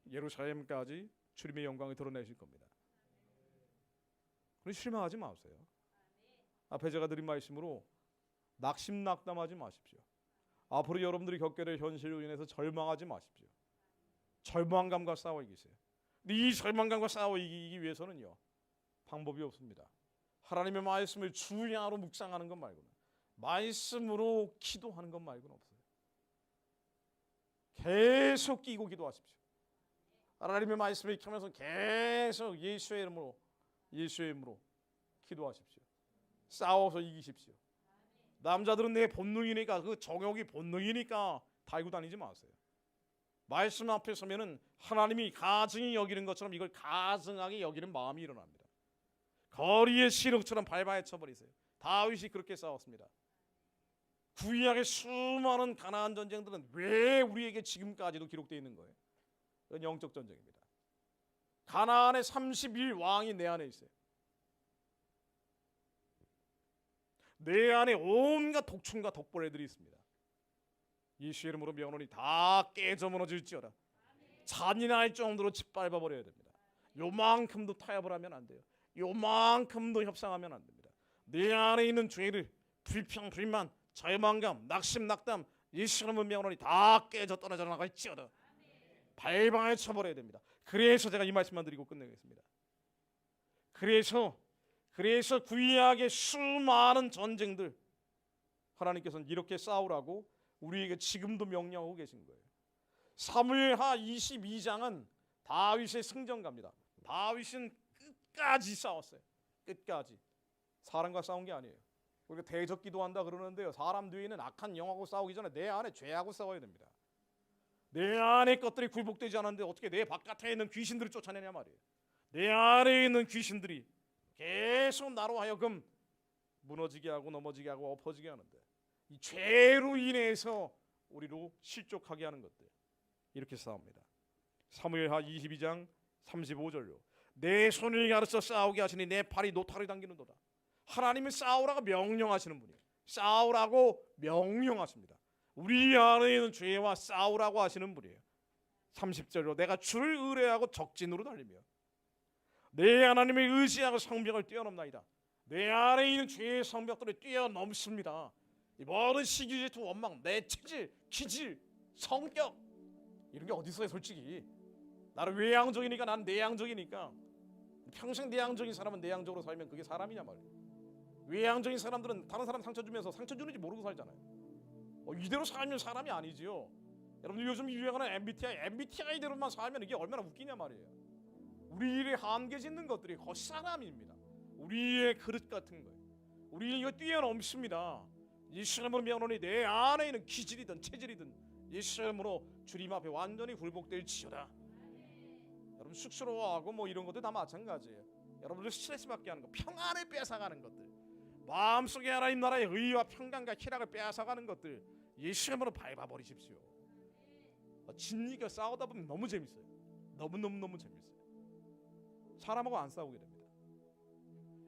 예루살렘까지 주님의 영광을 드러내실 겁니다. 그럼 실망하지 마세요. 앞에 제가 드린 말씀으로 낙심낙담하지 마십시오. 앞으로 여러분들이 겪게 될 현실로 인해서 절망하지 마십시오. 절망감과 싸워 이기세요. 근데 이 절망감과 싸워 이기기 위해서는요, 방법이 없습니다. 하나님의 말씀을 주야로 묵상하는 것 말고는, 말씀으로 기도하는 것 말고는 없어요. 계속 끼고 기도하십시오. 하나님의 말씀을 익히면서 계속 예수의 이름으로 기도하십시오. 싸워서 이기십시오. 남자들은 내 본능이니까, 그 정욕이 본능이니까 달고 다니지 마세요. 말씀 앞에 서면은 하나님이 가증히 여기는 것처럼 이걸 가증하게 여기는 마음이 일어납니다. 거리의 시력처럼 밟아헤 쳐버리세요. 다윗이 그렇게 싸웠습니다. 구약의 수많은 가나안 전쟁들은 왜 우리에게 지금까지도 기록되어 있는 거예요? 그건 영적 전쟁입니다. 가나안의 30일 왕이 내 안에 있어요. 내 안에 온갖 독충과 독벌애들이 있습니다. 예수의 이름으로 명언이 다 깨져 무너질지어다. 잔인할 정도로 짓밟아 버려야 됩니다. 요만큼도 타협을 하면 안 돼요. 요만큼도 협상하면 안 됩니다. 내 안에 있는 죄를, 불평, 불만, 절망감, 낙심, 낙담, 예수의 이름으로 명언이 다 깨져 떨어져 나갈지어다. 발방에 쳐버려야 됩니다. 그래서 제가 이 말씀만 드리고 끝내겠습니다. 그래서 구약의 수많은 전쟁들, 하나님께서는 이렇게 싸우라고 우리에게 지금도 명령하고 계신 거예요. 사무엘하 22장은 다윗의 승전가입니다. 다윗은 끝까지 싸웠어요. 끝까지. 사람과 싸운 게 아니에요. 우리가 대적 기도한다 그러는데요, 사람 뒤에 있는 악한 영하고 싸우기 전에 내 안에 죄하고 싸워야 됩니다. 내 안에 것들이 굴복되지 않았는데 어떻게 내 바깥에 있는 귀신들을 쫓아내냐 말이에요. 내 안에 있는 귀신들이 계속 나로 하여금 무너지게 하고 넘어지게 하고 엎어지게 하는데, 이 죄로 인해서 우리로 실족하게 하는 것들, 이렇게 싸웁니다. 사무엘하 22장 35절로 내 손을 가르쳐 싸우게 하시니 내 팔이 노타를 당기는도다. 하나님은 싸우라고 명령하시는 분이에요. 싸우라고 명령하십니다. 우리 안에 있는 죄와 싸우라고 하시는 분이에요. 30절로 내가 주를 의뢰하고 적진으로 달리며 내 하나님을 의지하고 성벽을 뛰어넘나이다. 내 안에 있는 죄의 성벽들을 뛰어넘습니다. 이 모든 시기, 질투, 원망, 내 체질, 기질, 성격, 이런 게 어디 있어요? 솔직히 나는 외향적이니까, 나는 내향적이니까. 평생 내향적인 사람은 내향적으로 살면 그게 사람이냐 말이에요. 외향적인 사람들은 다른 사람 상처 주면서 상처 주는지 모르고 살잖아요. 이대로 살면 사람이 아니지요. 여러분들 요즘 유행하는 MBTI대로만 살면 이게 얼마나 웃기냐 말이에요. 우리의 한계 짓는 것들이 사람입니다. 우리의 그릇 같은 거예요. 우리 이거 뛰어넘습니다. 예수의 이름으로 명하노니 내 안에 있는 기질이든 체질이든 예수의 이름으로 주님 앞에 완전히 굴복될지어다. 여러분 쑥스러워하고 뭐 이런 것도 다 마찬가지예요. 여러분들 스트레스 받게 하는 거, 평안을 뺏어가는 것들, 마음속에 하나님 나라의 의와 평강과 희락을 빼앗아가는 것들 예수의 이름으로 밟아버리십시오. 진리가 싸우다 보면 너무 재밌어요. 너무 재밌어요. 사람하고 안 싸우게 됩니다.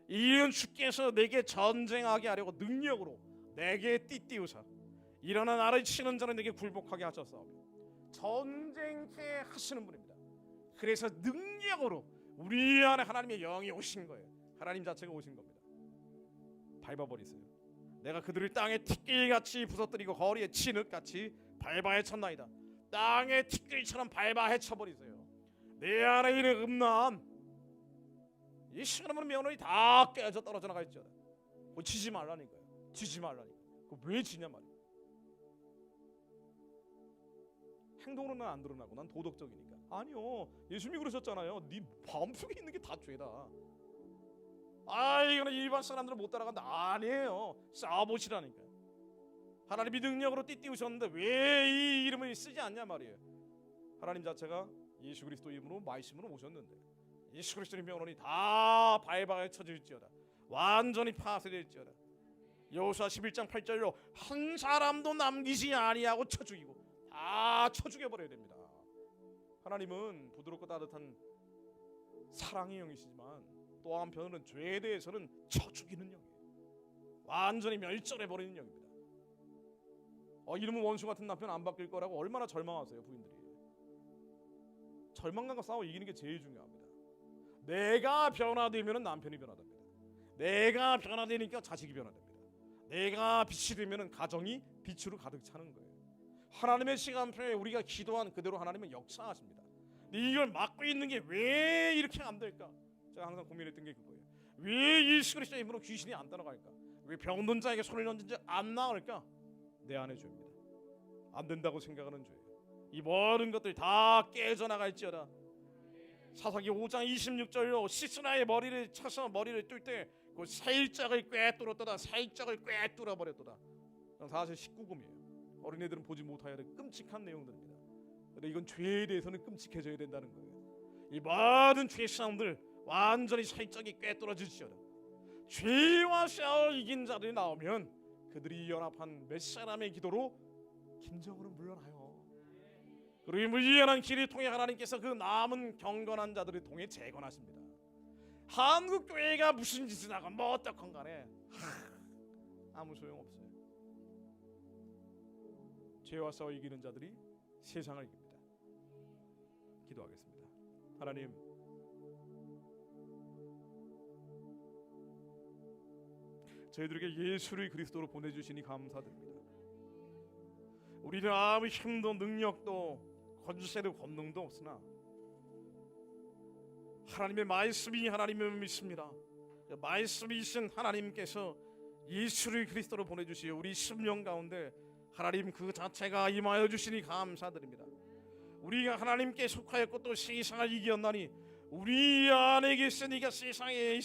이는 주께서 내게 전쟁하게 하려고 능력으로 내게 띠띠우사 일어나 나를 치는 자는 내게 굴복하게 하셨사오며 전쟁케 하시는 분입니다. 그래서 능력으로 우리 안에 하나님의 영이 오신 거예요. 하나님 자체가 오신 겁니다. 밟아버리세요. 내가 그들을 땅에 티끌같이 부서뜨리고 거리에 진흙같이 밟아 헤쳤나이다. 땅에 티끌처럼 밟아 헤쳐버리세요. 내 안에 있는 음란, 이 시간은 면허이 다 깨져 떨어져 나가 있죠. 그거 지지 말라니까요. 지지 말라니까. 그거 왜 지냐 말이야. 행동으로는 안 드러나고 난 도덕적이니까. 아니요, 예수님이 그러셨잖아요. 네 마음속에 있는 게 다 죄다. 이거는 일반 사람들은 못 따라간다. 아니에요. 싸보시라니까. 하나님이 능력으로 띠띠우셨는데 왜 이 이름을 쓰지 않냐 말이에요. 하나님 자체가 예수 그리스도 이름으로 말씀으로 오셨는데 예수 그리스도의 명언이 다 밟아 쳐질지어다. 완전히 파쇄될지어다. 여호수아 11장 8절로 한 사람도 남기지 아니하고 쳐 죽이고 다 쳐 죽여버려야 됩니다. 하나님은 부드럽고 따뜻한 사랑의 영이시지만 또 한편으로는 죄에 대해서는 쳐 죽이는 영이에요. 완전히 멸절해버리는 영입니다. 이놈은 원수 같은 남편 안 바뀔 거라고 얼마나 절망하세요 부인들이. 절망감과 싸워 이기는 게 제일 중요합니다. 내가 변화되면 남편이 변화됩니다. 내가 변화되니까 자식이 변화됩니다. 내가 빛이 되면 가정이 빛으로 가득 차는 거예요. 하나님의 시간표에 우리가 기도한 그대로 하나님은 역사하십니다. 근데 이걸 막고 있는 게 왜 이렇게 안 될까? 제가 항상 고민했던 게 그거예요. 왜 예수 그리스도의 힘으로 귀신이 안 떠나갈까? 왜 병든 자에게 손을 얹은지 안 나을까? 내 안의 죄입니다. 안 된다고 생각하는 죄. 이 모든 것들 다 깨져나갈지어다. 사사기 5장 26절로 시스라의 머리를 쳐서 머리를 뚫 때 그 살짝을 꿰뚫었도다. 살짝을 꿰뚫어버렸도다. 사실 19금이에요. 어린애들은 보지 못하여야 될 끔찍한 내용들입니다. 근데 이건 죄에 대해서는 끔찍해져야 된다는 거예요. 이 모든 죄 사람들 완전히 살짝이 꿰뚫어지시오다. 죄와 싸워 이긴 자들이 나오면 그들이 연합한 몇 사람의 기도로 김정은은 물러나요. 그리고 무지연한 길을 통해 하나님께서 그 남은 경건한 자들을 통해 재건하십니다. 한국 교회가 무슨 짓을 하건 뭐 어떻건 간에 아무 소용없어요. 죄와 싸워 이기는 자들이 세상을 이깁니다. 기도하겠습니다. 하나님, 저희들에게 예수를 그리스도로 보내주시니 감사드립니다. 우리는 아무 힘도 능력도 권세도 권능도 없으나 하나님의 말씀이 하나님을 믿습니다. 말씀이신 하나님께서 예수를 그리스도로 보내주시어 우리 심령 가운데 하나님 그 자체가 임하여 주시니 감사드립니다. 우리가 하나님께 속하였고 또 세상을 이겼나니 우리 안에 계시니가 세상에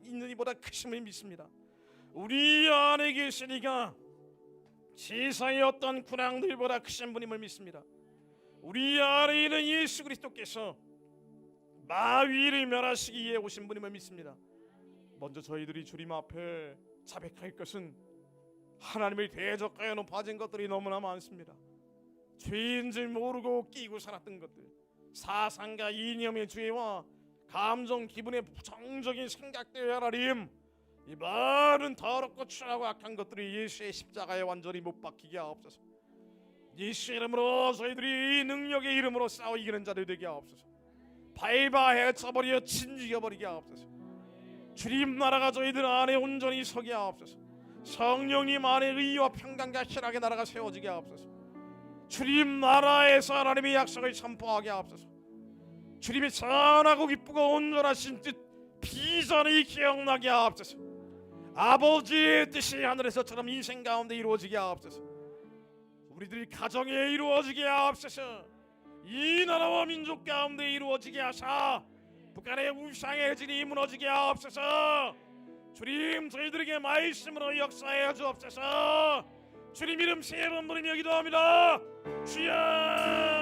있는 이보다 크심을 믿습니다. 우리 안에 계시니가 세상의 어떤 군왕들보다 크신 분임을 믿습니다. 우리 안에 있는 예수 그리스도께서 마귀를 멸하시기에 오신 분임을 믿습니다. 먼저 저희들이 주님 앞에 자백할 것은 하나님을 대적하여 높아진 것들이 너무나 많습니다. 죄인 줄 모르고 끼고 살았던 것들, 사상과 이념의 죄와 감정, 기분의 부정적인 생각들, 하나님 이 많은 더럽고 추하고 악한 것들이 예수의 십자가에 완전히 못 박히게 하옵소서. 예수 이름으로 저희들이 이 능력의 이름으로 싸워 이기는 자들 되게 하옵소서. 밟아 헤쳐버려 진지겨버리게 하옵소서. 주님 나라가 저희들 안에 온전히 서게 하옵소서. 성령님 안에 의와 평강과 희락의 나라가 세워지게 하옵소서. 주님 나라에서 하나님의 약속을 선포하게 하옵소서. 주님의 선하고 기쁘고 온전하신 뜻 비전이 기억나게 하옵소서. 아버지의 뜻이 하늘에서처럼 인생 가운데 이루어지게 하옵소서. 우리들 가정에 이루어지게 하옵소서. 이 나라와 민족 가운데 이루어지게 하사 북한의 우상의 해진이 무너지게 하옵소서. 주님 저희들에게 말씀으로 역사해 주옵소서. 주님 이름 세 번 부르며 기도합니다. 주여.